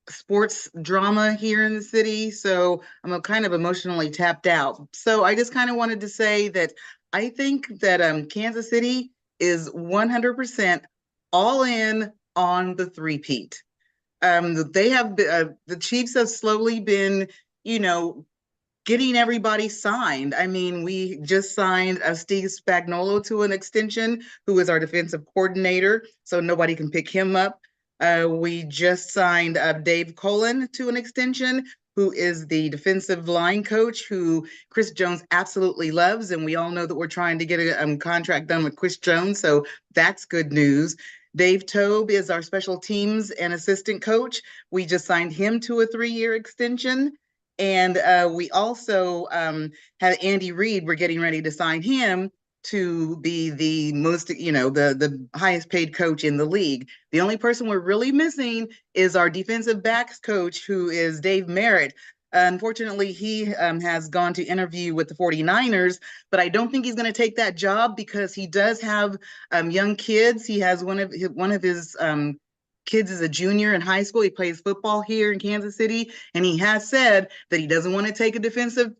[SPEAKER 16] sports drama here in the city, so I'm kind of emotionally tapped out. So I just kind of wanted to say that I think that Kansas City is 100% all in on the three-peat. They have the Chiefs have slowly been, you know, getting everybody signed. I mean, we just signed Steve Spagnuolo to an extension, who is our defensive coordinator, so nobody can pick him up. We just signed Dave Cullen to an extension, who is the defensive line coach, who Chris Jones absolutely loves, and we all know that we're trying to get a contract done with Chris Jones, so that's good news. Dave Tobe is our special teams and assistant coach. We just signed him to a 3-year extension. And we also have Andy Reid. We're getting ready to sign him to be the most, the highest paid coach in the league. The only person we're really missing is our defensive backs coach, who is Dave Merritt. Unfortunately, he has gone to interview with the 49ers, but I don't think he's going to take that job because he does have young kids. He has one of his kids is a junior in high school. He plays football here in Kansas City, and he has said that he doesn't want to take a defensive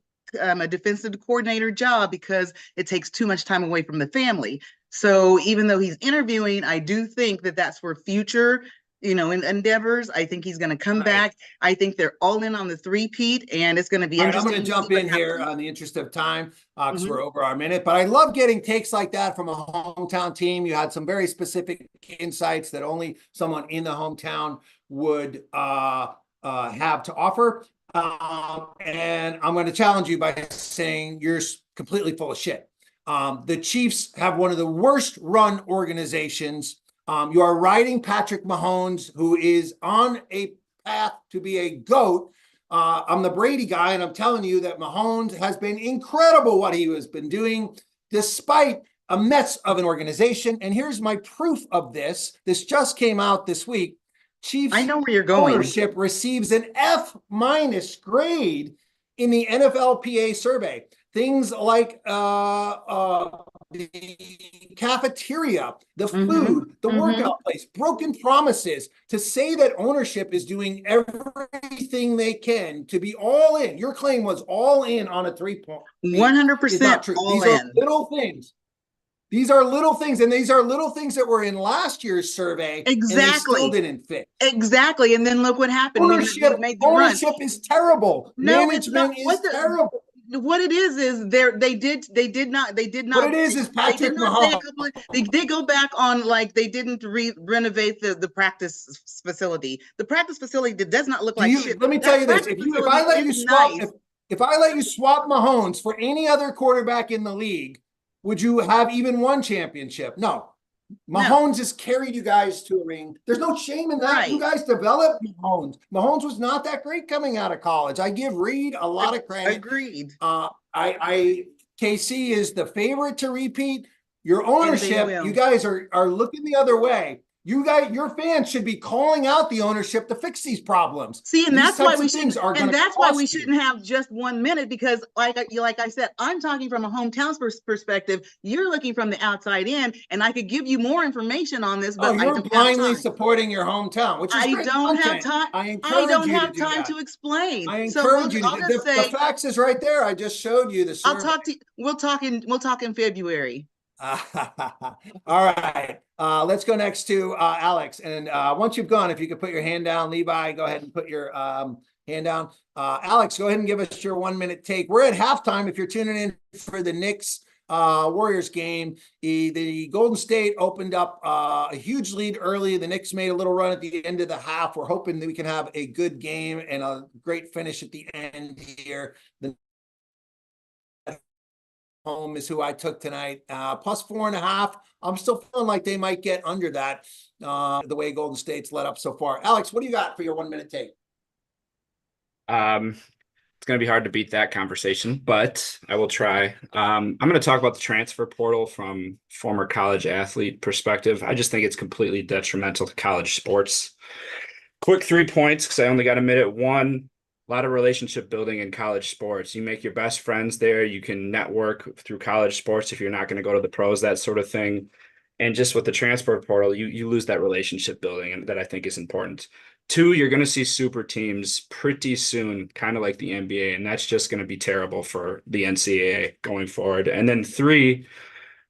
[SPEAKER 16] coordinator job because it takes too much time away from the family. So even though he's interviewing, I do think that that's for future, in endeavors. I think he's going to come back. I think they're all in on the three-peat, and it's going to be interesting.
[SPEAKER 1] I'm going to jump in here on the interest of time because we're over our minute. But I love getting takes like that from a hometown team. You had some very specific insights that only someone in the hometown would have to offer. And I'm going to challenge you by saying you're completely full of shit. The Chiefs have one of the worst run organizations. You are riding Patrick Mahomes, who is on a path to be a GOAT. I'm the Brady guy, and I'm telling you that Mahomes has been incredible what he has been doing, despite a mess of an organization. And here's my proof of this. This just came out this week. Chiefs
[SPEAKER 16] I know where you're going.
[SPEAKER 1] Ownership receives an F- grade in the NFLPA survey. Things like the cafeteria, the food, the workout place, broken promises. To say that ownership is doing everything they can to be all in. Your claim was all in on a 3-point.
[SPEAKER 16] 100% all
[SPEAKER 1] These
[SPEAKER 16] in.
[SPEAKER 1] are little things. These are little things, and these are little things that were in last year's survey.
[SPEAKER 16] Exactly.
[SPEAKER 1] And they still didn't fit.
[SPEAKER 16] Exactly. And then look what happened.
[SPEAKER 1] Ownership,
[SPEAKER 16] we made the run.
[SPEAKER 1] is terrible.
[SPEAKER 16] No,
[SPEAKER 1] Management is terrible.
[SPEAKER 16] What it is they did not.
[SPEAKER 1] What it is Patrick Mahomes.
[SPEAKER 16] They did go back on, like, they didn't renovate the practice facility. The practice facility does not look like shit.
[SPEAKER 1] Let me tell you this: if I let you swap, if I let you swap Mahomes for any other quarterback in the league, would you have even one championship? No. Mahomes has carried you guys to a ring. There's no shame in that. Right. You guys developed Mahomes. Mahomes was not that great coming out of college. I give Reed a lot of credit.
[SPEAKER 16] Agreed.
[SPEAKER 1] KC is the favorite to repeat. Your ownership, you guys are looking the other way. You guys, your fans should be calling out the ownership to fix these problems.
[SPEAKER 16] See, and that's why we shouldn't. And that's why we shouldn't have just 1 minute, because, like I said, I'm talking from a hometown perspective. You're looking from the outside in, and I could give you more information on this. But
[SPEAKER 1] you're blindly supporting your hometown, which is
[SPEAKER 16] I don't have time. I don't have time to explain.
[SPEAKER 1] I encourage you. The facts is right there. I just showed you the survey.
[SPEAKER 16] I'll talk to you. We'll talk in February.
[SPEAKER 1] All right. Let's go next to Alex. And once you've gone, if you could put your hand down, Levi, go ahead and put your hand down. Alex, go ahead and give us your 1 minute take. We're at halftime. If you're tuning in for the Knicks Warriors game, the Golden State opened up a huge lead early. The Knicks made a little run at the end of the half. We're hoping that we can have a good game and a great finish at the end here. The home is who I took tonight, plus 4.5. I'm still feeling like they might get under that, the way Golden State's led up so far. Alex, what do you got for your 1 minute take?
[SPEAKER 6] It's going to be hard to beat that conversation, but I will try. I'm going to talk about the transfer portal from former college athlete perspective. I just think it's completely detrimental to college sports. Quick 3 points, because I only got a minute. One, a lot of relationship building in college sports. You make your best friends there. You can network through college sports if you're not going to go to the pros, that sort of thing. And just with the transfer portal, you lose that relationship building, and that I think is important. Two, you're going to see super teams pretty soon, kind of like the NBA, and that's just going to be terrible for the NCAA going forward. And then three,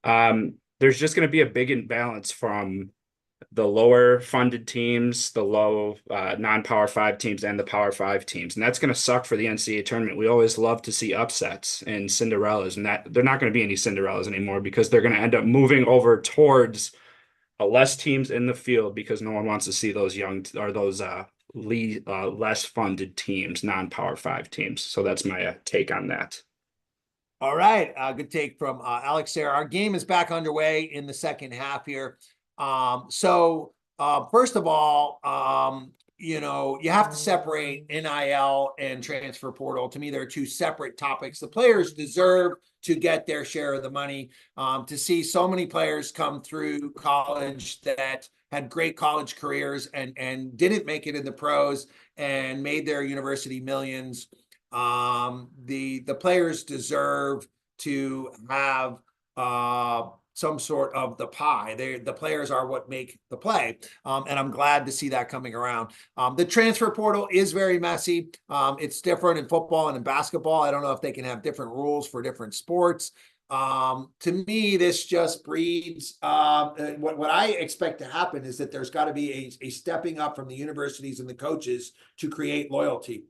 [SPEAKER 6] there's just going to be a big imbalance from the lower funded teams, the low non-power five teams, and the power five teams. And that's going to suck for the NCAA tournament. We always love to see upsets and Cinderellas, and that they're not going to be any Cinderellas anymore because they're going to end up moving over towards less teams in the field because no one wants to see those young or those less funded teams, non-power five teams. So that's my take on that.
[SPEAKER 1] All right, good take from Alex there. Our game is back underway in the second half here. First of all, you know, you have to separate NIL and transfer portal. To me, they're two separate topics. The players deserve to get their share of the money. To see so many players come through college that had great college careers and didn't make it in the pros and made their university millions. The players deserve to have some sort of the pie. The players are what make the play. And I'm glad to see that coming around. The transfer portal is very messy. It's different in football and in basketball. I don't know if they can have different rules for different sports. To me, this just breeds what I expect to happen is that there's got to be a stepping up from the universities and the coaches to create loyalty.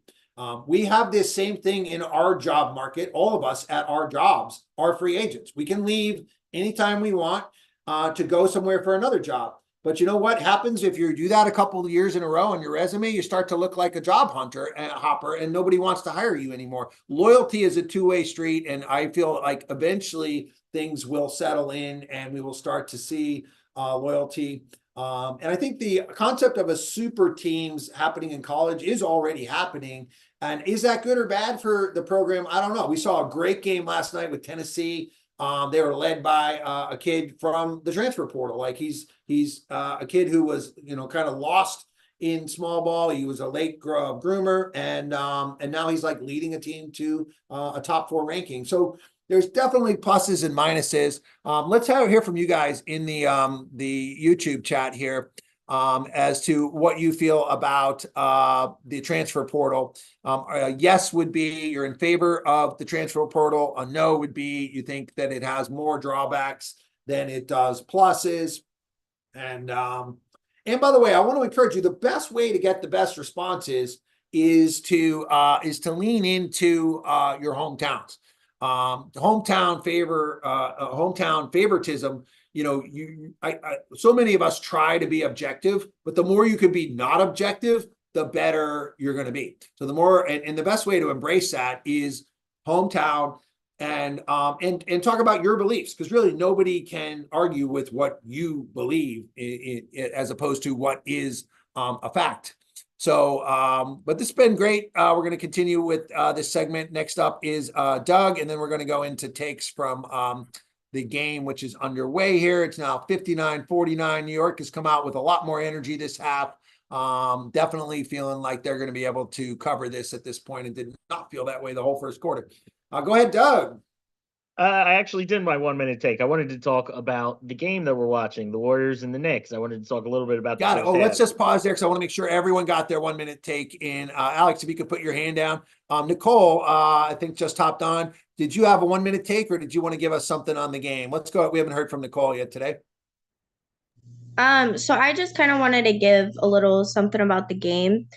[SPEAKER 1] We have this same thing in our job market. All of us at our jobs are free agents. We can leave anytime we want to go somewhere for another job. But you know what happens if you do that a couple of years in a row on your resume? You start to look like a job hopper, and nobody wants to hire you anymore. Loyalty is a two-way street, and I feel like eventually things will settle in and we will start to see loyalty. And I think the concept of a super teams happening in college is already happening. And is that good or bad for the program? I don't know. We saw a great game last night with Tennessee. They were led by a kid from the transfer portal. Like he's a kid who was, you know, kind of lost in small ball. He was a late groomer, and now he's like leading a team to a top 4 ranking. So there's definitely pluses and minuses. Let's hear from you guys in the YouTube chat here as to what you feel about the transfer portal. Yes would be you're in favor of the transfer portal. A no would be you think that it has more drawbacks than it does pluses. And by the way, I want to encourage you, the best way to get the best responses is to lean into your hometowns. Hometown favoritism. You know, so many of us try to be objective, but the more you can be not objective, the better you're going to be. So the more, and the best way to embrace that is hometown and talk about your beliefs, because really nobody can argue with what you believe as opposed to what is a fact. So, but this has been great. We're going to continue with this segment. Next up is Doug, and then we're going to go into takes from the game, which is underway here. It's now 59-49. New York has come out with a lot more energy this half. Definitely feeling like they're going to be able to cover this at this point, and did not feel that way the whole first quarter. Go ahead, Doug.
[SPEAKER 11] I actually did my 1 minute take. I wanted to talk about the game that we're watching, the Warriors and the Knicks. I wanted to talk a little bit about
[SPEAKER 1] Got it. Oh, let's just pause there because I want to make sure everyone got their 1 minute take in. Alex, if you could put your hand down. Nicole, I think just hopped on. Did you have a 1 minute take, or did you want to give us something on the game? Let's go. We haven't heard from Nicole yet today.
[SPEAKER 17] So I just kind of wanted to give a little something about the game.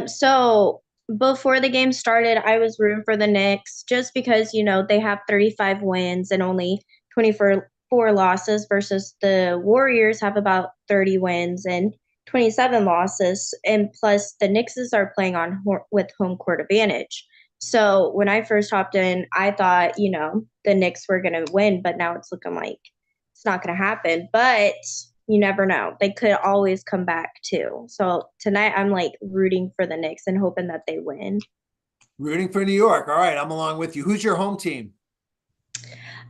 [SPEAKER 17] So before the game started, I was rooting for the Knicks just because, you know, they have 35 wins and only 24 losses versus the Warriors have about 30 wins and 27 losses. And plus the Knicks are playing with home court advantage. So when I first hopped in, I thought, you know, the Knicks were going to win, but now it's looking like it's not going to happen. But you never know. They could always come back too. So tonight I'm like rooting for the Knicks and hoping that they win.
[SPEAKER 1] Rooting for New York. All right, I'm along with you. Who's your home team?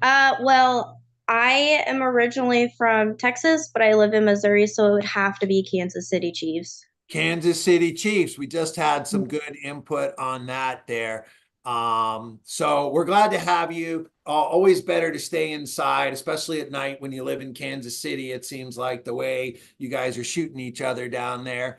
[SPEAKER 17] Well, I am originally from Texas, but I live in Missouri, so it would have to be Kansas City Chiefs.
[SPEAKER 1] Kansas City Chiefs. We just had some good input on that there. So we're glad to have you. Always better to stay inside, especially at night when you live in Kansas City. It seems like the way you guys are shooting each other down there.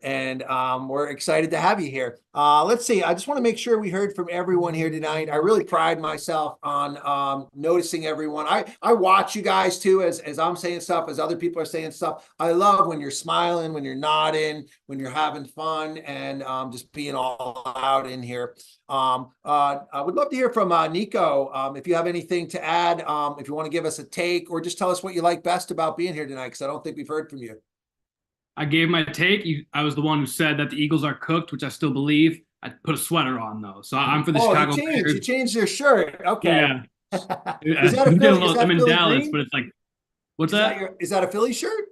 [SPEAKER 1] We're excited to have you here. Let's see. I just want to make sure we heard from everyone here tonight. I really pride myself on noticing everyone. I watch you guys too, as I'm saying stuff, as other people are saying stuff. I love when you're smiling, when you're nodding, when you're having fun, and just being all out in here. I would love to hear from Nico. If you have anything to add, if you want to give us a take, or just tell us what you like best about being here tonight, because I don't think we've heard from you.
[SPEAKER 14] I gave my take. I was the one who said that the Eagles are cooked, which I still believe. I put a sweater on though, so I'm for the Chicago Bears.
[SPEAKER 1] You changed your shirt. Okay.
[SPEAKER 14] Yeah.
[SPEAKER 1] Is that a Philly?
[SPEAKER 14] I'm in
[SPEAKER 1] Philly
[SPEAKER 14] Dallas,
[SPEAKER 1] green?
[SPEAKER 14] but it's like, what's that?
[SPEAKER 1] Is that a Philly shirt?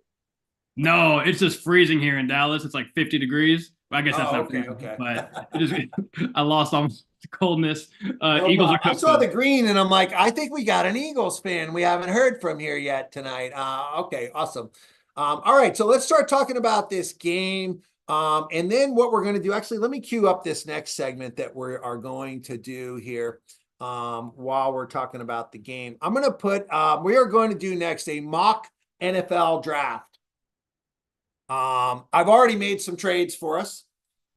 [SPEAKER 14] No, it's just freezing here in Dallas. It's like 50 degrees. I guess that's not
[SPEAKER 1] okay,
[SPEAKER 14] freezing,
[SPEAKER 1] okay.
[SPEAKER 14] but I lost all the coldness.
[SPEAKER 1] No
[SPEAKER 14] Eagles are
[SPEAKER 1] problem. I
[SPEAKER 14] cooked.
[SPEAKER 1] saw the green and I'm like, I think we got an Eagles fan we haven't heard from here yet tonight. Okay, awesome. All right, so let's start talking about this game. And then what we're going to do, actually, let me cue up this next segment that we are going to do here while we're talking about the game. I'm going to put, we are going to do next a mock NFL draft. I've already made some trades for us.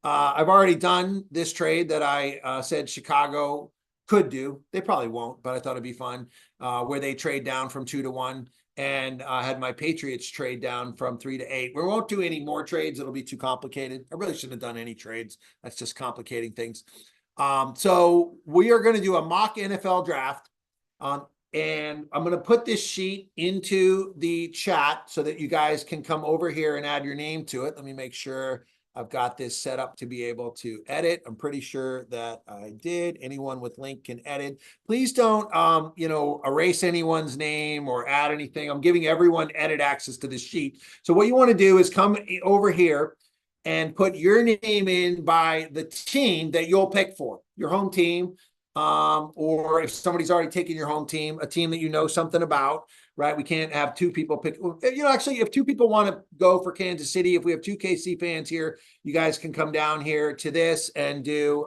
[SPEAKER 1] I've already done this trade that I said Chicago could do. They probably won't, but I thought it'd be fun, where they trade down from 2 to 1. And I had my Patriots trade down from 3 to 8. We won't do any more trades. It'll be too complicated. I really shouldn't have done any trades. That's just complicating things. So we are going to do a mock NFL draft. And I'm going to put this sheet into the chat so that you guys can come over here and add your name to it. Let me make sure I've got this set up to be able to edit. I'm pretty sure that I did. Anyone with link can edit. Please don't, erase anyone's name or add anything. I'm giving everyone edit access to this sheet. So what you want to do is come over here and put your name in by the team that you'll pick for, your home team. Or if somebody's already taken your home team, a team that you know something about, right? We can't have two people pick, actually, if two people want to go for Kansas City, if we have two KC fans here, you guys can come down here to this and do,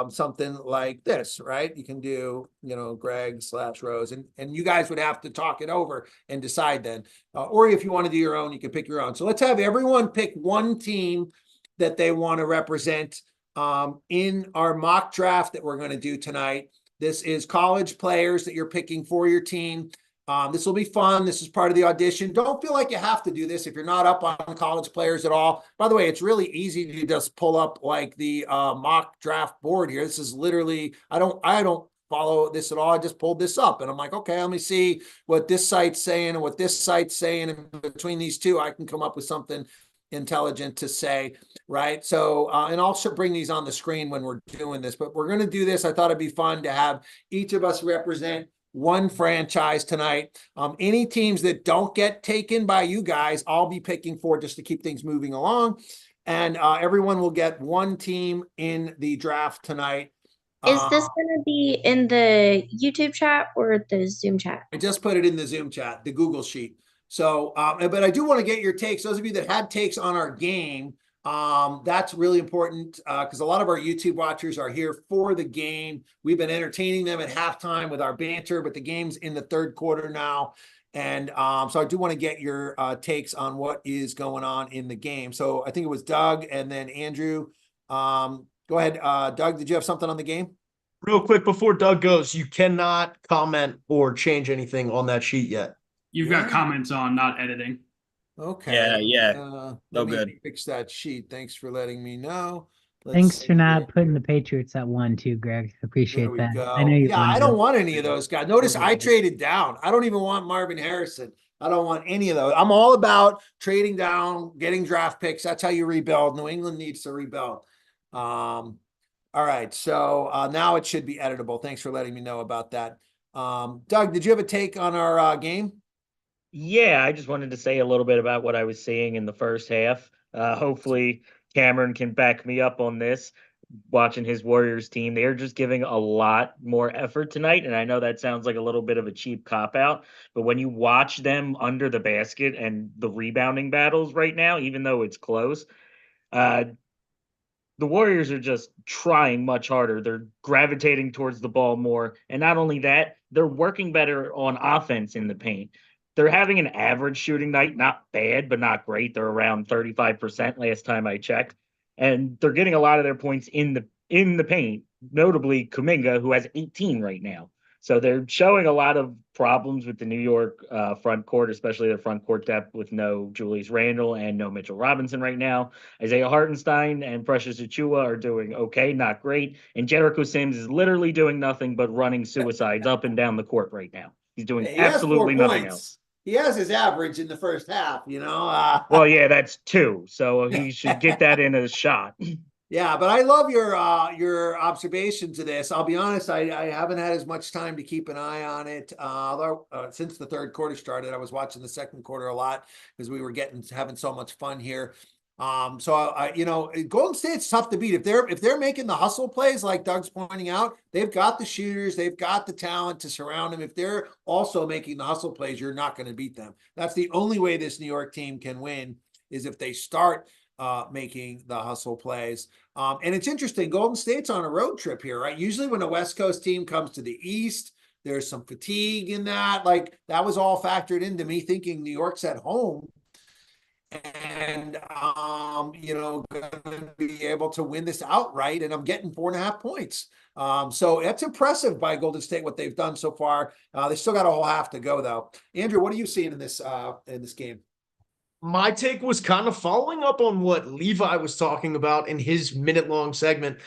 [SPEAKER 1] something like this, right? You can do, Greg/Rose, and you guys would have to talk it over and decide then. Or if you want to do your own, you can pick your own. So let's have everyone pick one team that they want to represent in our mock draft that we're going to do tonight. This is college players that you're picking for your team. This will be fun. This is part of the audition. Don't feel like you have to do this if you're not up on college players at all. By the way, it's really easy to just pull up like the mock draft board here. This is literally, I don't follow this at all. I just pulled this up and I'm like, okay, let me see what this site's saying and what this site's saying. And between these two, I can come up with something intelligent to say, right? So, and I'll bring these on the screen when we're doing this, but we're going to do this. I thought it'd be fun to have each of us represent one franchise tonight. Any teams that don't get taken by you guys, I'll be picking for just to keep things moving along. And everyone will get one team in the draft tonight.
[SPEAKER 17] Is this going to be in the YouTube chat or the Zoom chat?
[SPEAKER 1] I just put it in the Zoom chat, the Google Sheet. So, but I do want to get your takes. Those of you that had takes on our game, that's really important because a lot of our YouTube watchers are here for the game. We've been entertaining them at halftime with our banter, but the game's in the third quarter now. And so I do want to get your takes on what is going on in the game. So I think it was Doug and then Andrew. Go ahead. Doug, did you have something on the game?
[SPEAKER 5] Real quick before Doug goes, you cannot comment or change anything on that sheet yet.
[SPEAKER 14] You've got comments on not editing.
[SPEAKER 1] Okay.
[SPEAKER 2] Yeah.
[SPEAKER 1] Let
[SPEAKER 2] good.
[SPEAKER 1] me fix that sheet. Thanks for letting me know.
[SPEAKER 3] Thanks for not putting the Patriots at 1 too, Greg. Appreciate that.
[SPEAKER 1] Go.
[SPEAKER 3] I know you.
[SPEAKER 1] Yeah, I don't want any of those guys. Notice I traded down. I don't even want Marvin Harrison. I don't want any of those. I'm all about trading down, getting draft picks. That's how you rebuild. New England needs to rebuild. All right. So now it should be editable. Thanks for letting me know about that. Doug, did you have a take on our game?
[SPEAKER 11] Yeah, I just wanted to say a little bit about what I was seeing in the first half. Hopefully Cameron can back me up on this. Watching his Warriors team, they're just giving a lot more effort tonight. And I know that sounds like a little bit of a cheap cop-out, but when you watch them under the basket and the rebounding battles right now, even though it's close, the the Warriors are just trying much harder. They're gravitating towards the ball more. And not only that, they're working better on offense in the paint. They're having an average shooting night, not bad, but not great. They're around 35% last time I checked. And they're getting a lot of their points in the paint, notably Kuminga, who has 18 right now. So they're showing a lot of problems with the New York front court, especially their front court depth with no Julius Randle and no Mitchell Robinson right now. Isaiah Hartenstein and Precious Achiuwa are doing okay, not great. And Jericho Sims is literally doing nothing but running suicides up and down the court right now. He's doing
[SPEAKER 1] He has 4
[SPEAKER 11] absolutely nothing
[SPEAKER 1] points.
[SPEAKER 11] else.
[SPEAKER 1] He has his average in the first half, you know.
[SPEAKER 11] Well, yeah, that's 2, so he should get that in a shot.
[SPEAKER 1] Yeah, but I love your observations of this. I'll be honest, I haven't had as much time to keep an eye on it. Although since the third quarter started, I was watching the second quarter a lot because we were having so much fun here. So Golden State's tough to beat. If they're making the hustle plays like Doug's pointing out, they've got the shooters, they've got the talent to surround them. If they're also making the hustle plays, you're not going to beat them. That's the only way this New York team can win, is if they start making the hustle plays. And it's interesting, Golden State's on a road trip here, right? Usually when a West Coast team comes to the East, there's some fatigue in that. Like, that was all factored into me thinking New York's at home and gonna be able to win this outright, and I'm getting 4.5 points. So that's impressive by Golden State, what they've done so far. They still got a whole half to go, though. Andrew, what are you seeing in this game?
[SPEAKER 5] My take was kind of following up on what Levi was talking about in his minute-long segment.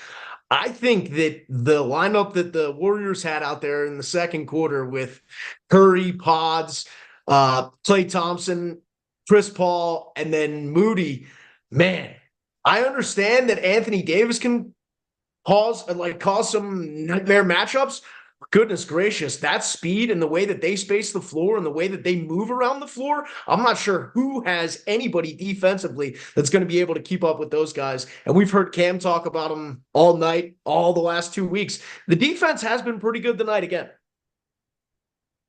[SPEAKER 5] I think that the lineup that the Warriors had out there in the second quarter with Curry, Pods, Klay Thompson, Chris Paul, and then Moody, man, I understand that Anthony Davis can cause some nightmare matchups. Goodness gracious, that speed and the way that they space the floor and the way that they move around the floor, I'm not sure who has anybody defensively that's going to be able to keep up with those guys. And we've heard Cam talk about them all night, all the last 2 weeks. The defense has been pretty good tonight again.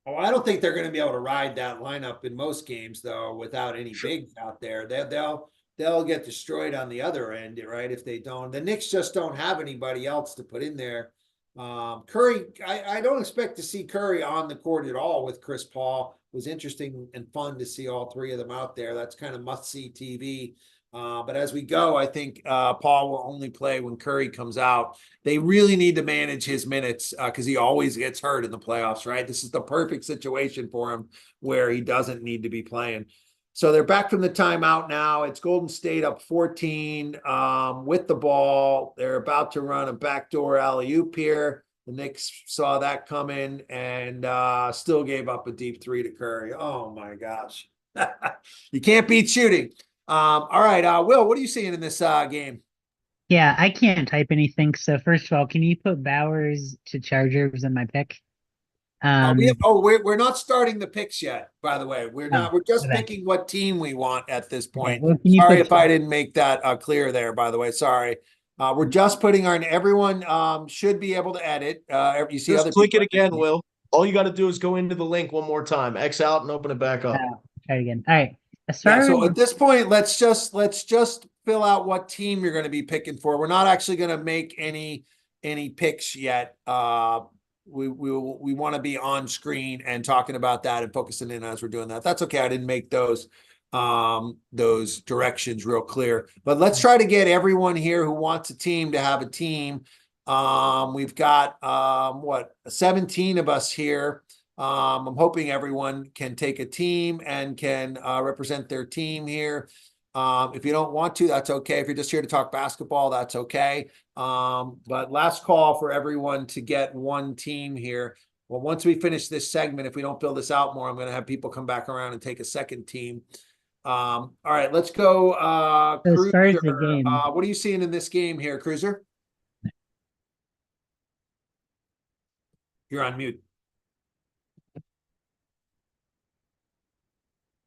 [SPEAKER 1] Oh, I don't think they're going to be able to ride that lineup in most games, though, without any bigs out there. They'll get destroyed on the other end, right? If they don't. The Knicks just don't have anybody else to put in there. Curry, I don't expect to see Curry on the court at all with Chris Paul. It was interesting and fun to see all 3 of them out there. That's kind of must-see TV. But as we go, I think Paul will only play when Curry comes out. They really need to manage his minutes because he always gets hurt in the playoffs, right? This is the perfect situation for him where he doesn't need to be playing. So they're back from the timeout now. It's Golden State up 14 with the ball. They're about to run a backdoor alley-oop here. The Knicks saw that coming and still gave up a deep 3 to Curry. Oh, my gosh. You can't beat shooting. All right, Will, what are you seeing in this game?
[SPEAKER 3] Yeah, I can't type anything. So first of all, can you put Bowers to Chargers in my pick?
[SPEAKER 1] We're not starting the picks yet, by the way. We're just
[SPEAKER 3] okay.
[SPEAKER 1] picking what team we want at this point.
[SPEAKER 3] Okay, well,
[SPEAKER 1] sorry if I didn't make that clear there, by the way. Sorry. We're just putting everyone should be able to edit. You see,
[SPEAKER 5] just click it again, Will. All you got to do is go into the link one more time, X out and open it back up.
[SPEAKER 3] Try again. All right.
[SPEAKER 1] So at this point, let's just fill out what team you're going to be picking for. We're not actually going to make any picks yet. We want to be on screen and talking about that and focusing in as we're doing that. That's okay. I didn't make those directions real clear, but let's try to get everyone here who wants a team to have a team. We've got 17 of us here. I'm hoping everyone can take a team and can represent their team here. If you don't want to, that's okay. If you're just here to talk basketball, that's okay. But last call for everyone to get one team here. Well, once we finish this segment, if we don't fill this out more, I'm going to have people come back around and take a second team. All right, let's go. Cruiser. What are you seeing in this game here, Cruiser? You're on mute.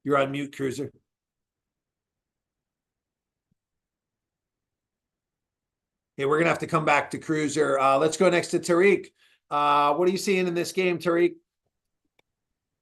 [SPEAKER 1] You're on mute, Cruiser. Okay, we're going to have to come back to Cruiser. Let's go next to Tariq. What are you seeing in this game, Tariq?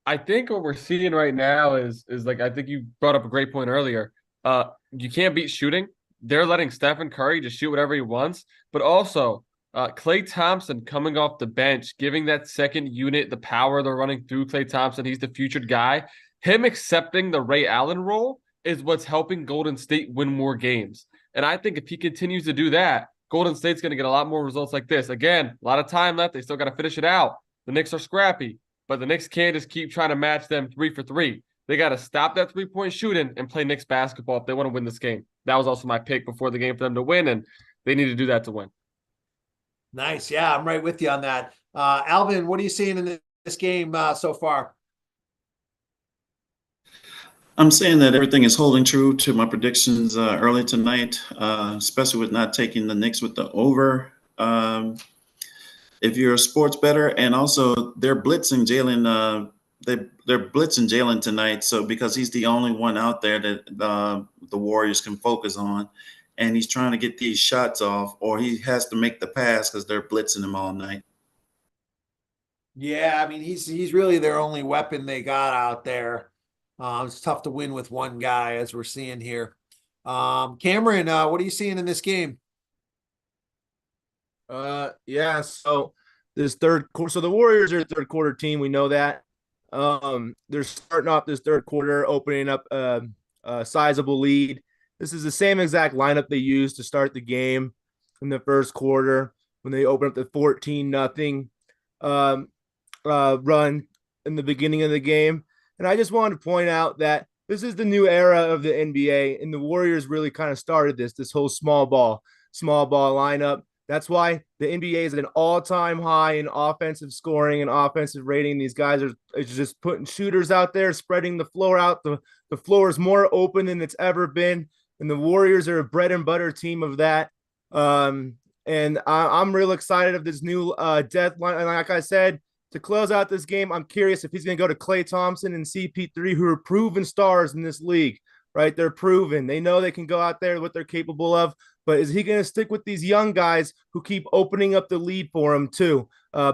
[SPEAKER 12] I think what we're seeing right now is like, I think you brought up a great point earlier. You can't beat shooting. they're letting Stephen Curry just shoot whatever he wants, but also Klay Thompson coming off the bench, giving that second unit the power they're running through Klay Thompson. He's the featured guy. Him accepting the Ray Allen role is what's helping Golden State win more games. And I think if he continues to do that, Golden State's going to get a lot more results like this. Again, a lot of time left. They still got to finish it out. The Knicks are scrappy, but the Knicks can't just keep trying to match them 3 for 3. They got to stop that 3-point shooting and play Knicks basketball if they want to win this game. That was also my pick before the game for them to win, and they need to do that to win.
[SPEAKER 1] Nice. Yeah, I'm right with you on that. Alvin, what are you seeing in this game so far?
[SPEAKER 9] I'm saying that everything is holding true to my predictions early tonight, especially with not taking the Knicks with the over. If you're a sports bettor, and also they're blitzing Jalen, they're blitzing Jalen tonight, so because he's the only one out there that the Warriors can focus on, and he's trying to get these shots off, or he has to make the pass because they're blitzing him all night.
[SPEAKER 1] Yeah, I mean he's really their only weapon they got out there. It's tough to win with one guy, as we're seeing here. Cameron, what are you seeing in this game?
[SPEAKER 8] Yeah, so this third quarter, so the Warriors are a third quarter team. We know that. They're starting off this third quarter, opening up a sizable lead. This is the same exact lineup they used to start the game in the first quarter when they opened up the 14-0 run in the beginning of the game. And I just wanted to point out that this is the new era of the NBA, and the Warriors really kind of started this whole small ball lineup. That's why the NBA is at an all-time high in offensive scoring and offensive rating. These guys are just putting shooters out there, spreading the floor out. The floor is more open than it's ever been, and the Warriors are a bread and butter team of that. And I'm real excited of this new deadline. And like I said, to close out this game, I'm curious if he's going to go to Klay Thompson and CP3, who are proven stars in this league, right? They're proven. They know they can go out there what they're capable of. But is he going to stick with these young guys who keep opening up the lead for him too?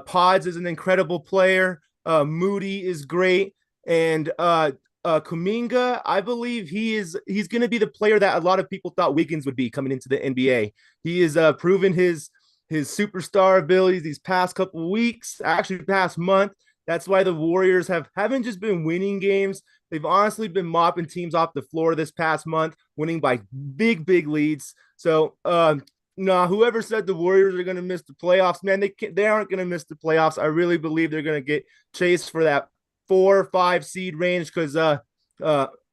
[SPEAKER 8] Pods is an incredible player. Moody is great. And Kuminga, I believe he's going to be the player that a lot of people thought Wiggins would be coming into the NBA. He has proven his superstar abilities these past couple of weeks, actually past month. That's why the Warriors haven't just been winning games. They've honestly been mopping teams off the floor this past month, winning by big leads. So, whoever said the Warriors are going to miss the playoffs, man, they aren't going to miss the playoffs. I really believe they're going to get chased for that 4 or 5 seed range because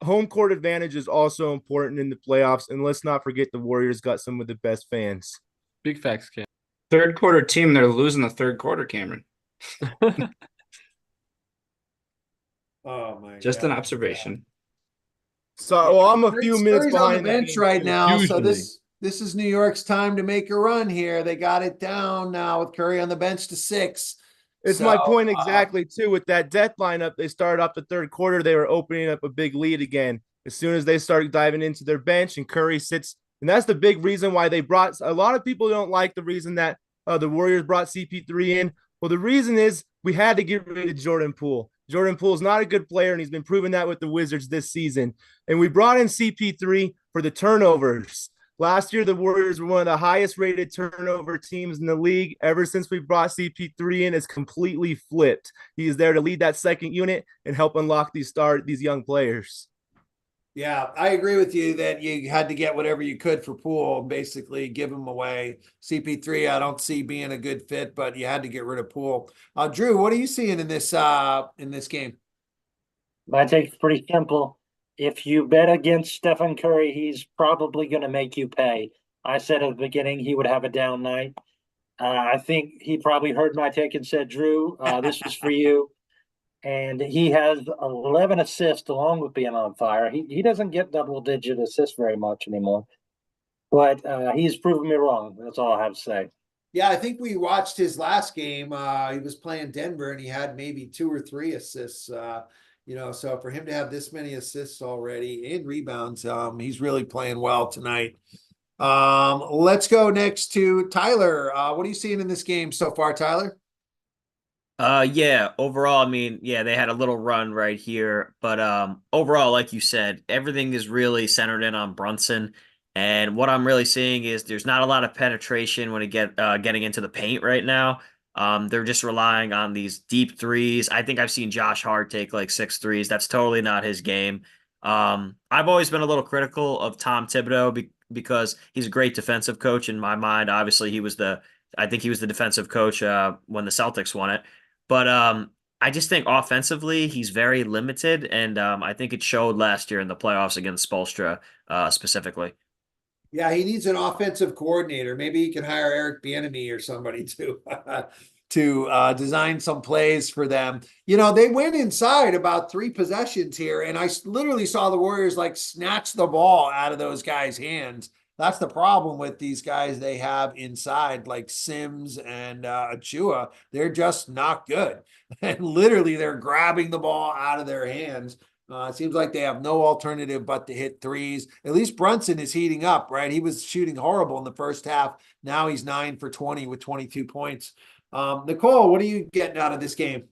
[SPEAKER 8] home court advantage is also important in the playoffs. And let's not forget the Warriors got some of the best fans.
[SPEAKER 12] Big facts, Cam.
[SPEAKER 6] Third quarter team, they're losing the third quarter, Cameron.
[SPEAKER 1] Oh my!
[SPEAKER 6] Just
[SPEAKER 1] God.
[SPEAKER 6] an observation.
[SPEAKER 1] So
[SPEAKER 8] I'm a few minutes behind
[SPEAKER 1] on the bench right now. So this is New York's time to make a run here. They got it down now with Curry on the bench to 6.
[SPEAKER 8] It's my point exactly too. With that death lineup, they started off the third quarter. They were opening up a big lead again. As soon as they started diving into their bench and Curry sits, and that's the big reason why they brought. A lot of people don't like the reason that the Warriors brought CP3 in. Well, the reason is we had to get rid of Jordan Poole. Jordan Poole is not a good player, and he's been proving that with the Wizards this season. And we brought in CP3 for the turnovers. Last year, the Warriors were one of the highest rated turnover teams in the league. Ever since we brought CP3 in, it's completely flipped. He is there to lead that second unit and help unlock these young players.
[SPEAKER 1] Yeah, I agree with you that you had to get whatever you could for Poole and basically give him away. CP3, I don't see being a good fit, but you had to get rid of Poole. Drew, what are you seeing in this game?
[SPEAKER 7] My take's pretty simple. If you bet against Stephen Curry, he's probably going to make you pay. I said at the beginning he would have a down night. I think he probably heard my take and said, Drew, this is for you. And he has 11 assists along with being on fire. He doesn't get double-digit assists very much anymore. But he's proven me wrong. That's all I have to say.
[SPEAKER 1] Yeah, I think we watched his last game. He was playing Denver, and he had maybe 2 or 3 assists. So for him to have this many assists already and rebounds, he's really playing well tonight. Let's go next to Tyler. What are you seeing in this game so far, Tyler?
[SPEAKER 2] Overall, I mean, they had a little run right here, but overall, like you said, everything is really centered in on Brunson. And what I'm really seeing is there's not a lot of penetration when getting into the paint right now. They're just relying on these deep threes. I think I've seen Josh Hart take like 6 threes. That's totally not his game. I've always been a little critical of Tom Thibodeau because he's a great defensive coach in my mind. Obviously, I think he was the defensive coach when the Celtics won it. But I just think offensively he's very limited, and I think it showed last year in the playoffs against Spoelstra specifically.
[SPEAKER 1] Yeah, he needs an offensive coordinator. Maybe he can hire Eric Bieniemy or somebody to design some plays for them. You know, they went inside about 3 possessions here, and I literally saw the Warriors like snatch the ball out of those guys' hands. That's the problem with these guys they have inside, like Sims and Achua. They're just not good. And literally, they're grabbing the ball out of their hands. It seems like they have no alternative but to hit threes. At least Brunson is heating up, right? He was shooting horrible in the first half. Now he's 9 for 20 with 22 points. Nicole, what are you getting out of this game?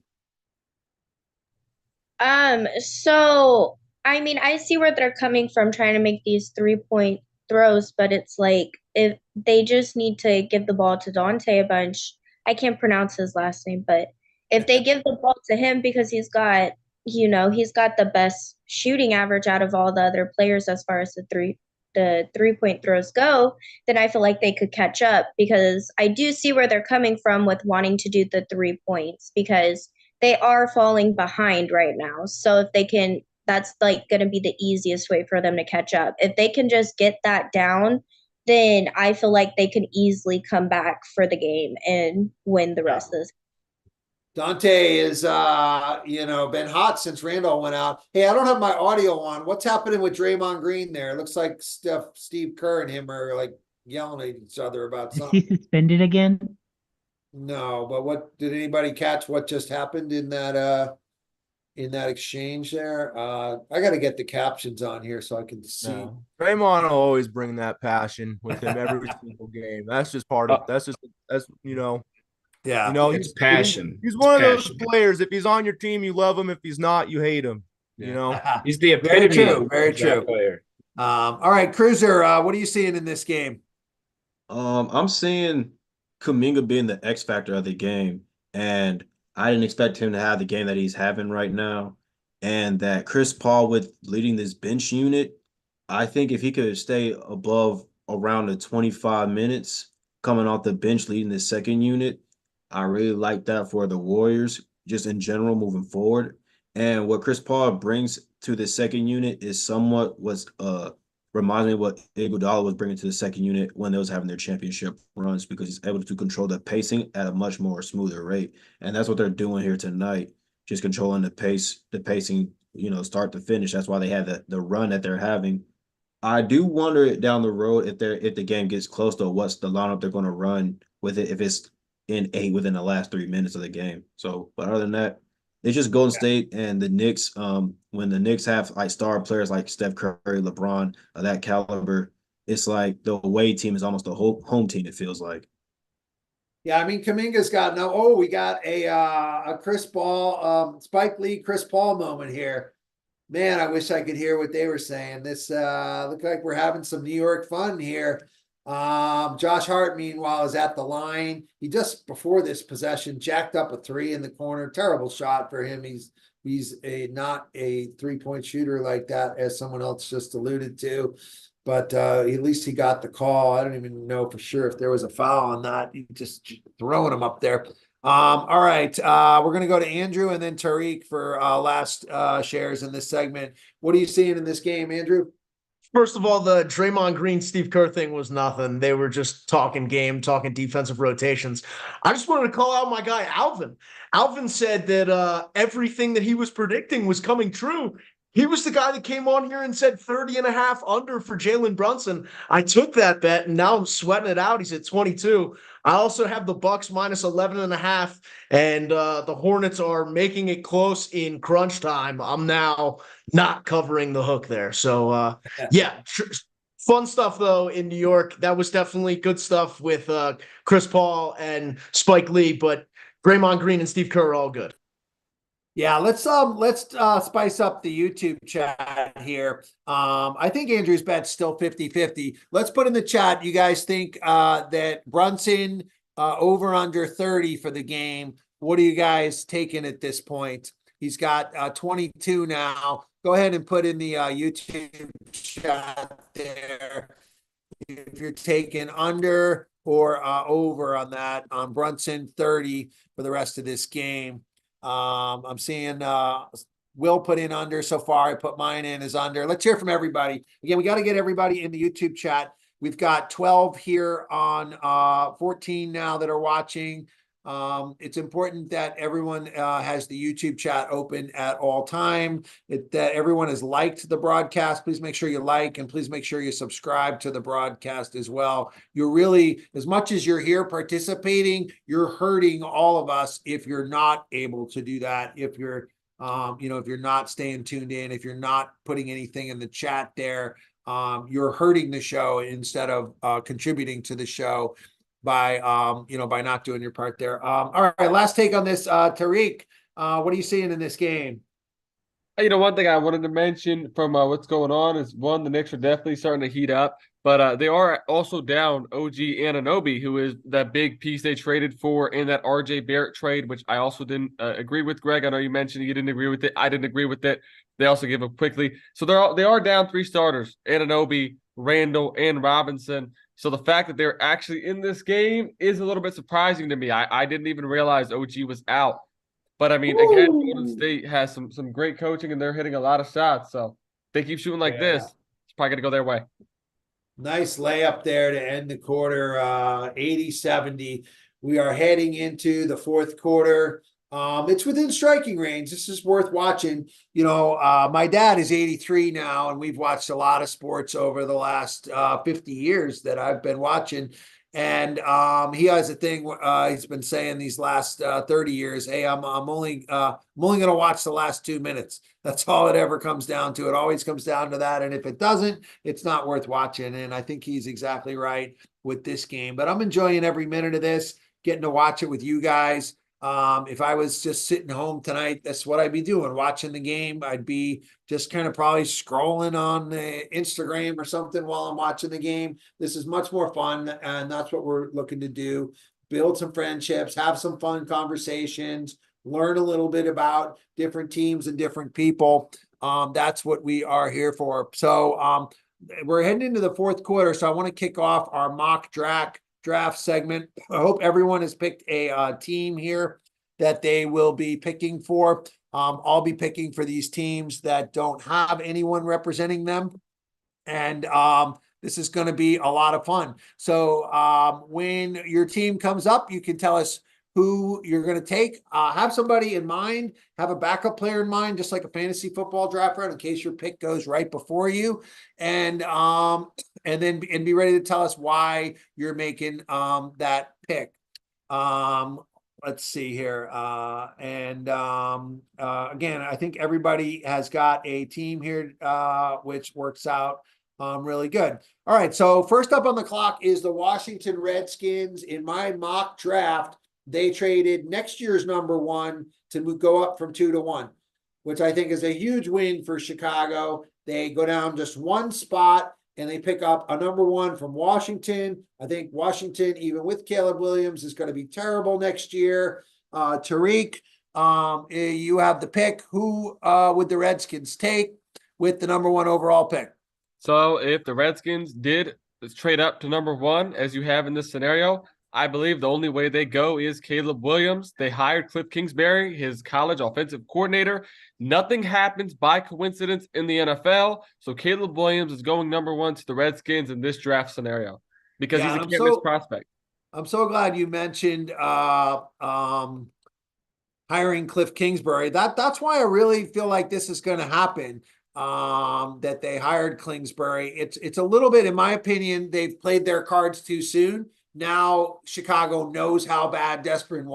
[SPEAKER 17] So I mean, I see where they're coming from trying to make these 3-point throws, but it's like if they just need to give the ball to Dante a bunch. I can't pronounce his last name, but if they give the ball to him because he's got the best shooting average out of all the other players as far as the 3-point throws go, then I feel like they could catch up because I do see where they're coming from with wanting to do the 3 points because they are falling behind right now. So if they can, that's like going to be the easiest way for them to catch up. If they can just get that down, then I feel like they can easily come back for the game and win the rest of this.
[SPEAKER 1] Dante is been hot since Randall went out. Hey, I don't have my audio on. What's happening with Draymond Green there? It looks like Steve Kerr and him are like yelling at each other about
[SPEAKER 3] Is
[SPEAKER 1] something.
[SPEAKER 3] he suspended again?
[SPEAKER 1] No, but what did anybody catch what just happened in that exchange there? I gotta get the captions on here so I can see.
[SPEAKER 8] No. Draymond will always bring that passion with him every single game. That's just part of that's
[SPEAKER 1] Yeah,
[SPEAKER 8] he's
[SPEAKER 6] passion.
[SPEAKER 8] He's one of those
[SPEAKER 6] passion.
[SPEAKER 8] players. If he's on your team, you love him. If he's not, you hate him. You know,
[SPEAKER 6] he's the
[SPEAKER 1] very
[SPEAKER 6] epitome
[SPEAKER 1] true.
[SPEAKER 6] of
[SPEAKER 1] Very
[SPEAKER 6] that
[SPEAKER 1] true.
[SPEAKER 6] player.
[SPEAKER 1] All right, Cruiser, what are you seeing in this game?
[SPEAKER 10] I'm seeing Kuminga being the X factor of the game, and I didn't expect him to have the game that he's having right now, and that Chris Paul with leading this bench unit. I think if he could stay above around the 25 minutes coming off the bench leading the second unit, I really like that for the Warriors, just in general moving forward. And what Chris Paul brings to the second unit is somewhat reminds me of what Iguodala was bringing to the second unit when they was having their championship runs because he's able to control the pacing at a much more smoother rate. And that's what they're doing here tonight, just controlling the pacing, start to finish. That's why they had the run that they're having. I do wonder down the road if the game gets close to what's the lineup they're going to run with it if it's in 8 within the last 3 minutes of the game. So, but other than that, it's just Golden State and the Knicks. When the Knicks have like star players like Steph Curry, LeBron, that caliber, it's like the away team is almost the whole home team. It feels like.
[SPEAKER 1] Yeah, I mean, Kuminga's got we got a Chris Paul, Spike Lee, Chris Paul moment here. Man, I wish I could hear what they were saying. This looked like we're having some New York fun here. Josh Hart, meanwhile, is at the line. He just before this possession jacked up a 3 in the corner. Terrible shot for him. He's not a 3-point shooter like that, as someone else just alluded to. But at least he got the call. I don't even know for sure if there was a foul on that. He just throwing him up there. All right. We're going to go to Andrew and then Tariq for last shares in this segment. What are you seeing in this game, Andrew?
[SPEAKER 5] First of all, the Draymond Green, Steve Kerr thing was nothing. They were just talking game, talking defensive rotations. I just wanted to call out my guy, Alvin. Alvin said that everything that he was predicting was coming true. He was the guy that came on here and said 30.5 under for Jalen Brunson. I took that bet, and now I'm sweating it out. He's at 22. I also have the Bucks minus 11.5, and the Hornets are making it close in crunch time. I'm now not covering the hook there. So, fun stuff, though, in New York. That was definitely good stuff with Chris Paul and Spike Lee, but Draymond Green and Steve Kerr are all good.
[SPEAKER 1] Yeah, let's spice up the YouTube chat here. I think Andrew's bet's still 50-50. Let's put in the chat. You guys think that Brunson over under 30 for the game. What are you guys taking at this point? He's got 22 now. Go ahead and put in the YouTube chat there if you're taking under or over on that. Brunson 30 for the rest of this game. I'm seeing Will put in under so far. I put mine in as under. Let's hear from everybody. Again, we got to get everybody in the YouTube chat. We've got 12 here on 14 now that are watching. It's important that everyone has the YouTube chat open at all time. That everyone has liked the broadcast. Please make sure you like, and please make sure you subscribe to the broadcast as well. You're really, as much as you're here participating, you're hurting all of us if you're not able to do that. If you're, if you're not staying tuned in, if you're not putting anything in the chat there, you're hurting the show instead of contributing to the show by by not doing your part there. All right, last take on this, Tariq. What are you seeing in this game?
[SPEAKER 12] One thing I wanted to mention from what's going on is, one, the Knicks are definitely starting to heat up, but they are also down OG Anunoby, who is that big piece they traded for in that RJ Barrett trade, which I also didn't agree with. Greg, I know you mentioned you didn't agree with it. I didn't agree with it. They also give up quickly. So they are down 3 starters, Anunoby, Randall, and Robinson. So the fact that they're actually in this game is a little bit surprising to me. I didn't even realize OG was out. But I mean, again, Golden State has some great coaching and they're hitting a lot of shots. So they keep shooting like this, it's probably gonna go their way.
[SPEAKER 1] Nice layup there to end the quarter, 80-70. We are heading into the fourth quarter. It's within striking range. This is worth watching. My dad is 83 now, and we've watched a lot of sports over the last 50 years that I've been watching. And he has a thing he's been saying these last 30 years. Hey, I'm only going to watch the last 2 minutes. That's all it ever comes down to. It always comes down to that. And if it doesn't, it's not worth watching. And I think he's exactly right with this game. But I'm enjoying every minute of this, getting to watch it with you guys. If I was just sitting home tonight, that's what I'd be doing, watching the game. I'd be just kind of probably scrolling on Instagram or something while I'm watching the game. This is much more fun, and that's what we're looking to do. Build some friendships, have some fun conversations, learn a little bit about different teams and different people. That's what we are here for. So we're heading into the fourth quarter, so I want to kick off our mock draft segment. I hope everyone has picked a team here that they will be picking for. I'll be picking for these teams that don't have anyone representing them. And this is going to be a lot of fun. So when your team comes up, you can tell us who you're going to take. Have somebody in mind, have a backup player in mind, just like a fantasy football draft round in case your pick goes right before you. And then be ready to tell us why you're making that pick. Let's see here. Again, I think everybody has got a team here, which works out really good. All right. So first up on the clock is the Washington Redskins. In my mock draft, they traded next year's number 1 to go up from 2 to 1, which I think is a huge win for Chicago. They go down just 1 spot and they pick up a number 1 from Washington. I think Washington, even with Caleb Williams, is going to be terrible next year. Tariq, you have the pick. Who would the Redskins take with the number 1 overall pick?
[SPEAKER 12] So if the Redskins did trade up to number 1, as you have in this scenario, I believe the only way they go is Caleb Williams. They hired Cliff Kingsbury, his college offensive coordinator. Nothing happens by coincidence in the NFL. So Caleb Williams is going number 1 to the Redskins in this draft scenario because he's a can't-miss prospect.
[SPEAKER 1] I'm so glad you mentioned hiring Cliff Kingsbury. That's why I really feel like this is going to happen. That they hired Kingsbury. It's a little bit, in my opinion, they've played their cards too soon. Now Chicago knows how bad, desperate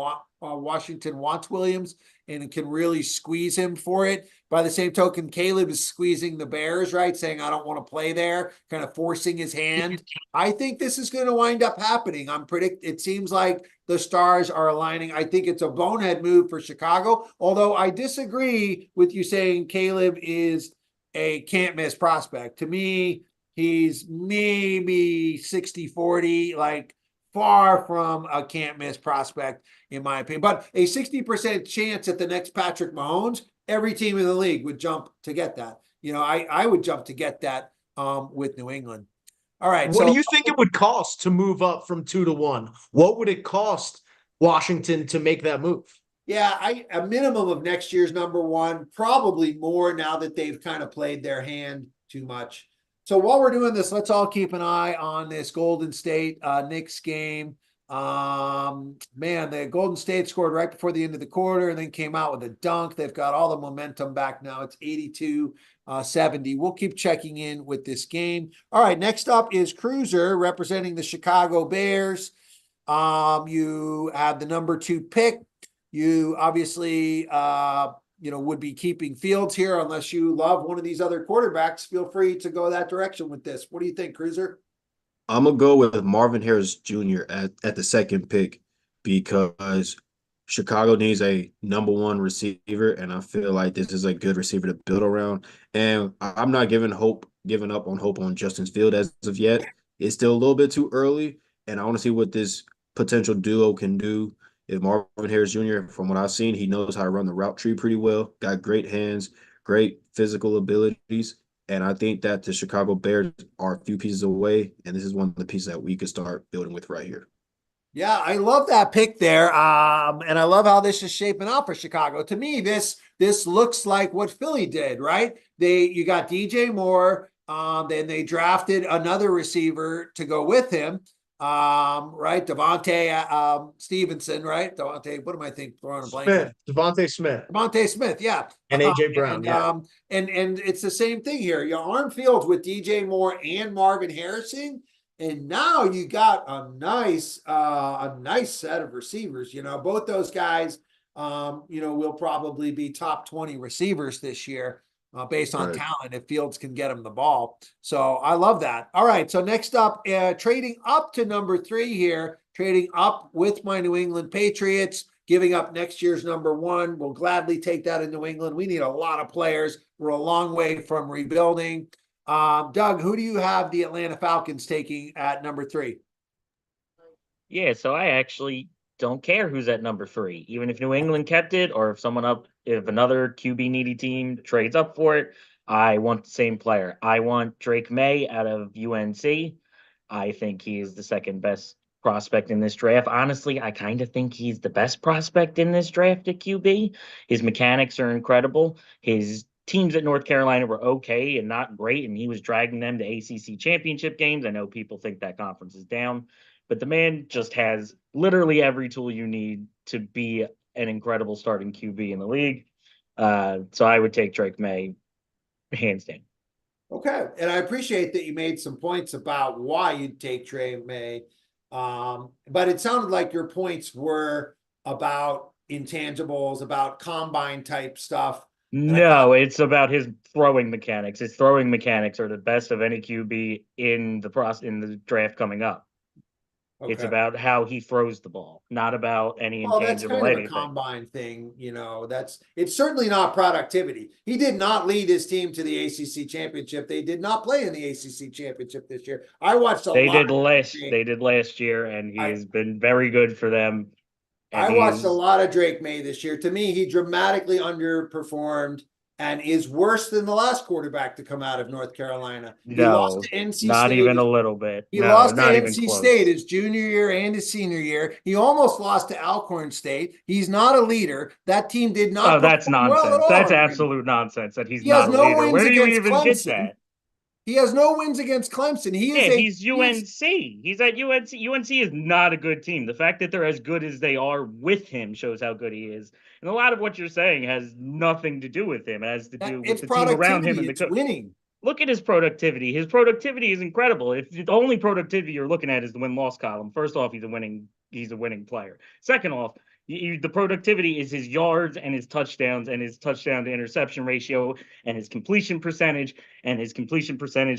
[SPEAKER 1] Washington wants Williams and can really squeeze him for it. By the same token, Caleb is squeezing the Bears, right? Saying, I don't want to play there, kind of forcing his hand. I think this is going to wind up happening. It seems like the stars are aligning. I think it's a bonehead move for Chicago, although I disagree with you saying Caleb is a can't miss prospect. To me, he's maybe 60-40, like far from a can't miss prospect, in my opinion. But a 60% chance at the next Patrick Mahomes, every team in the league would jump to get that. I would jump to get that with New England. All right.
[SPEAKER 5] What do you think it would cost to move up from 2 to 1? What would it cost Washington to make that move?
[SPEAKER 1] Yeah, a minimum of next year's number one, probably more now that they've kind of played their hand too much. So while we're doing this, let's all keep an eye on this Golden State Knicks game. Man, the Golden State scored right before the end of the quarter and then came out with a dunk. They've got all the momentum back now. It's 82-70. We'll keep checking in with this game. All right, next up is Cruiser representing the Chicago Bears. You have the number 2 pick. You obviously would be keeping Fields here unless you love one of these other quarterbacks. Feel free to go that direction with this. What do you think, Cruiser?
[SPEAKER 10] I'm gonna go with Marvin Harris Jr. at the second pick because Chicago needs a number 1 receiver, and I feel like this is a good receiver to build around. And I'm not giving up on hope on Justin Field as of yet. It's still a little bit too early, and I want to see what this potential duo can do. If Marvin Harris Jr., from what I've seen, he knows how to run the route tree pretty well, got great hands, great physical abilities. And I think that the Chicago Bears are a few pieces away, and this is one of the pieces that we could start building with right here.
[SPEAKER 1] Yeah, I love that pick there. And I love how this is shaping up for Chicago. To me, this looks like what Philly did, right? You got DJ Moore, then they drafted another receiver to go with him. Right? Devontae Stevenson, right? Devontae, what am I thinking? Throwing a blank.
[SPEAKER 5] Devontae Smith.
[SPEAKER 1] Devontae Smith, yeah.
[SPEAKER 5] And AJ Brown,
[SPEAKER 1] and it's the same thing here. You arm Fields with DJ Moore and Marvin Harrison, and now you got a nice set of receivers. Both those guys, will probably be top 20 receivers this year. Based on talent, if Fields can get him the ball. So I love that. All right. So next up, trading up to number 3 here, trading up with my New England Patriots, giving up next year's number 1. We'll gladly take that in New England. We need a lot of players. We're a long way from rebuilding. Doug, who do you have the Atlanta Falcons taking at number 3?
[SPEAKER 11] Yeah, so I actually don't care who's at number 3, even if New England kept it or if another QB needy team trades up for it. I want the same player. I want Drake May out of UNC. I think he is the second best prospect in this draft. Honestly, I kind of think he's the best prospect in this draft at QB. His mechanics are incredible. His teams at North Carolina were okay and not great, and he was dragging them to ACC championship games. I know people think that conference is down, but the man just has literally every tool you need to be an incredible starting QB in the league. So I would take Drake May hands down.
[SPEAKER 1] Okay. And I appreciate that you made some points about why you'd take Drake May. But it sounded like your points were about intangibles, about combine type stuff.
[SPEAKER 11] No, it's about his throwing mechanics. His throwing mechanics are the best of any QB in the draft coming up. Okay. It's about how he throws the ball, not about any intangible
[SPEAKER 1] that's kind
[SPEAKER 11] anything.
[SPEAKER 1] Of a combine thing, it's certainly not productivity. He did not lead his team to the ACC championship. They did not play in the ACC championship this year. I watched
[SPEAKER 11] They did last year, and he has been very good for them.
[SPEAKER 1] I watched a lot of Drake May this year. To me, he dramatically underperformed and is worse than the last quarterback to come out of North Carolina. He lost to NC State.
[SPEAKER 11] Not even a little bit.
[SPEAKER 1] He lost to NC State his junior year and his senior year. He almost lost to Alcorn State. He's not a leader. That team did not.
[SPEAKER 11] Oh, that's nonsense. Well that's absolute nonsense that he's not a leader. Where do you even get that?
[SPEAKER 1] He has no wins against Clemson.
[SPEAKER 11] He's UNC. He's at UNC. UNC is not a good team. The fact that they're as good as they are with him shows how good he is. And a lot of what you're saying has nothing to do with him. It has to do with the team around him and the
[SPEAKER 1] winning.
[SPEAKER 11] Look at his productivity. His productivity is incredible. If the only productivity you're looking at is the win-loss column, first off, he's a winning player. Second off, The productivity is his yards and his touchdowns and his touchdown to interception ratio and his completion percentage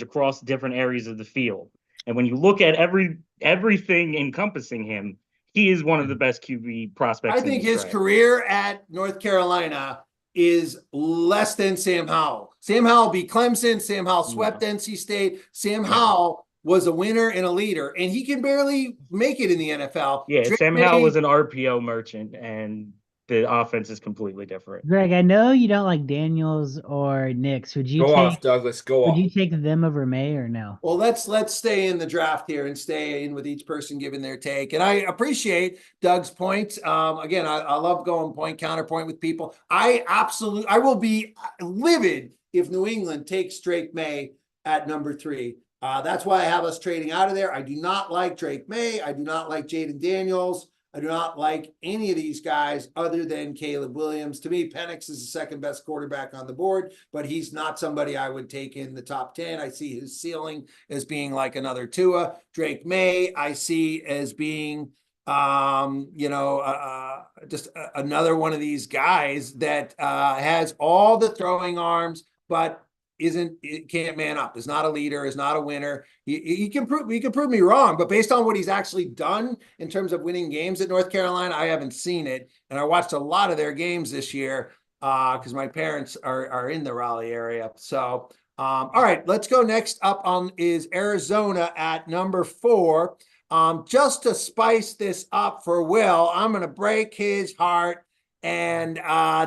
[SPEAKER 11] across different areas of the field. And when you look at everything encompassing him, he is one of the best QB prospects.
[SPEAKER 1] I think
[SPEAKER 11] in this
[SPEAKER 1] his
[SPEAKER 11] draft.
[SPEAKER 1] career at North Carolina is less than Sam Howell. Sam Howell beat Clemson. Sam Howell swept NC State. Sam Howell was a winner and a leader, and he can barely make it in the NFL.
[SPEAKER 11] Yeah,
[SPEAKER 1] Drake
[SPEAKER 11] Sam
[SPEAKER 1] May-
[SPEAKER 11] Howell was an RPO merchant, and the offense is completely different.
[SPEAKER 3] Greg, I know you don't like Daniels or Knicks. Would you
[SPEAKER 6] Go
[SPEAKER 3] take
[SPEAKER 6] off, Douglas. Go
[SPEAKER 3] would
[SPEAKER 6] off.
[SPEAKER 3] you take them over May or no?
[SPEAKER 1] Well, let's stay in the draft here and stay in with each person giving their take. And I appreciate Doug's point. Again, I love going point counterpoint with people. I will be livid if New England takes Drake May at number 3. That's why I have us trading out of there. I do not like Drake May. I do not like Jaden Daniels. I do not like any of these guys other than Caleb Williams. To me, Penix is the second best quarterback on the board, but he's not somebody I would take in the top 10. I see his ceiling as being like another Tua. Drake May, I see as being, just another one of these guys that has all the throwing arms, but can't man up, is not a leader, is not a winner. He can prove me wrong, but based on what he's actually done in terms of winning games at North Carolina, I haven't seen it. And I watched a lot of their games this year because my parents are in the Raleigh area. So all right, let's go next up on is Arizona at number 4. Just to spice this up for Will, I'm going to break his heart and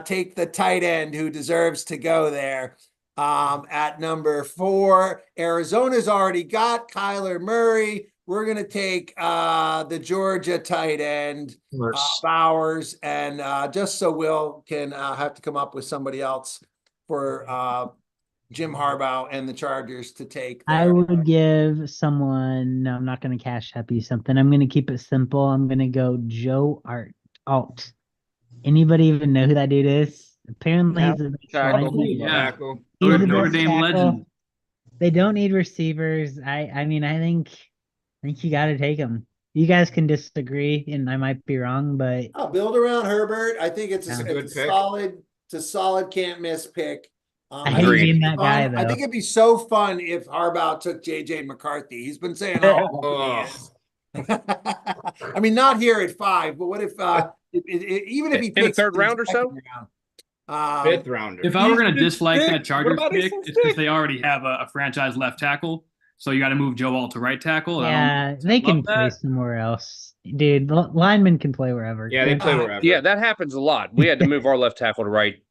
[SPEAKER 1] take the tight end who deserves to go there. At number 4, Arizona's already got Kyler Murray. We're going to take the Georgia tight end, Bowers. And just so Will can have to come up with somebody else for Jim Harbaugh and the Chargers to take there.
[SPEAKER 3] I would give someone, no, I'm not going to cash up you something. I'm going to keep it simple. I'm going to go Joe Alt. Anybody even know who that dude is? Apparently he's a
[SPEAKER 14] Tackle.
[SPEAKER 3] He's the
[SPEAKER 14] Notre
[SPEAKER 3] best
[SPEAKER 14] Dame
[SPEAKER 3] tackle.
[SPEAKER 14] legend.
[SPEAKER 3] They don't need receivers. I mean, I think you got to take him. You guys can disagree, and I might be wrong, but
[SPEAKER 1] I'll build around Herbert. I think it's a
[SPEAKER 6] good pick.
[SPEAKER 1] solid can't miss pick.
[SPEAKER 3] I hate being that guy,
[SPEAKER 1] I
[SPEAKER 3] though.
[SPEAKER 1] think it'd be so fun if Harbaugh took JJ McCarthy. He's been saying how awful he is. I mean, not here at 5, but what if even if he
[SPEAKER 4] in the
[SPEAKER 1] takes
[SPEAKER 4] third round or so?
[SPEAKER 6] Fifth rounder.
[SPEAKER 14] If I were going to dislike that Chargers
[SPEAKER 12] about
[SPEAKER 14] pick,
[SPEAKER 12] Easton
[SPEAKER 14] it's because they already have a franchise left tackle. So you got to move Joe Alt to right tackle.
[SPEAKER 3] Yeah, they can play somewhere else. Dude, linemen can play wherever.
[SPEAKER 6] Yeah, they play wherever.
[SPEAKER 4] Yeah, that happens a lot. We had to move our left tackle to right.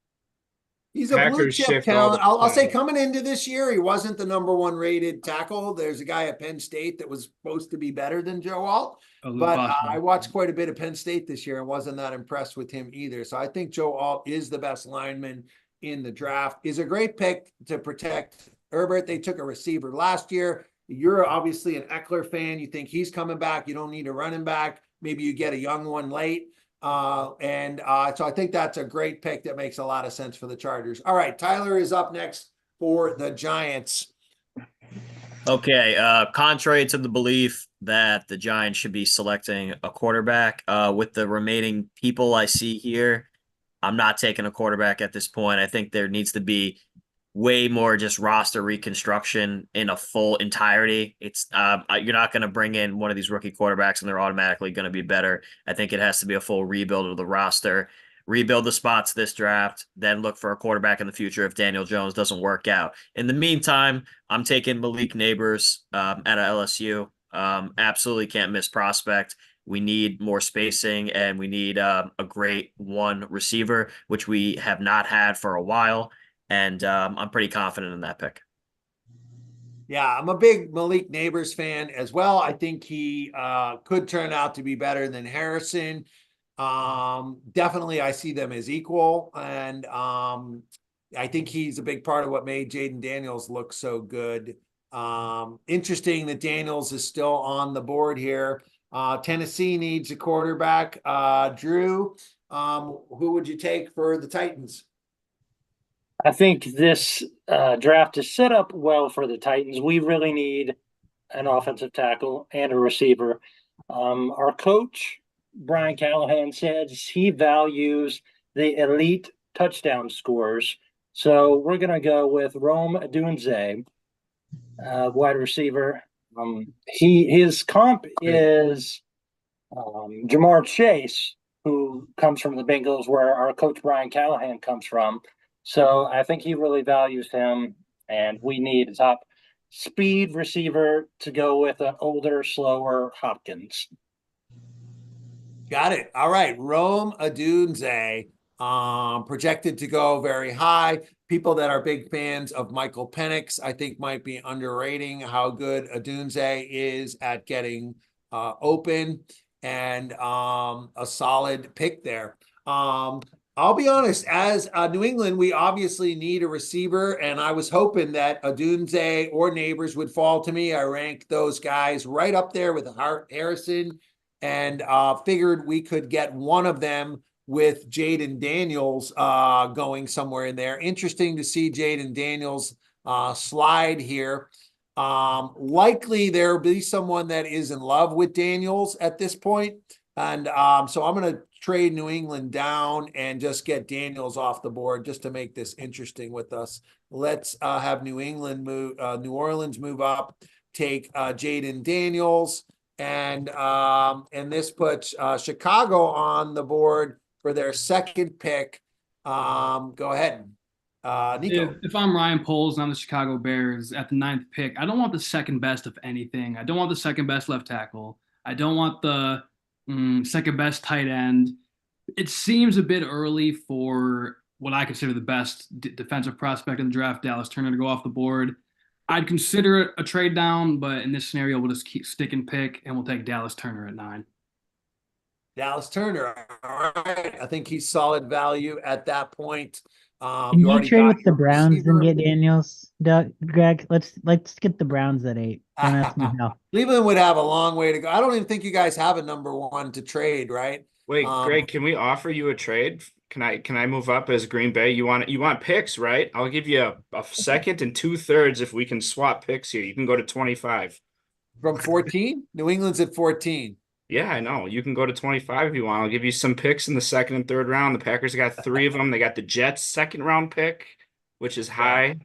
[SPEAKER 1] He's a blue
[SPEAKER 6] Packers
[SPEAKER 1] chip
[SPEAKER 6] shift all
[SPEAKER 1] talent.
[SPEAKER 6] the
[SPEAKER 1] I'll say
[SPEAKER 6] time.
[SPEAKER 1] coming into this year, he wasn't the number 1 rated tackle. There's a guy at Penn State that was supposed to be better than Joe Alt. But I watched quite a bit of Penn State this year and wasn't that impressed with him either. So I think Joe Alt is the best lineman in the draft. Is a great pick to protect Herbert. They took a receiver last year. You're obviously an Eckler fan. You think he's coming back. You don't need a running back. Maybe you get a young one late. So I think that's a great pick that makes a lot of sense for the Chargers. All right, Tyler is up next for the Giants.
[SPEAKER 2] Okay, contrary to the belief that the Giants should be selecting a quarterback, with the remaining people I see here, I'm not taking a quarterback at this point. I think there needs to be way more just roster reconstruction in a full entirety. It's you're not going to bring in one of these rookie quarterbacks and they're automatically going to be better. I think it has to be a full rebuild of the roster, rebuild the spots this draft, then look for a quarterback in the future if Daniel Jones doesn't work out. In the meantime, I'm taking Malik Neighbors out of LSU. Absolutely can't miss prospect. We need more spacing and we need a great one receiver, which we have not had for a while. And I'm pretty confident in that pick.
[SPEAKER 1] Yeah, I'm a big Malik Neighbors fan as well. I think he could turn out to be better than Harrison. Definitely, I see them as equal. And I think he's a big part of what made Jaden Daniels look so good. Interesting that Daniels is still on the board here. Tennessee needs a quarterback. Drew, who would you take for the Titans?
[SPEAKER 7] I think this draft is set up well for the Titans. We really need an offensive tackle and a receiver. Our coach Brian Callahan says he values the elite touchdown scores. So we're going to go with Rome Odunze, wide receiver. His comp is Jamar Chase, who comes from the Bengals, where our coach Brian Callahan comes from. So I think he really values him, and we need a top speed receiver to go with an older, slower Hopkins.
[SPEAKER 1] Got it. All right. Rome Odunze, projected to go very high. People that are big fans of Michael Penix, I think, might be underrating how good Odunze is at getting open, and a solid pick there. I'll be honest, as New England, we obviously need a receiver, and I was hoping that Odunze or Neighbors would fall to me. I ranked those guys right up there with Harrison, and figured we could get one of them with Jaden Daniels going somewhere in there. Interesting to see Jaden Daniels slide here. Likely there'll be someone that is in love with Daniels at this point. And so I'm going to trade New England down and just get Daniels off the board just to make this interesting with us. Let's have New Orleans move up, take Jaden Daniels. And this puts Chicago on the board for their second pick. Go ahead, Nico.
[SPEAKER 14] If I'm Ryan Poles and I'm the Chicago Bears at the 9th pick, I don't want the second best of anything. I don't want the second best left tackle. I don't want the second best tight end. It seems a bit early for what I consider the best defensive prospect in the draft, Dallas Turner, to go off the board. I'd consider it a trade down, but in this scenario, we'll just keep stick and pick, and we'll take Dallas Turner at 9.
[SPEAKER 1] Dallas Turner. All right. I think he's solid value at that point.
[SPEAKER 3] Can you trade with the Browns and get Daniels, Greg? Let's get the Browns at 8. Don't ask me how.
[SPEAKER 1] Cleveland would have a long way to go. I don't even think you guys have a number 1 to trade, right?
[SPEAKER 6] Wait, Greg, can we offer you a trade? Can I move up as Green Bay? You want picks, right? I'll give you a second and 2/3 if we can swap picks here. You can go to 25.
[SPEAKER 1] From 14? New England's at 14.
[SPEAKER 6] Yeah, I know. You can go to 25 if you want. I'll give you some picks in the 2nd and 3rd round. The Packers got 3 of them. They got the Jets' 2nd round pick, which is high.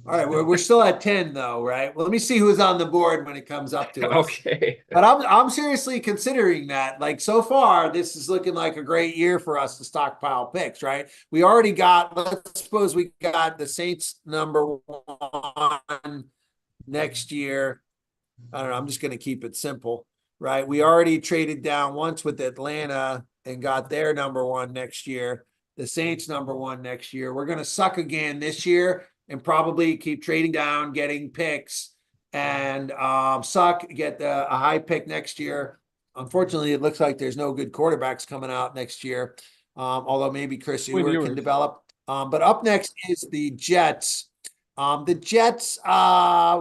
[SPEAKER 1] All right, we're still at 10 though, right? Well, let me see who's on the board when it comes up to us.
[SPEAKER 6] Okay.
[SPEAKER 1] But I'm seriously considering that. Like, so far, this is looking like a great year for us to stockpile picks, right? We already got, let's suppose we got the Saints number 1 next year. I don't know, I'm just going to keep it simple, right? We already traded down once with Atlanta and got their number 1 next year. The Saints number 1 next year. We're going to suck again this year and probably keep trading down, getting picks, and suck, get a high pick next year. Unfortunately, it looks like there's no good quarterbacks coming out next year, although maybe Chris Ewert can develop. But up next is the Jets. The Jets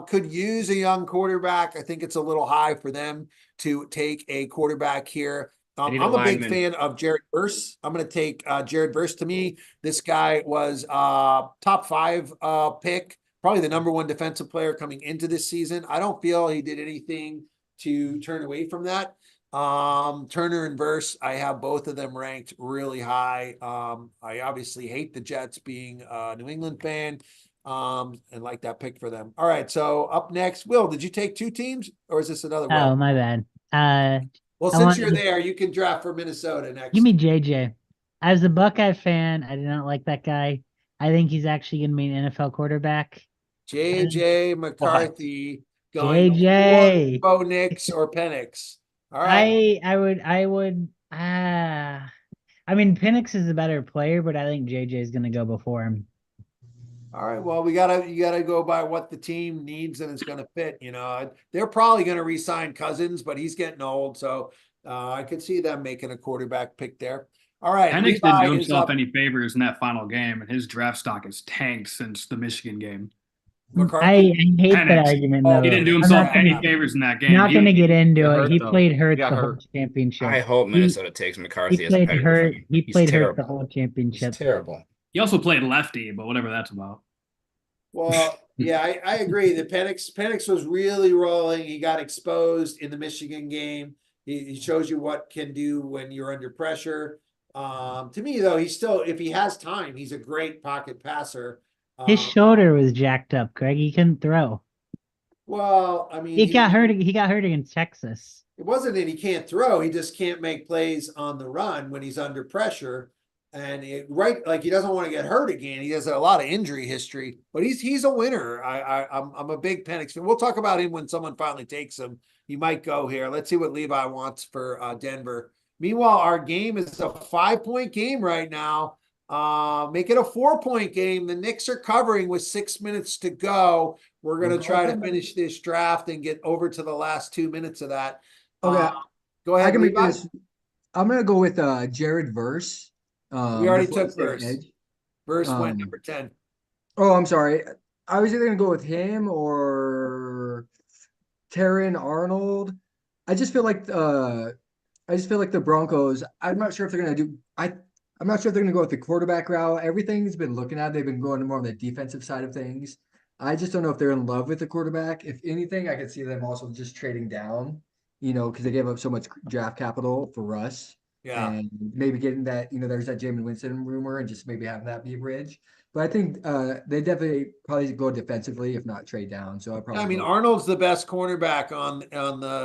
[SPEAKER 1] could use a young quarterback. I think it's a little high for them to take a quarterback here. I'm a big fan of Jared Verse. I'm going to take Jared Verse. To me, this guy was top 5 pick, probably the number 1 defensive player coming into this season. I don't feel he did anything to turn away from that. Turner and Verse, I have both of them ranked really high. I obviously hate the Jets, being a New England fan, and like that pick for them. All right, so up next, Will, did you take 2 teams, or is this another one?
[SPEAKER 3] Oh, my bad.
[SPEAKER 1] Well, since you're there, you can draft for Minnesota next.
[SPEAKER 3] Give me JJ. I was a Buckeye fan. I did not like that guy. I think he's actually going to be an NFL quarterback.
[SPEAKER 1] JJ McCarthy going
[SPEAKER 3] JJ.
[SPEAKER 1] Bo Nix or Penix. All right.
[SPEAKER 3] I would. I mean, Penix is a better player, but I think JJ is going to go before him.
[SPEAKER 1] All right. Well, you gotta go by what the team needs and it's going to fit. You know, they're probably going to re-sign Cousins, but he's getting old, so I could see them making a quarterback pick there. All right.
[SPEAKER 14] Penix didn't do himself any favors in that final game, and his draft stock has tanked since the Michigan game.
[SPEAKER 3] I hate that argument. Though.
[SPEAKER 14] He didn't do himself any favors in that game.
[SPEAKER 3] Not going to get into it. He played hurt the whole championship.
[SPEAKER 6] I hope Minnesota takes McCarthy.
[SPEAKER 3] He played hurt. He played hurt the whole championship.
[SPEAKER 6] He's terrible.
[SPEAKER 14] He also played lefty, but whatever that's about.
[SPEAKER 1] Well, yeah, I agree. The Penix was really rolling. He got exposed in the Michigan game, He shows you what can do when you're under pressure. To me, though, he's still, if he has time, he's a great pocket passer.
[SPEAKER 3] His shoulder was jacked up, Greg. He couldn't throw.
[SPEAKER 1] Well, I mean,
[SPEAKER 3] He got hurt. He got hurt against Texas.
[SPEAKER 1] it wasn't that he can't throw. He just can't make plays on the run when he's under pressure. And like he doesn't want to get hurt again. He has a lot of injury history, but he's a winner. I'm a big Penix fan. We'll talk about him when someone finally takes him. He might go here. Let's see what Levi wants for Denver. Meanwhile, our game is a 5-point game right now. Make it a 4-point game. The Knicks are covering with 6 minutes to go. We're going to try to finish this draft and get over to the last 2 minutes of that.
[SPEAKER 15] Okay.
[SPEAKER 1] Go ahead,
[SPEAKER 15] I can make
[SPEAKER 1] Levi.
[SPEAKER 15] this. I'm gonna go with Jared Verse.
[SPEAKER 1] We already
[SPEAKER 15] the Florida
[SPEAKER 1] took
[SPEAKER 15] State
[SPEAKER 1] Verse.
[SPEAKER 15] edge.
[SPEAKER 1] Verse went number 10.
[SPEAKER 15] Oh, I'm sorry. I was either gonna go with him or Terran Arnold. I just feel like the Broncos. I'm not sure if they're gonna do. I'm not sure if they're gonna go with the quarterback route. Everything's been looking at. They've been going more on the defensive side of things. I just don't know if they're in love with the quarterback. If anything, I could see them also just trading down. Because they gave up so much draft capital for Russ.
[SPEAKER 1] Yeah.
[SPEAKER 15] And maybe getting that, there's that Jameis Winston rumor and just maybe having that be a bridge. But I think they definitely probably go defensively, if not trade down. So
[SPEAKER 1] I mean, Arnold's the best cornerback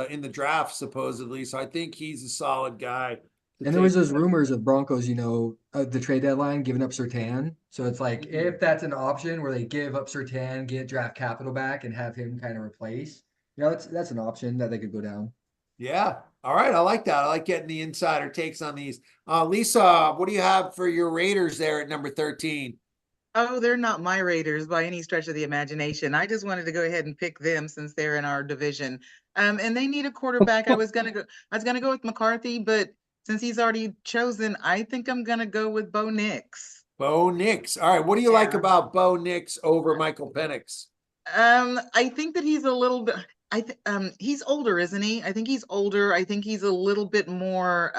[SPEAKER 1] in the draft, supposedly. So I think he's a solid guy.
[SPEAKER 15] And there was those rumors of Broncos, the trade deadline giving up Surtain. So it's like if that's an option where they give up Surtain, get draft capital back, and have him kind of replace, that's an option that they could go down.
[SPEAKER 1] Yeah. All right. I like that. I like getting the insider takes on these. Lisa, what do you have for your Raiders there at number 13?
[SPEAKER 16] Oh, they're not my Raiders by any stretch of the imagination. I just wanted to go ahead and pick them since they're in our division. And they need a quarterback. I was gonna go with McCarthy, but since he's already chosen, I think I'm gonna go with Bo Nix.
[SPEAKER 1] Bo Nix. All right. What do you like about Bo Nix over Michael Penix?
[SPEAKER 16] I think that he's a little bit. He's older, isn't he? I think he's older. I think he's a little bit more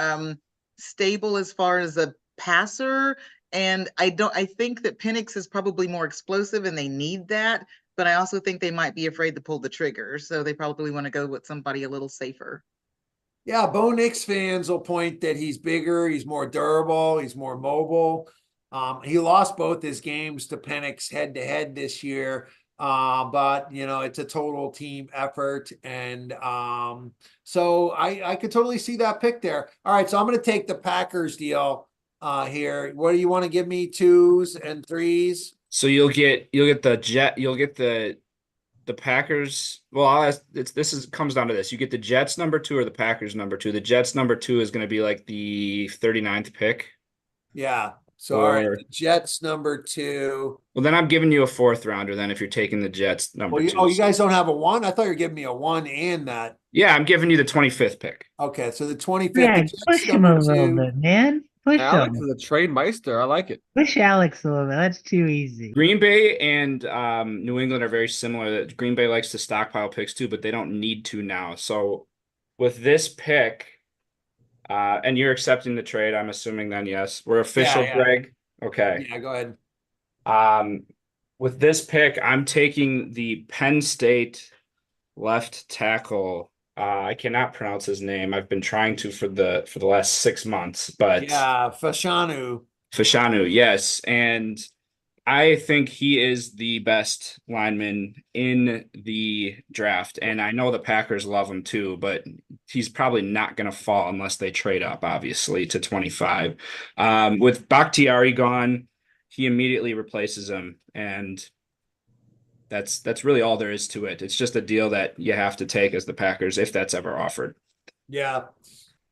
[SPEAKER 16] stable as far as a passer. And I think that Penix is probably more explosive and they need that. But I also think they might be afraid to pull the trigger. So they probably want to go with somebody a little safer.
[SPEAKER 1] Yeah, Bo Nix fans will point that he's bigger, he's more durable, he's more mobile. He lost both his games to Penix head-to-head this year. But it's a total team effort. And so I could totally see that pick there. All right, so I'm going to take the Packers deal here. What do you want to give me, 2s and 3s?
[SPEAKER 6] So you'll get the Packers. Well, I'll ask, comes down to this. You get the Jets number 2 or the Packers number 2. The Jets number 2 is going to be like the 39th pick.
[SPEAKER 1] Yeah. So all right, the Jets number 2.
[SPEAKER 6] Well, then I'm giving you a 4th rounder then if you're taking the Jets number 2.
[SPEAKER 1] Oh, you guys don't have a 1? I thought you were giving me a 1 and that.
[SPEAKER 6] Yeah, I'm giving you the 25th pick.
[SPEAKER 1] Okay, so the 25th.
[SPEAKER 3] Yeah, push him a little bit, man. Push
[SPEAKER 12] Alex
[SPEAKER 3] him.
[SPEAKER 12] is a trade meister. I like it.
[SPEAKER 3] Push Alex a little bit. That's too easy.
[SPEAKER 6] Green Bay and New England are very similar. Green Bay likes to stockpile picks too, but they don't need to now. So with this pick, and you're accepting the trade, I'm assuming then, yes. We're official,
[SPEAKER 1] yeah.
[SPEAKER 6] Greg? Okay.
[SPEAKER 1] Yeah, go ahead.
[SPEAKER 6] With this pick, I'm taking the Penn State left tackle. I cannot pronounce his name. I've been trying to for the last 6 months, but
[SPEAKER 1] yeah, Fashanu,
[SPEAKER 6] yes. And I think he is the best lineman in the draft. And I know the Packers love him too, but he's probably not going to fall unless they trade up, obviously, to 25. With Bakhtiari gone, he immediately replaces him. And that's really all there is to it. It's just a deal that you have to take as the Packers if that's ever offered.
[SPEAKER 1] Yeah.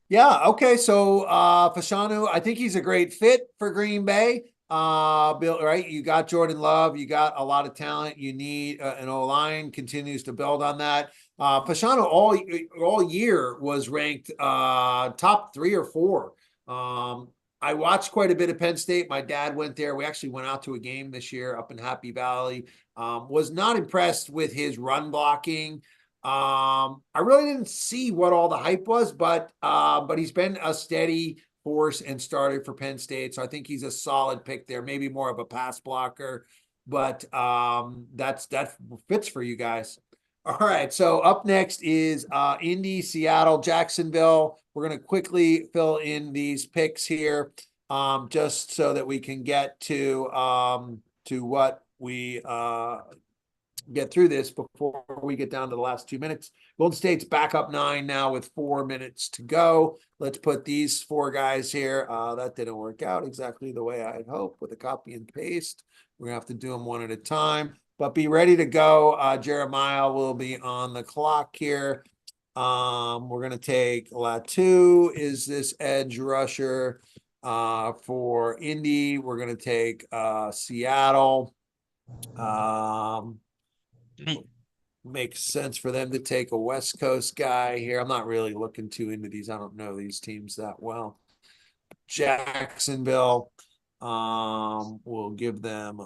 [SPEAKER 1] Yeah. Okay. So Fashanu, I think he's a great fit for Green Bay. Bill, right? You got Jordan Love, you got a lot of talent. You need an O-line, continues to build on that. Fashanu all year was ranked top 3 or 4. I watched quite a bit of Penn State. My dad went there. We actually went out to a game this year up in Happy Valley. Was not impressed with his run blocking. I really didn't see what all the hype was, but he's been a steady force and started for Penn State. So I think he's a solid pick there, maybe more of a pass blocker, but that fits for you guys. All right. So up next is Indy, Seattle, Jacksonville. We're going to quickly fill in these picks here, just so that we can get to what we get through this before we get down to the last 2 minutes. Golden State's back up 9 now with 4 minutes to go. Let's put these 4 guys here. That didn't work out exactly the way I had hoped with a copy and paste. We're gonna have to do them one at a time, but be ready to go. Jeremiah will be on the clock here. We're gonna take Latu is this edge rusher. For Indy, we're gonna take Seattle. Makes sense for them to take a West Coast guy here. I'm not really looking too into these. I don't know these teams that well. Jacksonville, we'll give them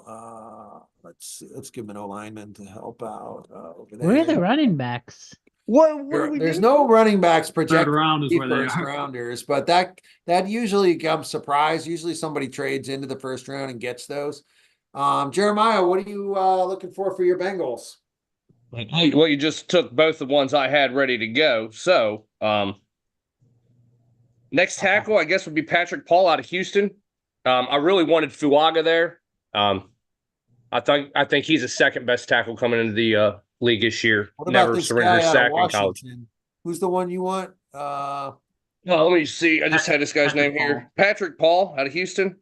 [SPEAKER 1] let's give them an O-lineman to help out over there.
[SPEAKER 3] Where are the running backs?
[SPEAKER 1] There's no running backs projected
[SPEAKER 14] Third round is where they
[SPEAKER 1] first
[SPEAKER 14] are.
[SPEAKER 1] rounders, but that usually comes surprise. Usually somebody trades into the first round and gets those. Jeremiah, what are you looking for your Bengals?
[SPEAKER 4] Well, you just took both the ones I had ready to go. So, next tackle, I guess, would be Patrick Paul out of Houston. I really wanted Fuaga there. I think he's the second best tackle coming into the league this year.
[SPEAKER 1] What about
[SPEAKER 4] Never
[SPEAKER 1] this
[SPEAKER 4] surrendered
[SPEAKER 1] guy
[SPEAKER 4] a
[SPEAKER 1] out of
[SPEAKER 4] sack in college.
[SPEAKER 1] Washington? Who's the one you want?
[SPEAKER 4] No, let me see. I just had this guy's name here. Patrick Paul out of Houston.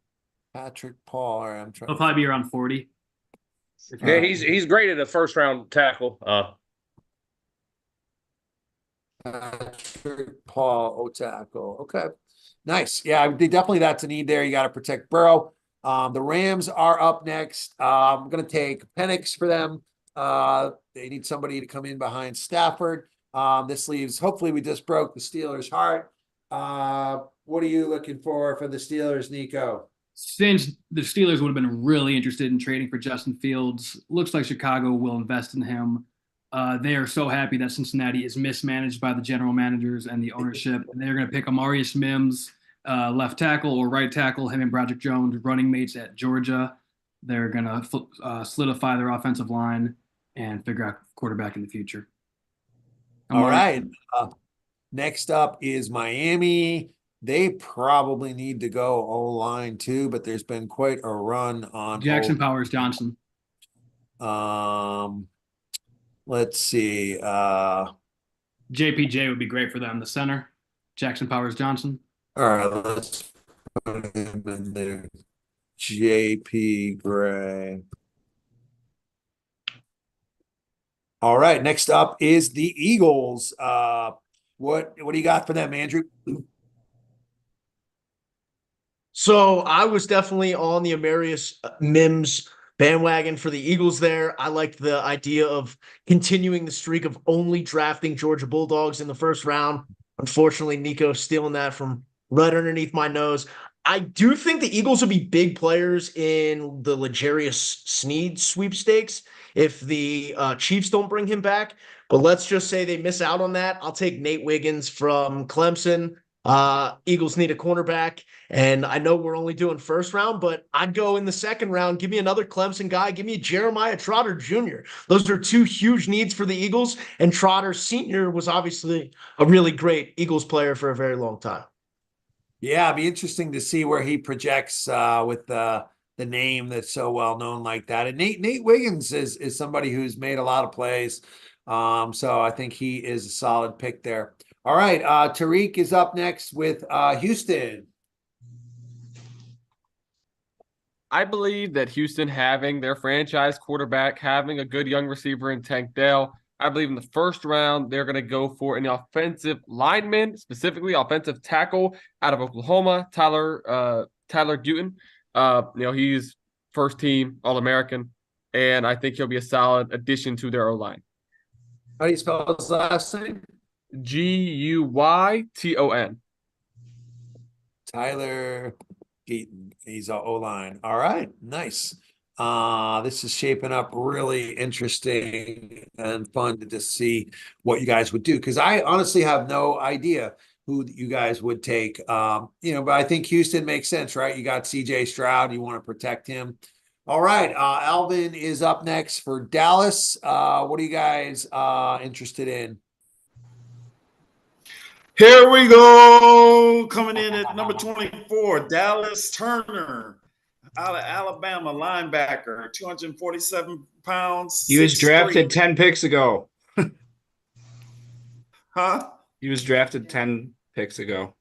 [SPEAKER 1] Patrick Paul. All right, I'm trying.
[SPEAKER 14] He'll probably be around 40.
[SPEAKER 4] Yeah, he's great at a first round tackle.
[SPEAKER 1] Patrick Paul, O tackle. Okay, nice. Yeah, definitely that's a need there. You got to protect Burrow. The Rams are up next. I'm going to take Penix for them. They need somebody to come in behind Stafford. This leaves, hopefully we just broke the Steelers' heart. What are you looking for the Steelers, Nico?
[SPEAKER 14] Since the Steelers would have been really interested in trading for Justin Fields, looks like Chicago will invest in him. They are so happy that Cincinnati is mismanaged by the general managers and the ownership. They're going to pick Amarius Mims, left tackle or right tackle, him and Broderick Jones, running mates at Georgia. They're going to solidify their offensive line and figure out quarterback in the future.
[SPEAKER 1] All right. Next up is Miami. They probably need to go O-line too, but there's been quite a run on
[SPEAKER 14] Jackson Powers Johnson.
[SPEAKER 1] Let's see.
[SPEAKER 14] JPJ would be great for them. The center, Jackson Powers Johnson.
[SPEAKER 1] All right, let's put him in there. JP Gray. All right, next up is the Eagles. What do you got for them, Andrew?
[SPEAKER 5] So I was definitely on the Amarius Mims bandwagon for the Eagles there. I liked the idea of continuing the streak of only drafting Georgia Bulldogs in the first round. Unfortunately, Nico stealing that from right underneath my nose. I do think the Eagles will be big players in the L'Jarius Sneed sweepstakes if the Chiefs don't bring him back. But let's just say they miss out on that. I'll take Nate Wiggins from Clemson. Eagles need a cornerback, and I know we're only doing first round, but I'd go in the second round. Give me another Clemson guy. Give me Jeremiah Trotter Jr. Those are two huge needs for the Eagles, and Trotter Sr. was obviously a really great Eagles player for a very long time.
[SPEAKER 1] Yeah, it'd be interesting to see where he projects with the name that's so well known like that. And Nate Wiggins is somebody who's made a lot of plays. So I think he is a solid pick there. All right, Tariq is up next with Houston.
[SPEAKER 12] I believe that Houston having their franchise quarterback, having a good young receiver in Tank Dell, I believe in the first round, they're going to go for an offensive lineman, specifically offensive tackle out of Oklahoma, Tyler Dutton. He's first team All-American, and I think he'll be a solid addition to their O-line.
[SPEAKER 1] How do you spell his last name?
[SPEAKER 12] Guyton.
[SPEAKER 1] Tyler Guyton. He's an O-line. All right, nice. This is shaping up really interesting and fun to just see what you guys would do, because I honestly have no idea who you guys would take. But I think Houston makes sense, right? You got CJ Stroud, you want to protect him. All right, Alvin is up next for Dallas. What are you guys interested in?
[SPEAKER 9] Here we go. Coming in at number 24, Dallas Turner out of Alabama, linebacker, 247 pounds.
[SPEAKER 6] He was
[SPEAKER 9] 6'3".
[SPEAKER 6] drafted 10 picks ago.
[SPEAKER 9] Huh?
[SPEAKER 6] He was drafted 10 picks ago,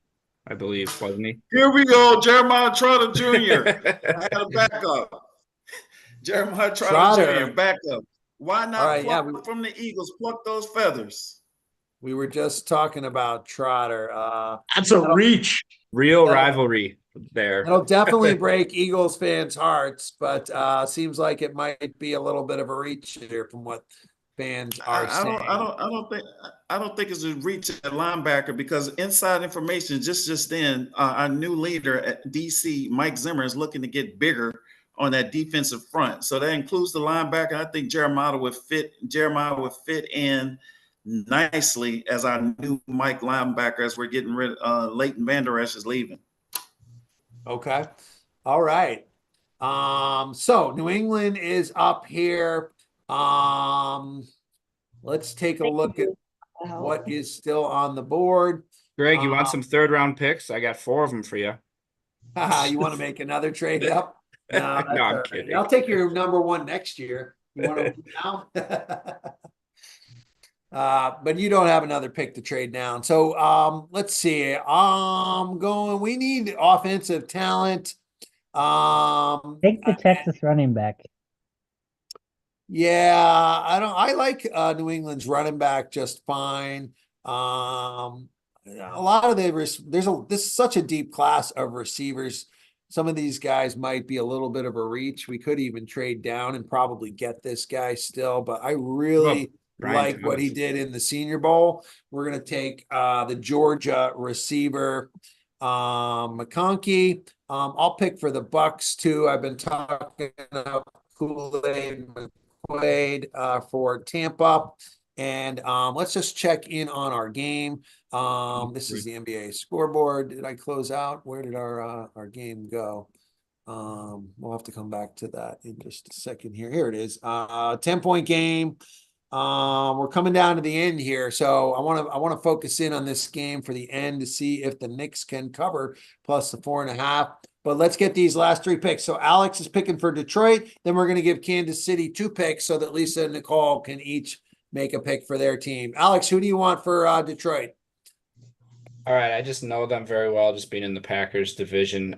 [SPEAKER 6] I believe, wasn't he?
[SPEAKER 9] Here we go. Jeremiah Trotter Jr. I had a backup. Jeremiah Trotter Jr. backup. Why not
[SPEAKER 1] right,
[SPEAKER 9] pluck from the Eagles? Pluck those feathers.
[SPEAKER 1] We were just talking about Trotter.
[SPEAKER 5] That's a reach.
[SPEAKER 6] Real rivalry there.
[SPEAKER 1] It'll definitely break Eagles fans' hearts, but seems like it might be a little bit of a reach here from what fans are saying.
[SPEAKER 9] I don't think it's a reach at linebacker because inside information just then our new leader at DC, Mike Zimmer, is looking to get bigger on that defensive front. So that includes the linebacker. I think Jeremiah would fit in nicely as our new Mike linebacker as we're getting rid of Leighton Vander Esch is leaving.
[SPEAKER 1] Okay. All right. So New England is up here. Let's take a look at what is still on the board.
[SPEAKER 6] Greg, you want some third-round picks? I got 4 of them for you.
[SPEAKER 1] You want to make another trade up? No,
[SPEAKER 6] I'm kidding.
[SPEAKER 1] I'll take your number 1 next year. You want to now? But you don't have another pick to trade down. So let's see. We need offensive talent.
[SPEAKER 3] Take the Texas running back.
[SPEAKER 1] Yeah, I like New England's running back just fine. A lot of this is such a deep class of receivers. Some of these guys might be a little bit of a reach. We could even trade down and probably get this guy still, but I really like what he did in the Senior Bowl. We're going to take the Georgia receiver, McConkey. I'll pick for the Bucks too. I've been talking about Kool-Aid McQuaid for Tampa. And let's just check in on our game. This is the NBA scoreboard. Did I close out? Where did our game go? We'll have to come back to that in just a second here. Here it is. 10-point game. We're coming down to the end here, so I want to focus in on this game for the end to see if the Knicks can cover plus the 4.5. But let's get these last 3 picks. So Alex is picking for Detroit. Then we're going to give Kansas City 2 picks so that Lisa and Nicole can each make a pick for their team. Alex, who do you want for Detroit?
[SPEAKER 6] All right, I just know them very well, just being in the Packers division.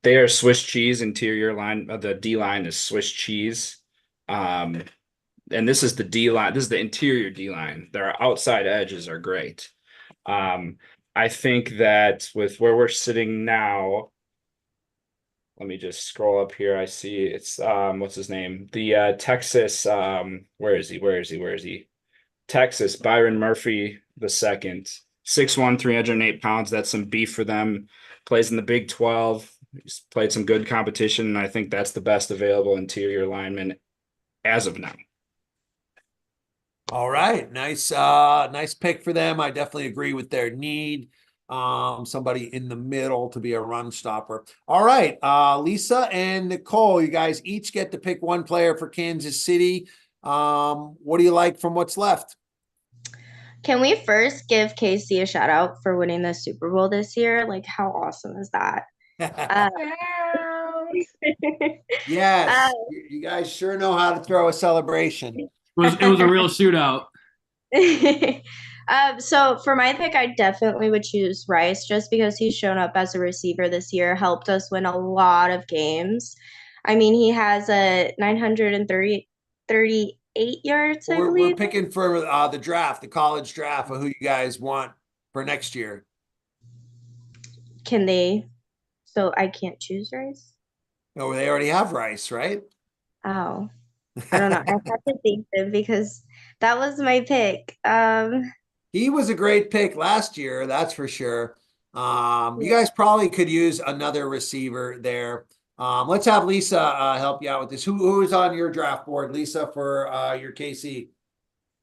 [SPEAKER 6] They are Swiss cheese. Interior line, the D line is Swiss cheese. And this is the D line. This is the interior D line. Their outside edges are great. I think that with where we're sitting now, let me just scroll up here. I see it's what's his name? The Texas. Where is he? Texas, Byron Murphy the second. 6'1", 308 pounds. That's some beef for them. Plays in the Big 12. He's played some good competition, and I think that's the best available interior lineman as of now.
[SPEAKER 1] All right. Nice pick for them. I definitely agree with their need. Somebody in the middle to be a run stopper. All right. Lisa and Nicole, you guys each get to pick 1 player for Kansas City. What do you like from what's left?
[SPEAKER 17] Can we first give KC a shout out for winning the Super Bowl this year? Like, how awesome is that?
[SPEAKER 1] Yes, you guys sure know how to throw a celebration.
[SPEAKER 14] It was a real shootout.
[SPEAKER 17] So for my pick, I definitely would choose Rice just because he's shown up as a receiver this year, helped us win a lot of games. I mean, he has a 938 yards, I believe.
[SPEAKER 1] We're picking for the draft, the college draft, of who you guys want for next year.
[SPEAKER 17] Can they? So I can't choose Rice?
[SPEAKER 1] No, they already have Rice, right?
[SPEAKER 17] Oh, I don't know. I have to think of because that was my pick.
[SPEAKER 1] He was a great pick last year, that's for sure. You guys probably could use another receiver there. Let's have Lisa help you out with this. Who is on your draft board, Lisa, for your KC?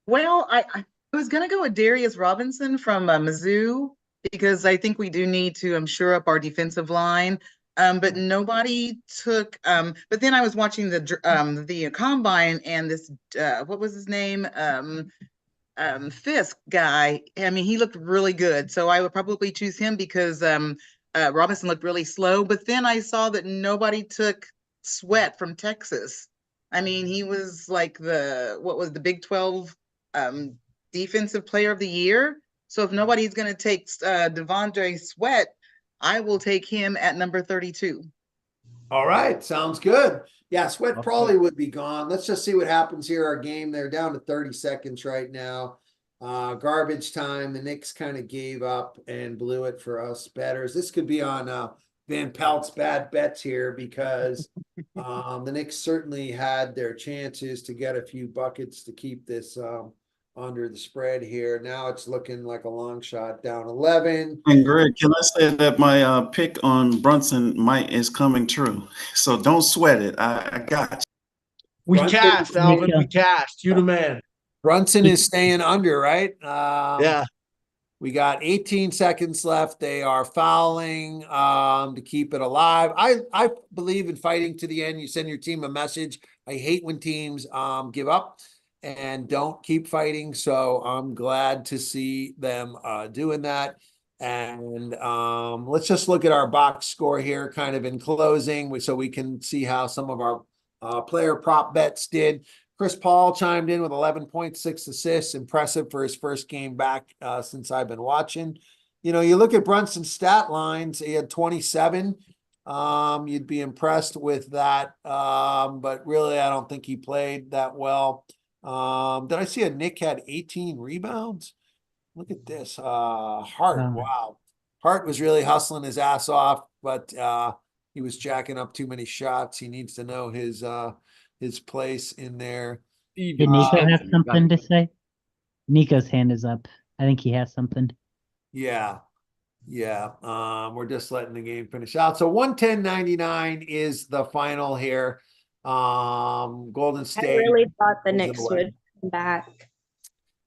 [SPEAKER 16] Well, I was going to go with Darius Robinson from Mizzou because I think we do need to shore up our defensive line. but nobody took. But then I was watching the combine, and this what was his name? Fisk guy. I mean, he looked really good. So I would probably choose him because Robinson looked really slow. But then I saw that nobody took Sweat from Texas. I mean, he was like what was the Big 12 defensive player of the year. So if nobody's going to take Devondre Sweat, I will take him at number 32.
[SPEAKER 1] All right, sounds good. Yeah, Sweat probably would be gone. Let's just see what happens here. Our game, they're down to 30 seconds right now. Garbage time. The Knicks kind of gave up and blew it for us bettors. This could be on Van Pelt's bad bets here because the Knicks certainly had their chances to get a few buckets to keep this under the spread here. Now it's looking like a long shot, down 11.
[SPEAKER 9] And Greg, can I say that my pick on Brunson is coming true? So don't sweat it. I got you.
[SPEAKER 5] We
[SPEAKER 1] Brunson-
[SPEAKER 5] cashed, Alvin. We cashed. You the man.
[SPEAKER 1] Brunson is staying under, right?
[SPEAKER 5] Yeah.
[SPEAKER 1] We got 18 seconds left. They are fouling to keep it alive. I believe in fighting to the end. You send your team a message. I hate when teams give up and don't keep fighting. So I'm glad to see them doing that. And let's just look at our box score here kind of in closing so we can see how some of our player prop bets did. Chris Paul chimed in with 11.6 assists. Impressive for his first game back since I've been watching. You know, you look at Brunson's stat lines, he had 27. You'd be impressed with that. But really, I don't think he played that well. Did I see a Nick had 18 rebounds? Look at this. Hart, wow. Hart was really hustling his ass off, but he was jacking up too many shots. He needs to know his place in there.
[SPEAKER 3] Did Nico have something to say? Nico's hand is up. I think he has something.
[SPEAKER 1] Yeah. We're just letting the game finish out. So 110.99 is the final here. Golden State.
[SPEAKER 17] I really thought the Knicks would come back.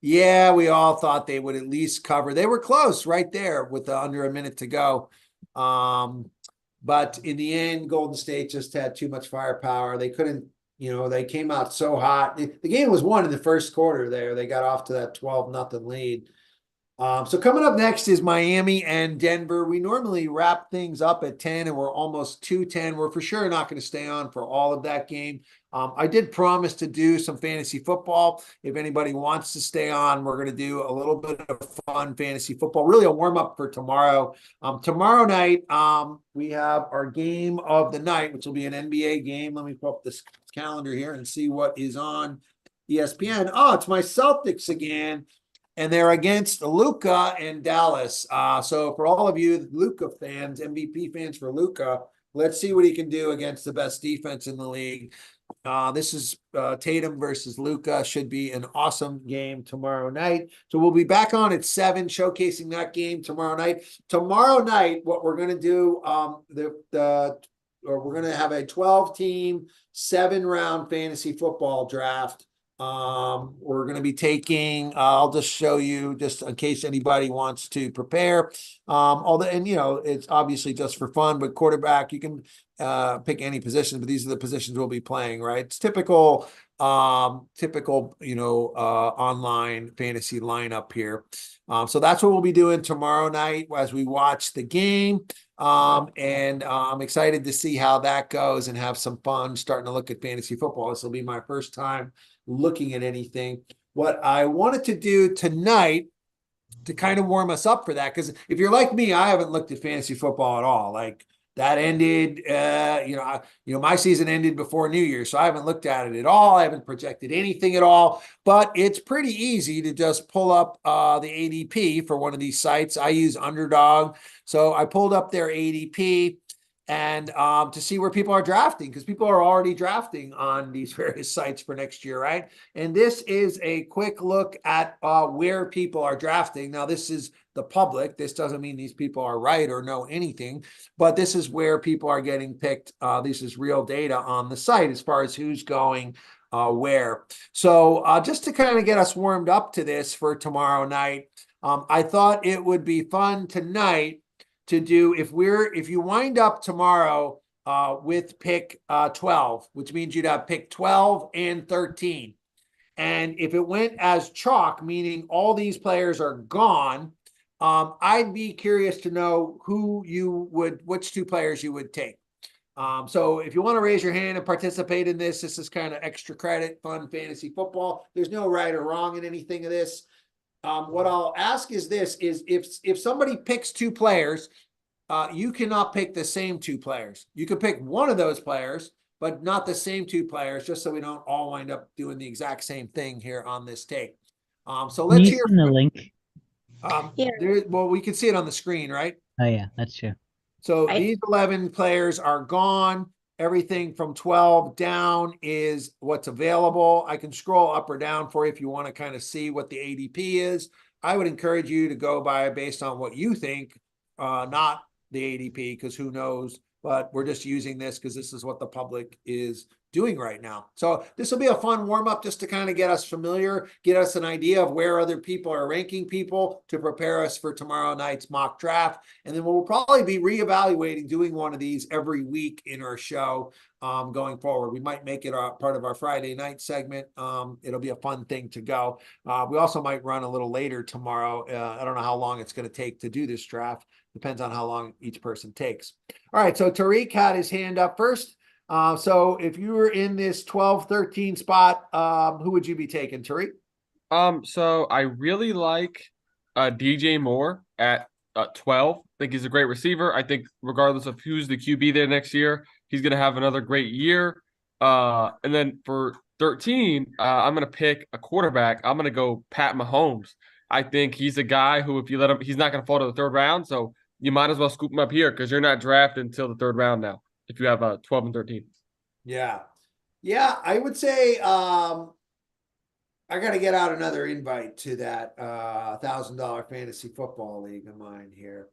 [SPEAKER 1] Yeah, we all thought they would at least cover. They were close right there with under a minute to go. But in the end, Golden State just had too much firepower. They couldn't, they came out so hot. The game was won in the first quarter there. They got off to that 12-0 lead. So coming up next is Miami and Denver. We normally wrap things up at 10 and we're almost 2:10. We're for sure not going to stay on for all of that game. I did promise to do some fantasy football. If anybody wants to stay on, we're going to do a little bit of fun fantasy football, really a warm up for tomorrow. Tomorrow night, we have our game of the night, which will be an NBA game. Let me pull up this calendar here and see what is on ESPN. Oh, it's my Celtics again. And they're against Luka and Dallas. So for all of you Luka fans, MVP fans for Luka, let's see what he can do against the best defense in the league. This is Tatum versus Luka. Should be an awesome game tomorrow night. So we'll be back on at 7, showcasing that game tomorrow night. Tomorrow night, what we're going to do, we're going to have a 12-team, 7-round fantasy football draft. We're going to be taking, I'll just show you just in case anybody wants to prepare. It's obviously just for fun, but quarterback, you can pick any position, but these are the positions we'll be playing, right? It's typical, online fantasy lineup here. So that's what we'll be doing tomorrow night as we watch the game. And I'm excited to see how that goes and have some fun starting to look at fantasy football. This will be my first time looking at anything. What I wanted to do tonight to kind of warm us up for that, because if you're like me, I haven't looked at fantasy football at all. Like that ended, my season ended before New Year, so I haven't looked at it at all. I haven't projected anything at all, but it's pretty easy to just pull up the ADP for one of these sites. I use Underdog, so I pulled up their ADP and to see where people are drafting, because people are already drafting on these various sites for next year, right? And this is a quick look at where people are drafting. Now, this is the public. This doesn't mean these people are right or know anything, but this is where people are getting picked. This is real data on the site as far as who's going where. So just to kind of get us warmed up to this for tomorrow night, I thought it would be fun tonight to do if you wind up tomorrow with pick 12, which means you'd have pick 12 and 13. And if it went as chalk, meaning all these players are gone, I'd be curious to know which two players you would take. So if you want to raise your hand and participate in this is kind of extra credit, fun fantasy football. There's no right or wrong in anything of this. What I'll ask is this, is if somebody picks two players, you cannot pick the same two players. You can pick one of those players, but not the same two players, just so we don't all wind up doing the exact same thing here on this take. So let's hear
[SPEAKER 3] from the link.
[SPEAKER 1] Well, we can see it on the screen, right?
[SPEAKER 3] Oh yeah, that's true.
[SPEAKER 1] So these 11 players are gone. Everything from 12 down is what's available. I can scroll up or down for you if you want to kind of see what the ADP is. I would encourage you to go based on what you think, not the ADP, because who knows, but we're just using this because this is what the public is doing right now. So this will be a fun warm-up just to kind of get us familiar, get us an idea of where other people are ranking people to prepare us for tomorrow night's mock draft. And then we'll probably be reevaluating doing one of these every week in our show going forward. We might make it a part of our Friday night segment. It'll be a fun thing to go. We also might run a little later tomorrow. I don't know how long it's going to take to do this draft. Depends on how long each person takes. All right, so Tariq had his hand up first. So if you were in this 12-13 spot, who would you be taking, Tariq?
[SPEAKER 12] So I really like DJ Moore at 12. I think he's a great receiver. I think regardless of who's the QB there next year, he's going to have another great year. And then for 13, I'm going to pick a quarterback. I'm going to go Pat Mahomes. I think he's a guy who, if you let him, he's not going to fall to the third round. So you might as well scoop him up here because you're not drafted until the third round now if you have 12 and 13.
[SPEAKER 1] Yeah. Yeah, I would say I got to get out another invite to that $1,000 fantasy football league of mine here.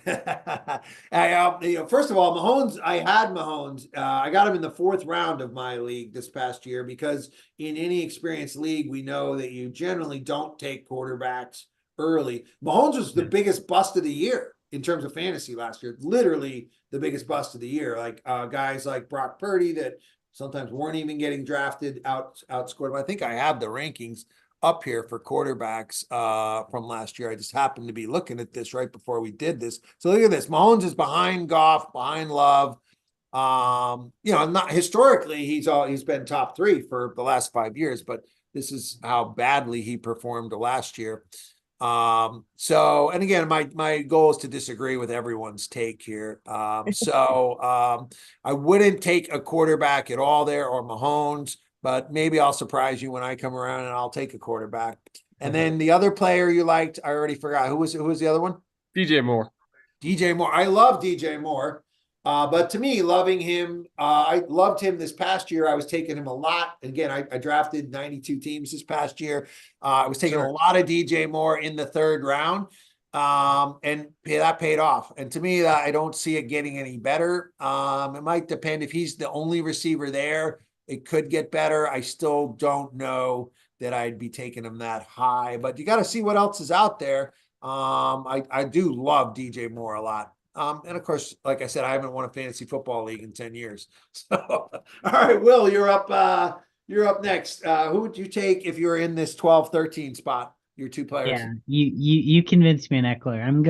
[SPEAKER 1] First of all, Mahomes, I had Mahomes. I got him in the 4th round of my league this past year because in any experienced league, we know that you generally don't take quarterbacks early. Mahomes was the biggest bust of the year in terms of fantasy last year, literally the biggest bust of the year. Like guys like Brock Purdy that sometimes weren't even getting drafted, outscored. I think I have the rankings up here for quarterbacks from last year. I just happened to be looking at this right before we did this. So look at this. Mahomes is behind Goff, behind Love. Not historically, he's been top 3 for the last 5 years, but this is how badly he performed last year. And again, my goal is to disagree with everyone's take here. I wouldn't take a quarterback at all there or Mahomes, but maybe I'll surprise you when I come around and I'll take a quarterback. And then the other player you liked, I already forgot. Who was the other one?
[SPEAKER 12] DJ Moore.
[SPEAKER 1] DJ Moore. I love DJ Moore. But to me, loving him, I loved him this past year. I was taking him a lot. And again, I drafted 92 teams this past year. I was taking a lot of DJ Moore in the 3rd round. And that paid off. And to me, I don't see it getting any better. It might depend if he's the only receiver there. It could get better. I still don't know that I'd be taking him that high, but you got to see what else is out there. I do love DJ Moore a lot. And of course, like I said, I haven't won a fantasy football league in 10 years. So, all right, Will, you're up next. Who would you take if you were in this 12-13 spot? Your two players.
[SPEAKER 3] Yeah, you convinced me on Eckler. I'm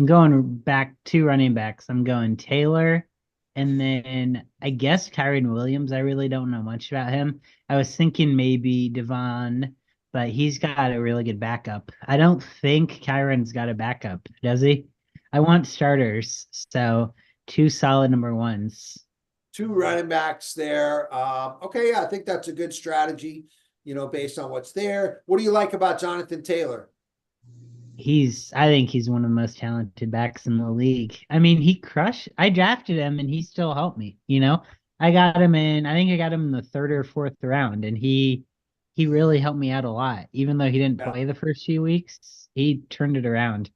[SPEAKER 3] going back 2 running backs. I'm going Taylor, and then I guess Kyron Williams. I really don't know much about him. I was thinking maybe Devon, but he's got a really good backup. I don't think Kyron's got a backup, does he? I want starters, so 2 solid number 1s.
[SPEAKER 1] 2 running backs there. Okay, yeah, I think that's a good strategy, based on what's there. What do you like about Jonathan Taylor?
[SPEAKER 3] I think he's one of the most talented backs in the league. I mean, I drafted him and he still helped me, I got him in the 3rd or 4th round, and he really helped me out a lot. Even though he didn't play the first few weeks, he turned it around.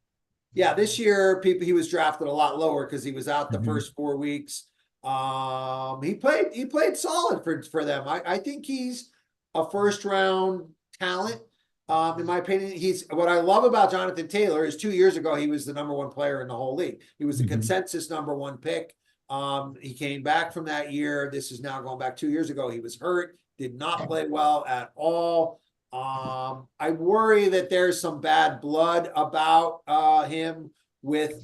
[SPEAKER 1] Yeah, this year he was drafted a lot lower because he was out the first 4 weeks. He played solid for them. I think he's a 1st round talent. In my opinion, he's what I love about Jonathan Taylor is 2 years ago, he was the number one player in the whole league. He was the consensus number one pick. He came back from that year. This is now going back 2 years ago. He was hurt, did not play well at all. I worry that there's some bad blood about him with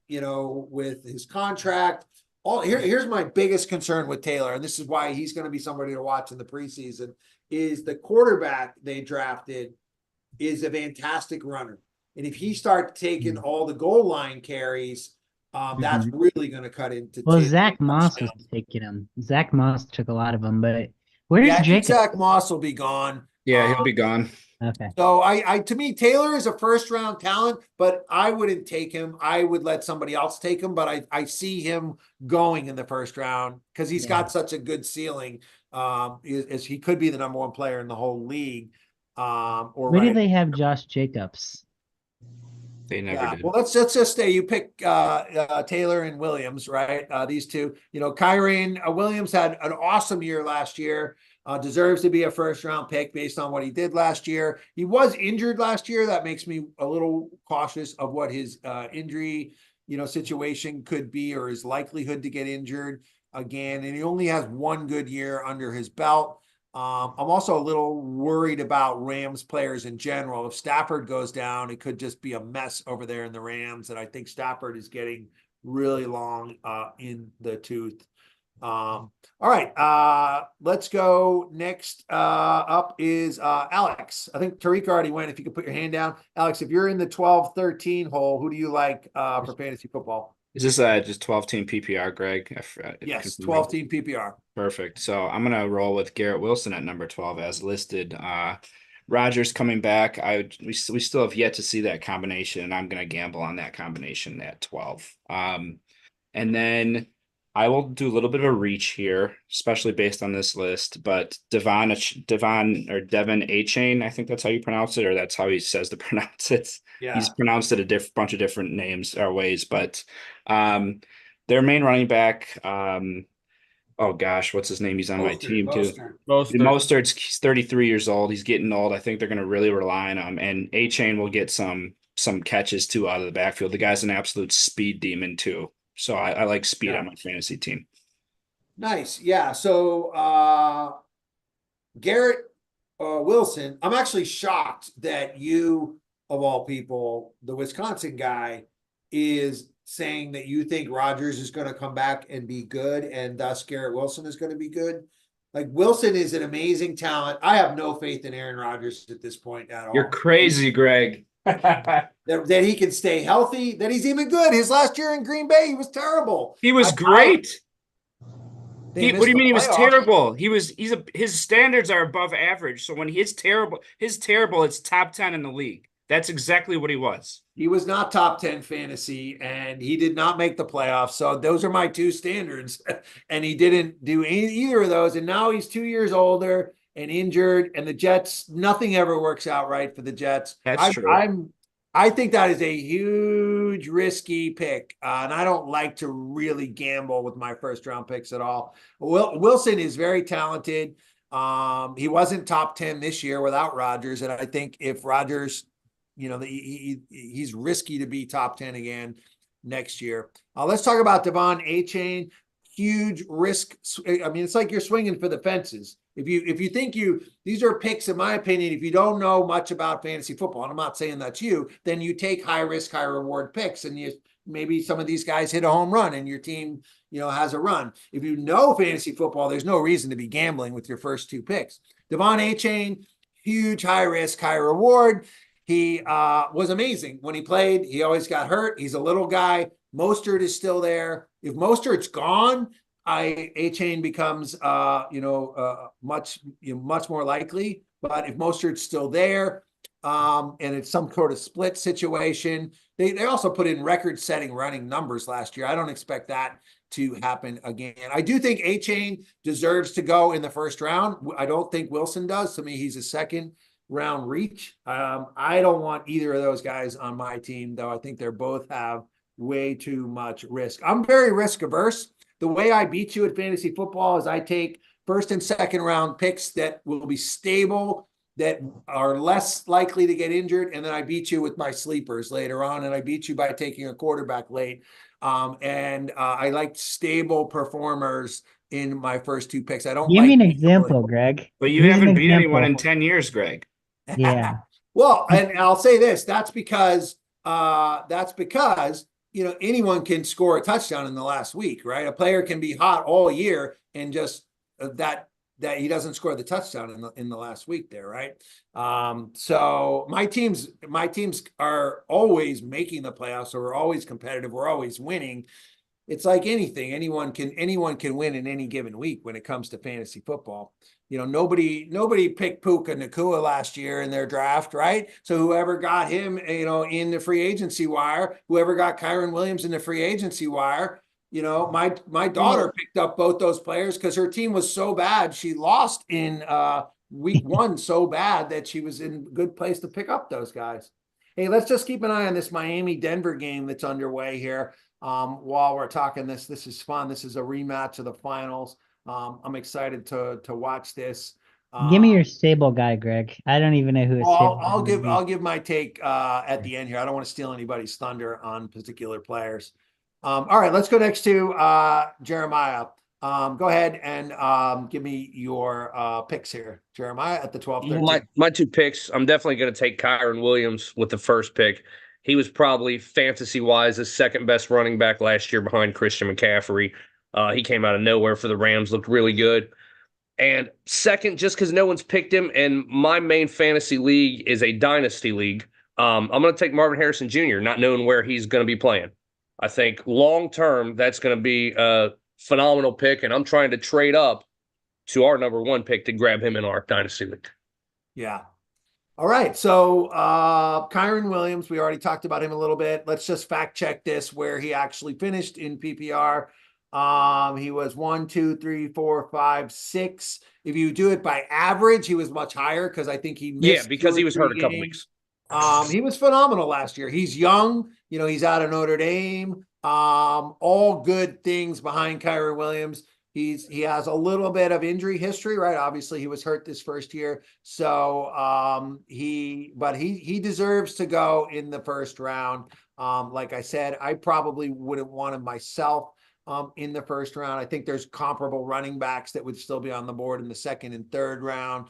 [SPEAKER 1] with his contract. Here's my biggest concern with Taylor, and this is why he's going to be somebody to watch in the preseason, is the quarterback they drafted is a fantastic runner. And if he starts taking all the goal line carries, that's really going to cut into
[SPEAKER 3] Well,
[SPEAKER 1] Taylor's
[SPEAKER 3] Zach Moss was
[SPEAKER 1] touchdowns.
[SPEAKER 3] taking him. Zach Moss took a lot of them, but where's
[SPEAKER 1] I think
[SPEAKER 3] Jacob?
[SPEAKER 1] Zach Moss will be gone.
[SPEAKER 6] Yeah, he'll be gone.
[SPEAKER 3] Okay.
[SPEAKER 1] So to me, Taylor is a first round talent, but I wouldn't take him. I would let somebody else take him, but I see him going in the first round because he's got such a good ceiling. As he could be the number one player in the whole league.
[SPEAKER 3] Where do they have Josh Jacobs?
[SPEAKER 6] They never did.
[SPEAKER 1] Well, let's just say you pick Taylor and Williams, right? These two, Kyren Williams had an awesome year last year. Deserves to be a first round pick based on what he did last year. He was injured last year. That makes me a little cautious of what his injury, situation could be, or his likelihood to get injured again. And he only has one good year under his belt. I'm also a little worried about Rams players in general. If Stafford goes down, it could just be a mess over there in the Rams. And I think Stafford is getting really long in the tooth. All right. Let's go. Next up is Alex. I think Tariq already went. If you could put your hand down. Alex, if you're in the 12-13 hole, who do you like for fantasy football?
[SPEAKER 6] Is this just 12-team PPR, Greg?
[SPEAKER 1] Yes, 12-team PPR.
[SPEAKER 6] Perfect. So I'm gonna roll with Garrett Wilson at number 12 as listed. Rodgers coming back. We still have yet to see that combination, and I'm gonna gamble on that combination at 12. And then I will do a little bit of a reach here, especially based on this list. But Devon Achane, I think that's how you pronounce it, or that's how he says to pronounce it.
[SPEAKER 1] Yeah.
[SPEAKER 6] He's pronounced it a bunch of different names or ways, but their main running back, oh gosh, what's his name? He's on my team too. Mostert's he's 33 years old. He's getting old. I think they're going to really rely on him, and Achane will get some catches too out of the backfield. The guy's an absolute speed demon too. So I like speed on my fantasy team.
[SPEAKER 1] Nice. Yeah. So Garrett Wilson, I'm actually shocked that you, of all people, the Wisconsin guy, is saying that you think Rodgers is going to come back and be good, and thus Garrett Wilson is going to be good. Like, Wilson is an amazing talent. I have no faith in Aaron Rodgers at this point at all.
[SPEAKER 6] You're crazy, Greg.
[SPEAKER 1] that he can stay healthy, that he's even good. His last year in Green Bay, he was terrible.
[SPEAKER 6] He was great. What do you mean he was terrible? His standards are above average. So when he's terrible, it's top 10 in the league. That's exactly what he was.
[SPEAKER 1] He was not top 10 fantasy, and he did not make the playoffs. So those are my two standards. And he didn't do either of those. And now he's 2 years older and injured, and the Jets, nothing ever works out right for the Jets.
[SPEAKER 6] That's true.
[SPEAKER 1] I think that is a huge risky pick, and I don't like to really gamble with my first round picks at all. Wilson is very talented. He wasn't top 10 this year without Rodgers, and I think if Rodgers, he's risky to be top 10 again next year. Let's talk about Devon Achane. Huge risk. I mean, it's like you're swinging for the fences. If you think these are picks, in my opinion, if you don't know much about fantasy football, and I'm not saying that's you, then you take high risk, high reward picks, and maybe some of these guys hit a home run and your team, has a run. If you know fantasy football, there's no reason to be gambling with your first two picks. Devon Achane, huge high risk, high reward. He was amazing when he played. He always got hurt. He's a little guy. Mostert is still there. If Mostert's gone, Achane becomes much more likely. But if Mostert's still there, and it's some sort of split situation, they also put in record-setting running numbers last year. I don't expect that to happen again. I do think Achane deserves to go in the first round. I don't think Wilson does. To me, he's a second round reach. I don't want either of those guys on my team, though. I think they both have way too much risk. I'm very risk averse. The way I beat you at fantasy football is I take first and second round picks that will be stable, that are less likely to get injured, and then I beat you with my sleepers later on, and I beat you by taking a quarterback late. I like stable performers in my first two picks. I don't
[SPEAKER 3] Give
[SPEAKER 1] like
[SPEAKER 3] me an
[SPEAKER 1] people that-
[SPEAKER 3] example, Greg.
[SPEAKER 6] But you
[SPEAKER 3] Who's an
[SPEAKER 6] haven't beat anyone in
[SPEAKER 3] example?
[SPEAKER 6] 10 years, Greg.
[SPEAKER 3] Yeah.
[SPEAKER 1] Well, and I'll say this, that's because anyone can score a touchdown in the last week, right? A player can be hot all year and just that he doesn't score the touchdown in the last week there, right? So my teams are always making the playoffs, so we're always competitive, we're always winning. It's like anything, anyone can win in any given week when it comes to fantasy football. Nobody picked Puka Nacua last year in their draft, right? So whoever got him, in the free agency wire, whoever got Kyron Williams in the free agency wire, my daughter picked up both those players because her team was so bad. She lost in week 1 so bad that she was in a good place to pick up those guys. Hey, let's just keep an eye on this Miami-Denver game that's underway here. While we're talking this is fun. This is a rematch of the finals. I'm excited to watch this.
[SPEAKER 3] Give me your stable guy, Greg. I don't even know who a stable
[SPEAKER 1] I'll
[SPEAKER 3] guy would be.
[SPEAKER 1] I'll give my take at the end here. I don't want to steal anybody's thunder on particular players. All right, let's go next to Jeremiah. Go ahead and give me your picks here, Jeremiah, at the 12-13.
[SPEAKER 4] My two picks, I'm definitely going to take Kyron Williams with the first pick. He was probably fantasy-wise the second best running back last year behind Christian McCaffrey. He came out of nowhere for the Rams, looked really good. And second, just because no one's picked him, and my main fantasy league is a dynasty league, I'm going to take Marvin Harrison Jr., not knowing where he's going to be playing. I think long-term, that's going to be a phenomenal pick, and I'm trying to trade up to our number 1 pick to grab him in our dynasty league.
[SPEAKER 1] Yeah. All right. So Kyron Williams, we already talked about him a little bit. Let's just fact check this where he actually finished in PPR. He was 1, 2, 3, 4, 5, 6. If you do it by average, he was much higher because I think he missed.
[SPEAKER 4] Yeah, because he was hurt a couple weeks.
[SPEAKER 1] He was phenomenal last year. He's young, he's out of Notre Dame. All good things behind Kyron Williams. He has a little bit of injury history, right? Obviously, he was hurt this first year. So he deserves to go in the first round. Like I said, I probably wouldn't want him myself in the first round. I think there's comparable running backs that would still be on the board in the second and third round.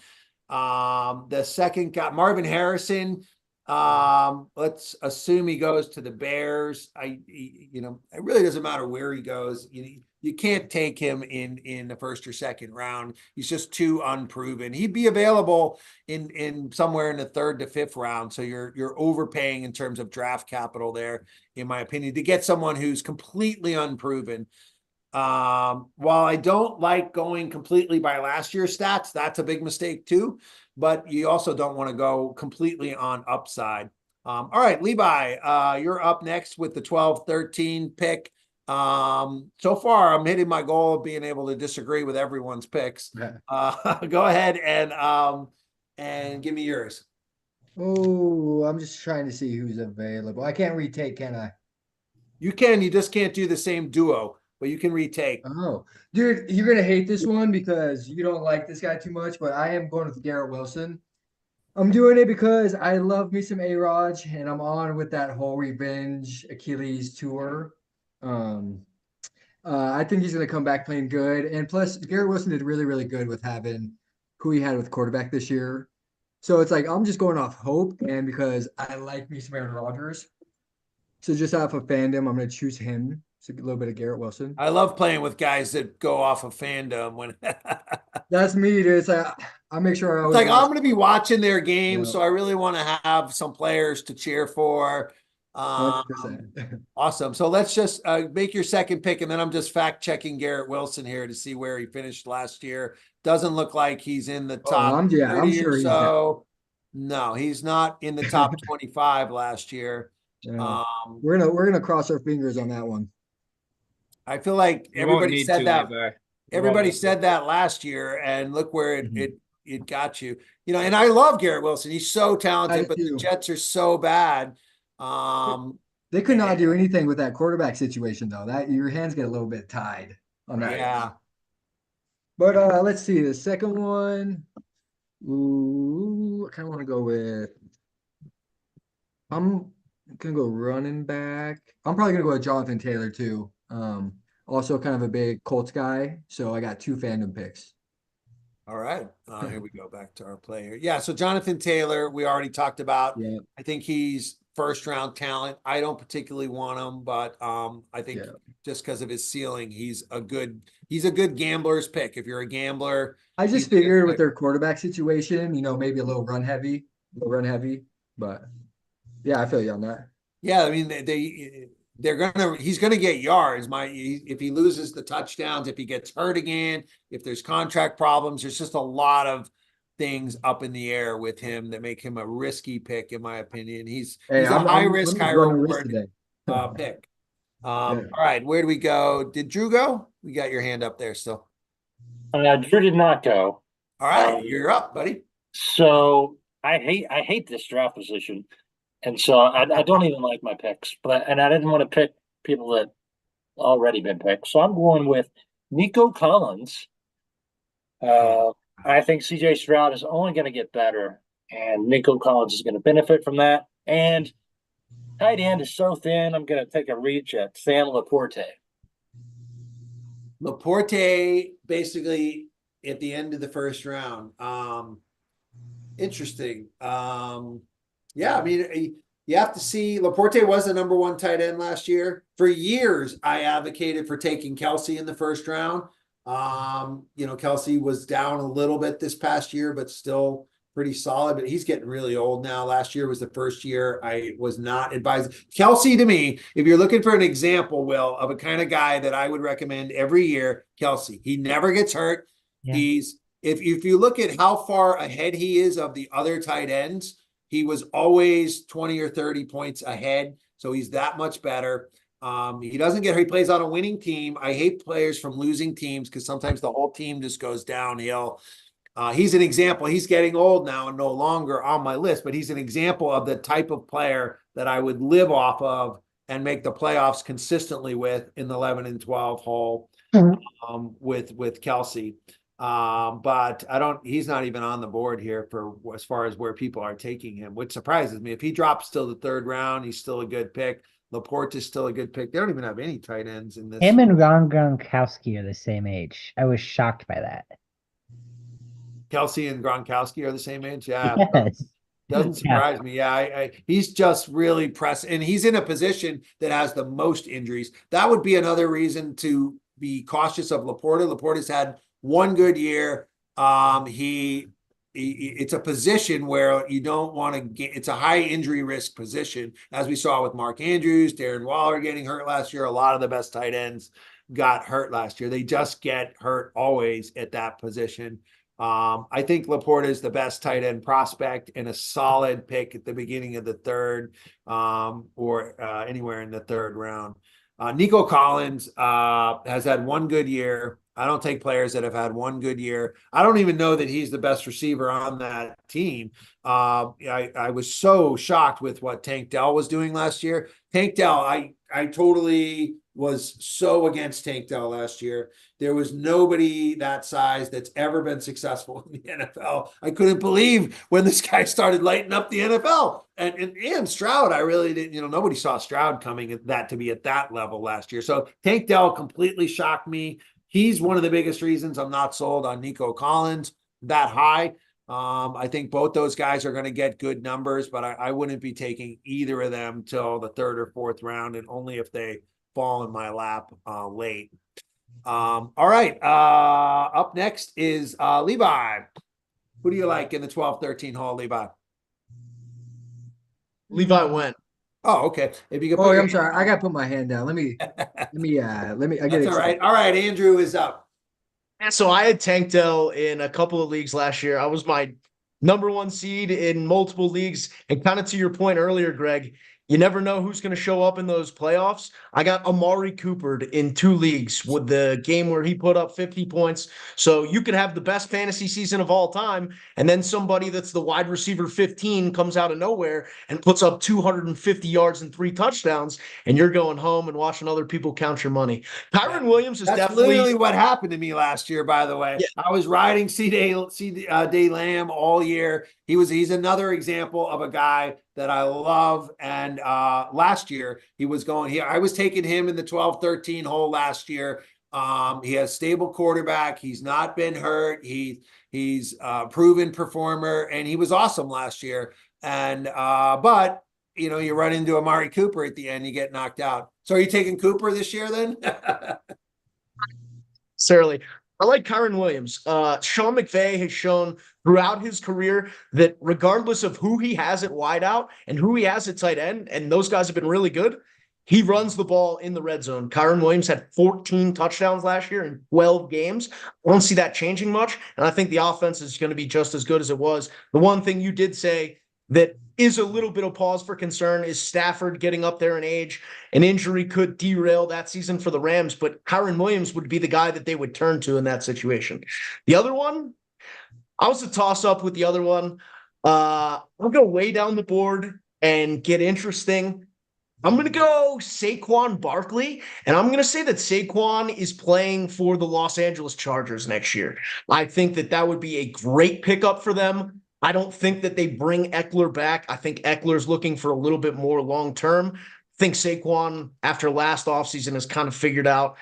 [SPEAKER 1] The second got Marvin Harrison. Let's assume he goes to the Bears. It really doesn't matter where he goes. You can't take him in the first or second round. He's just too unproven. He'd be available in somewhere in the third to fifth round. So you're overpaying in terms of draft capital there, in my opinion, to get someone who's completely unproven. While I don't like going completely by last year's stats, that's a big mistake too. But you also don't want to go completely on upside. All right, Levi, you're up next with the 12-13 pick. So far, I'm hitting my goal of being able to disagree with everyone's picks. Go ahead and give me yours.
[SPEAKER 15] Oh, I'm just trying to see who's available. I can't retake, can I?
[SPEAKER 1] You can. You just can't do the same duo, but you can retake.
[SPEAKER 15] Oh, dude, you're gonna hate this one because you don't like this guy too much, but I am going with Garrett Wilson. I'm doing it because I love me some A-Rod, and I'm on with that whole revenge Achilles tour. I think he's going to come back playing good. And plus, Garrett Wilson did really, really good with having who he had with quarterback this year. So it's like, I'm just going off hope and because I like me some Aaron Rodgers. So just out of fandom, I'm going to choose him. So a little bit of Garrett Wilson.
[SPEAKER 1] I love playing with guys that go off of fandom. When
[SPEAKER 15] That's me, dude. It's like, I make sure I always
[SPEAKER 1] I'm going to be watching their games,
[SPEAKER 15] Yeah.
[SPEAKER 1] so I really want to have some players to cheer for.
[SPEAKER 15] 100%.
[SPEAKER 1] Awesome. So let's just make your second pick, and then I'm just fact checking Garrett Wilson here to see where he finished last year. Doesn't look like he's in the top
[SPEAKER 15] I'm
[SPEAKER 1] 30
[SPEAKER 15] sure
[SPEAKER 1] or
[SPEAKER 15] he's
[SPEAKER 1] so. No, he's not in the top 25 last year.
[SPEAKER 15] Yeah. We're gonna cross our fingers on that one.
[SPEAKER 1] I feel like
[SPEAKER 6] You won't
[SPEAKER 1] everybody
[SPEAKER 6] need
[SPEAKER 1] said
[SPEAKER 6] to,
[SPEAKER 1] that.
[SPEAKER 6] Levi.
[SPEAKER 1] Everybody said that last year, and look where it got you. And I love Garrett Wilson. He's so talented, but the Jets are so bad.
[SPEAKER 15] They could not do anything with that quarterback situation, though. That your hands get a little bit tied on that.
[SPEAKER 1] Yeah.
[SPEAKER 15] But let's see the second one. Ooh, I kind of want to go with. I'm gonna go running back. I'm probably gonna go with Jonathan Taylor too. Also kind of a big Colts guy, so I got two fandom picks.
[SPEAKER 1] All right. Here we go back to our player. Yeah. So Jonathan Taylor, we already talked about.
[SPEAKER 15] Yeah,
[SPEAKER 1] I think he's first round talent. I don't particularly want him, but I think
[SPEAKER 15] yeah.
[SPEAKER 1] just because of his ceiling, he's a good gambler's pick. If you're a gambler,
[SPEAKER 15] I
[SPEAKER 1] he's
[SPEAKER 15] just
[SPEAKER 1] a good
[SPEAKER 15] figured with
[SPEAKER 1] pick.
[SPEAKER 15] their quarterback situation, maybe a little run heavy, but yeah, I feel you on that.
[SPEAKER 1] Yeah, I mean he's gonna get yards. If he loses the touchdowns, if he gets hurt again, if there's contract problems, there's just a lot of things up in the air with him that make him a risky pick, in my opinion.
[SPEAKER 15] Hey,
[SPEAKER 1] He's a high
[SPEAKER 15] I'm
[SPEAKER 1] risk,
[SPEAKER 15] just
[SPEAKER 1] high
[SPEAKER 15] running risk
[SPEAKER 1] reward
[SPEAKER 15] today.
[SPEAKER 1] pick.
[SPEAKER 15] Yeah.
[SPEAKER 1] All right, where do we go? Did Drew go? We got your hand up there still.
[SPEAKER 7] Drew did not go.
[SPEAKER 1] All right, you're up, buddy.
[SPEAKER 7] So I hate this draft position, and so I don't even like my picks. And I didn't want to pick people that already been picked. So I'm going with Nico Collins. I think CJ Stroud is only going to get better, and Nico Collins is going to benefit from that. And tight end is so thin, I'm going to take a reach at Sam Laporte.
[SPEAKER 1] Laporte basically at the end of the first round. Interesting. Yeah, I mean, you have to see. Laporte was the number one tight end last year. For years, I advocated for taking Kelsey in the first round. Kelsey was down a little bit this past year, but still pretty solid. But he's getting really old now. Last year was the first year I was not advised. Kelsey, to me, if you're looking for an example, Will, of a kind of guy that I would recommend every year, Kelsey. He never gets hurt.
[SPEAKER 3] Yeah.
[SPEAKER 1] If you look at how far ahead he is of the other tight ends, he was always 20 or 30 points ahead. So he's that much better. He doesn't get hurt. He plays on a winning team. I hate players from losing teams because sometimes the whole team just goes downhill. He's an example. He's getting old now and no longer on my list, but he's an example of the type of player that I would live off of and make the playoffs consistently with in the 11 and 12 hole with Kelsey. But he's not even on the board here for as far as where people are taking him, which surprises me. If he drops till the third round, he's still a good pick. Laporte is still a good pick. They don't even have any tight ends in this.
[SPEAKER 3] Him and Ron Gronkowski are the same age. I was shocked by that.
[SPEAKER 1] Kelsey and Gronkowski are the same age. Yeah.
[SPEAKER 3] Yes.
[SPEAKER 1] Doesn't surprise me. Yeah, he's just really pressing, and he's in a position that has the most injuries. That would be another reason to be cautious of Laporte. Laporte's had one good year. It's a position where you don't want to get. It's a high injury risk position, as we saw with Mark Andrews, Darren Waller getting hurt last year. A lot of the best tight ends got hurt last year. They just get hurt always at that position. I think Laporte is the best tight end prospect and a solid pick at the beginning of the third, or anywhere in the third round. Nico Collins has had one good year. I don't take players that have had one good year. I don't even know that he's the best receiver on that team. I was so shocked with what Tank Dell was doing last year. Tank Dell, I totally was so against Tank Dell last year. There was nobody that size that's ever been successful in the NFL. I couldn't believe when this guy started lighting up the NFL. And Stroud, I really didn't, nobody saw Stroud coming at that to be at that level last year. So Tank Dell completely shocked me. He's one of the biggest reasons I'm not sold on Nico Collins that high. I think both those guys are going to get good numbers, but I wouldn't be taking either of them till the third or fourth round, and only if they fall in my lap late. All right. Up next is Levi. Who do you like in the 12-13 hole, Levi?
[SPEAKER 5] Levi went.
[SPEAKER 1] Oh, okay. If you could
[SPEAKER 15] Oh, I'm sorry. I gotta put my hand down. Let me. I get
[SPEAKER 1] That's all right. All right. Andrew is up.
[SPEAKER 5] And so I had Tank Dell in a couple of leagues last year. I was my number one seed in multiple leagues. And kind of to your point earlier, Greg, You never know who's going to show up in those playoffs. I got Amari Cooper in 2 leagues with the game where he put up 50 points. So you could have the best fantasy season of all time, and then somebody that's the wide receiver 15 comes out of nowhere and puts up 250 yards and 3 touchdowns, and you're going home and watching other people count your money. Kyron Williams is
[SPEAKER 1] That's
[SPEAKER 5] definitely
[SPEAKER 1] literally what happened to me last year, by the way.
[SPEAKER 5] Yeah.
[SPEAKER 1] I was riding C. Lamb all year. He's another example of a guy that I love. And last year he was going here. I was taking him in the 12-13 hole last year. He has stable quarterback. He's not been hurt. He's a proven performer, and he was awesome last year. And but you run into Amari Cooper at the end, you get knocked out. So are you taking Cooper this year then?
[SPEAKER 5] Certainly. I like Kyron Williams. Sean McVay has shown throughout his career that regardless of who he has at wideout and who he has at tight end, and those guys have been really good, he runs the ball in the red zone. Kyron Williams had 14 touchdowns last year in 12 games. I don't see that changing much, and I think the offense is going to be just as good as it was. The one thing you did say that is a little bit of pause for concern is Stafford getting up there in age. An injury could derail that season for the Rams, but Kyron Williams would be the guy that they would turn to in that situation. The other one, I was a toss-up with the other one. I'll go way down the board and get interesting. I'm going to go Saquon Barkley, and I'm going to say that Saquon is playing for the Los Angeles Chargers next year. I think that would be a great pickup for them. I don't think that they bring Eckler back. I think Eckler's looking for a little bit more long-term. I think Saquon, after last offseason, has kind of figured out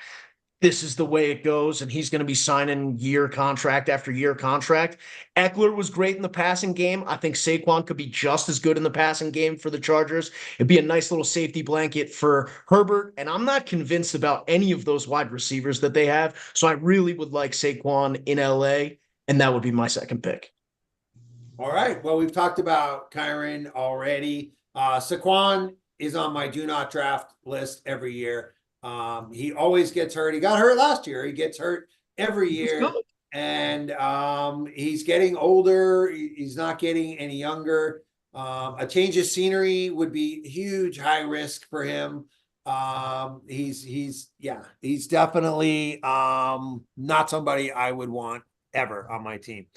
[SPEAKER 5] this is the way it goes, and he's going to be signing year contract after year contract. Eckler was great in the passing game. I think Saquon could be just as good in the passing game for the Chargers. It'd be a nice little safety blanket for Herbert, and I'm not convinced about any of those wide receivers that they have, so I really would like Saquon in LA, and that would be my second pick.
[SPEAKER 1] All right. Well, we've talked about Kyron already. Saquon is on my do not draft list every year. He always gets hurt. He got hurt last year. He gets hurt every year. And he's getting older. He's not getting any younger. A change of scenery would be huge, high risk for him. He's definitely not somebody I would want ever on my team.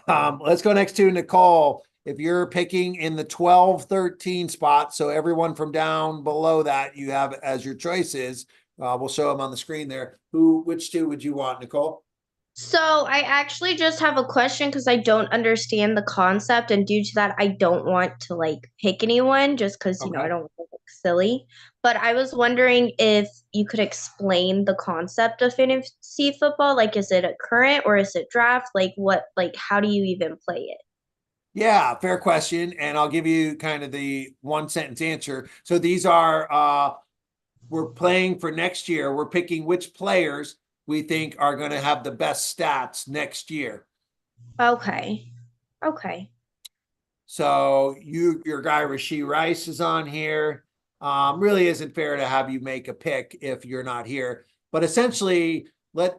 [SPEAKER 1] Let's go next to Nicole. If you're picking in the 12-13 spot, so everyone from down below that you have as your choices, we'll show them on the screen there. Which 2 would you want, Nicole?
[SPEAKER 17] So I actually just have a question because I don't understand the concept, and due to that, I don't want to pick anyone just because I don't want to look silly. But I was wondering if you could explain the concept of fantasy football. Is it a current or is it draft? How do you even play it?
[SPEAKER 1] Yeah, fair question. And I'll give you kind of the 1-sentence answer. So these are, we're playing for next year. We're picking which players we think are going to have the best stats next year.
[SPEAKER 17] Okay.
[SPEAKER 1] So your guy Rashee Rice is on here. Really isn't fair to have you make a pick if you're not here. But essentially, let's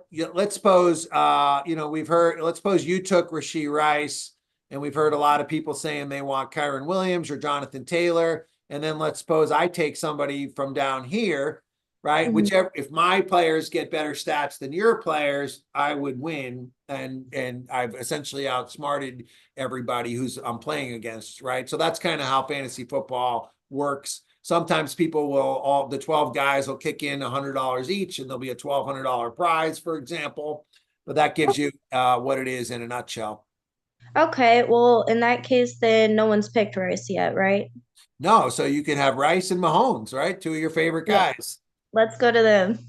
[SPEAKER 1] suppose let's suppose you took Rashee Rice. And we've heard a lot of people saying they want Kyron Williams or Jonathan Taylor. And then let's suppose I take somebody from down here, right? Mm-hmm. If my players get better stats than your players, I would win. And I've essentially outsmarted everybody who's I'm playing against, right? So that's kind of how fantasy football works. Sometimes people the 12 guys will kick in $100 each, and there'll be a $1,200 prize, for example. But that gives you what it is in a nutshell.
[SPEAKER 17] Okay, well, in that case, then no one's picked Rice yet, right?
[SPEAKER 1] No, so you can have Rice and Mahomes, right? 2 of your favorite guys.
[SPEAKER 17] Let's go to them.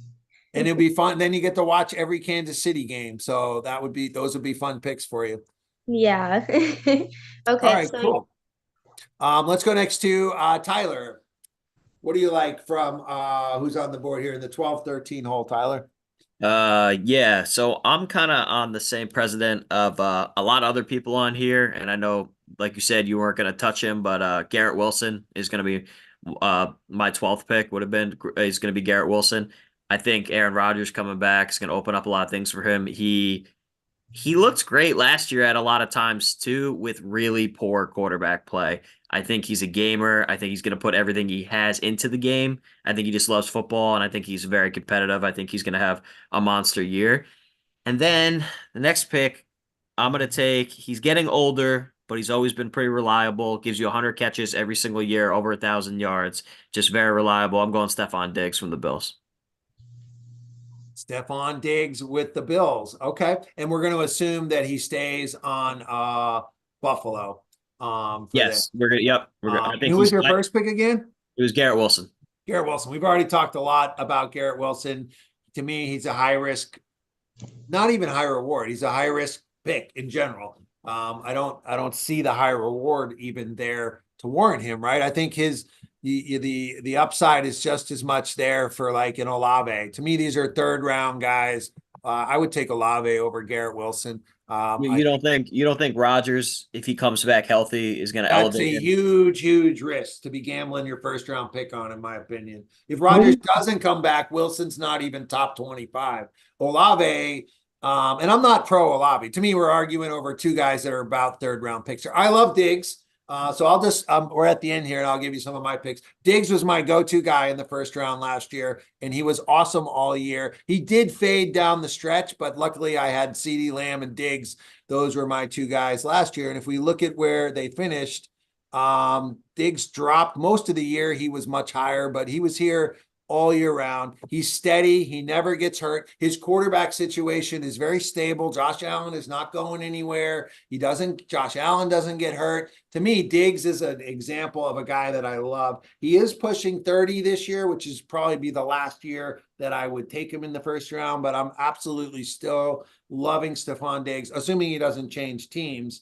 [SPEAKER 1] And it'll be fun. Then you get to watch every Kansas City game. So those would be fun picks for you.
[SPEAKER 17] Yeah. Okay.
[SPEAKER 1] All right, cool. Let's go next to Tyler. What do you like from who's on the board here in the 12-13 hole, Tyler?
[SPEAKER 2] Yeah, so I'm kind of on the same president of a lot of other people on here, and I know, like you said, you weren't going to touch him, but Garrett Wilson is going to be my 12th pick. He's going to be Garrett Wilson. I think Aaron Rodgers coming back is going to open up a lot of things for him. He He looked great last year at a lot of times too, with really poor quarterback play. I think he's a gamer. I think he's going to put everything he has into the game. I think he just loves football, and I think he's very competitive. I think he's going to have a monster year. And then the next pick, I'm going to take, he's getting older, but he's always been pretty reliable. Gives you 100 catches every single year, over 1,000 yards. Just very reliable. I'm going Stephon Diggs from the Bills.
[SPEAKER 1] Stefon Diggs with the Bills. Okay. And we're going to assume that he stays on Buffalo.
[SPEAKER 2] Yes, we're good. Yep. We're good. I think
[SPEAKER 1] who was your first pick again?
[SPEAKER 2] It was Garrett Wilson.
[SPEAKER 1] Garrett Wilson. We've already talked a lot about Garrett Wilson. To me, he's a high risk, not even high reward. He's a high risk pick in general. I don't see the high reward even there to warrant him, right? I think the upside is just as much there for like an Olave. To me, these are third round guys. I would take Olave over Garrett Wilson.
[SPEAKER 2] You don't think Rodgers, if he comes back healthy, is going to elevate
[SPEAKER 1] That's a
[SPEAKER 2] him?
[SPEAKER 1] huge risk to be gambling your first round pick on, in my opinion. If Rodgers doesn't come back, Wilson's not even top 25. Olave, and I'm not pro Olave. To me, we're arguing over two guys that are about third round picks. I love Diggs. So I'll just, we're at the end here and I'll give you some of my picks. Diggs was my go-to guy in the first round last year, and he was awesome all year. He did fade down the stretch, but luckily I had CeeDee Lamb and Diggs. Those were my two guys last year. And if we look at where they finished, Diggs dropped most of the year. He was much higher, but he was here all year round. He's steady. He never gets hurt. His quarterback situation is very stable. Josh Allen is not going anywhere. Josh Allen doesn't get hurt. To me, Diggs is an example of a guy that I love. He is pushing 30 this year, which is probably be the last year that I would take him in the first round, but I'm absolutely still loving Stefon Diggs, assuming he doesn't change teams,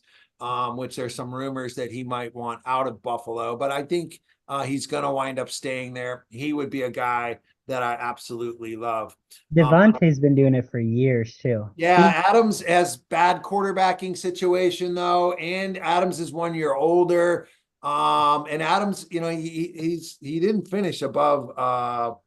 [SPEAKER 1] which there's some rumors that he might want out of Buffalo, but I think he's going to wind up staying there. He would be a guy that I absolutely love.
[SPEAKER 3] Devontae's been doing it for years too.
[SPEAKER 1] Yeah, Adams has bad quarterbacking situation though, and Adams is 1 year older. And Adams, he didn't finish above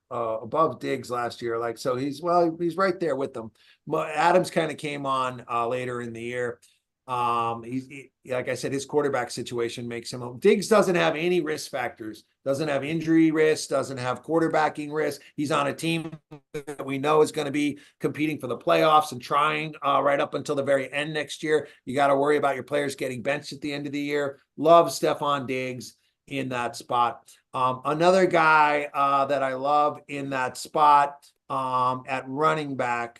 [SPEAKER 1] Diggs last year. Like, so he's right there with them. But Adams kind of came on later in the year. Like I said, his quarterback situation makes him. Diggs doesn't have any risk factors, doesn't have injury risk, doesn't have quarterbacking risk. He's on a team that we know is going to be competing for the playoffs and trying right up until the very end next year. You got to worry about your players getting benched at the end of the year. Love Stefon Diggs in that spot. Another guy that I love in that spot at running back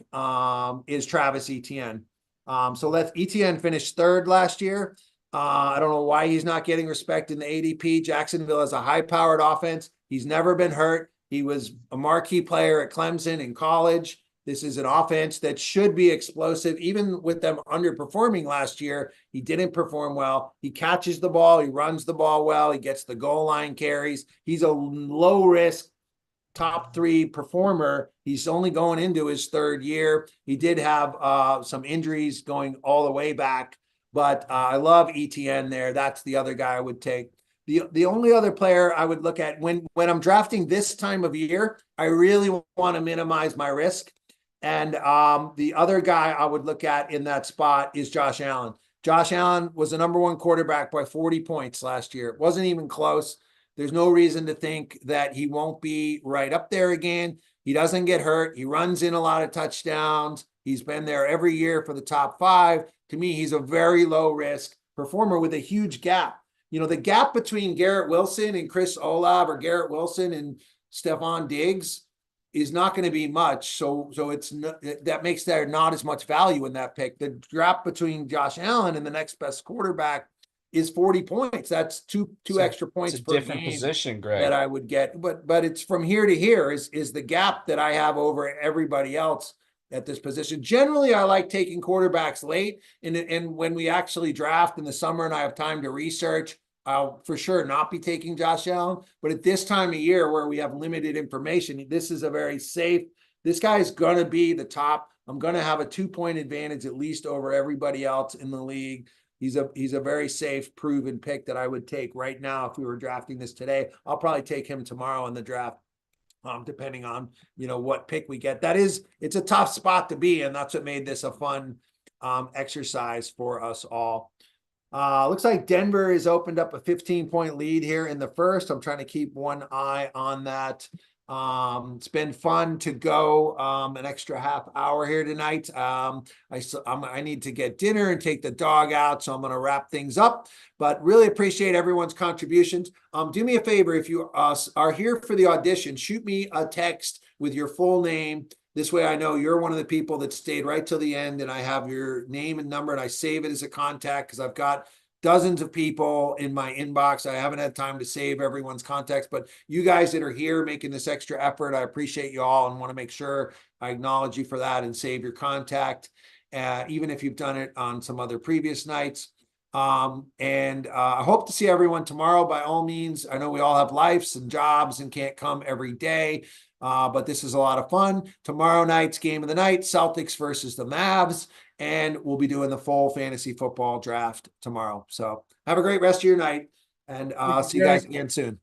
[SPEAKER 1] is Travis Etienne. So Etienne finished third last year. I don't know why he's not getting respect in the ADP. Jacksonville has a high-powered offense. He's never been hurt. He was a marquee player at Clemson in college. This is an offense that should be explosive. Even with them underperforming last year, he didn't perform well. He catches the ball. He runs the ball well. He gets the goal line carries. He's a low-risk top 3 performer. He's only going into his third year. He did have some injuries going all the way back, but I love ETN there. That's the other guy I would take. The only other player I would look at when I'm drafting this time of year, I really want to minimize my risk. And the other guy I would look at in that spot is Josh Allen. Josh Allen was the #1 quarterback by 40 points last year. It wasn't even close. There's no reason to think that he won't be right up there again. He doesn't get hurt. He runs in a lot of touchdowns. He's been there every year for the top 5. To me, he's a very low risk performer with a huge gap. The gap between Garrett Wilson and Chris Olave, or Garrett Wilson and Stefon Diggs, is not going to be much. So it's not, that makes there not as much value in that pick. The gap between Josh Allen and the next best quarterback is 40 points. That's two extra points per
[SPEAKER 18] different
[SPEAKER 1] game
[SPEAKER 18] position, Greg,
[SPEAKER 1] that I would get. But it's from here to here is the gap that I have over everybody else at this position. Generally, I like taking quarterbacks late, and when we actually draft in the summer and I have time to research, I'll for sure not be taking Josh Allen. But at this time of year where we have limited information, this is a very safe. This guy's gonna be the top. I'm gonna have a 2-point advantage at least over everybody else in the league. He's a very safe, proven pick that I would take right now if we were drafting this today. I'll probably take him tomorrow in the draft, depending on what pick we get. It's a tough spot to be in. That's what made this a fun exercise for us all. Looks like Denver has opened up a 15-point lead here in the first. I'm trying to keep one eye on that. It's been fun to go an extra half hour here tonight. I need to get dinner and take the dog out, so I'm going to wrap things up. But really appreciate everyone's contributions. Do me a favor, if you are here for the audition, shoot me a text with your full name. This way I know you're one of the people that stayed right till the end, and I have your name and number, and I save it as a contact because I've got dozens of people in my inbox. I haven't had time to save everyone's contacts, but you guys that are here making this extra effort, I appreciate you all and want to make sure I acknowledge you for that and save your contact, even if you've done it on some other previous nights. I hope to see everyone tomorrow by all means. I know we all have lives and jobs and can't come every day. But this is a lot of fun. Tomorrow night's game of the night, Celtics versus the Mavs, and we'll be doing the full fantasy football draft tomorrow. So have a great rest of your night, and I'll see you guys again soon.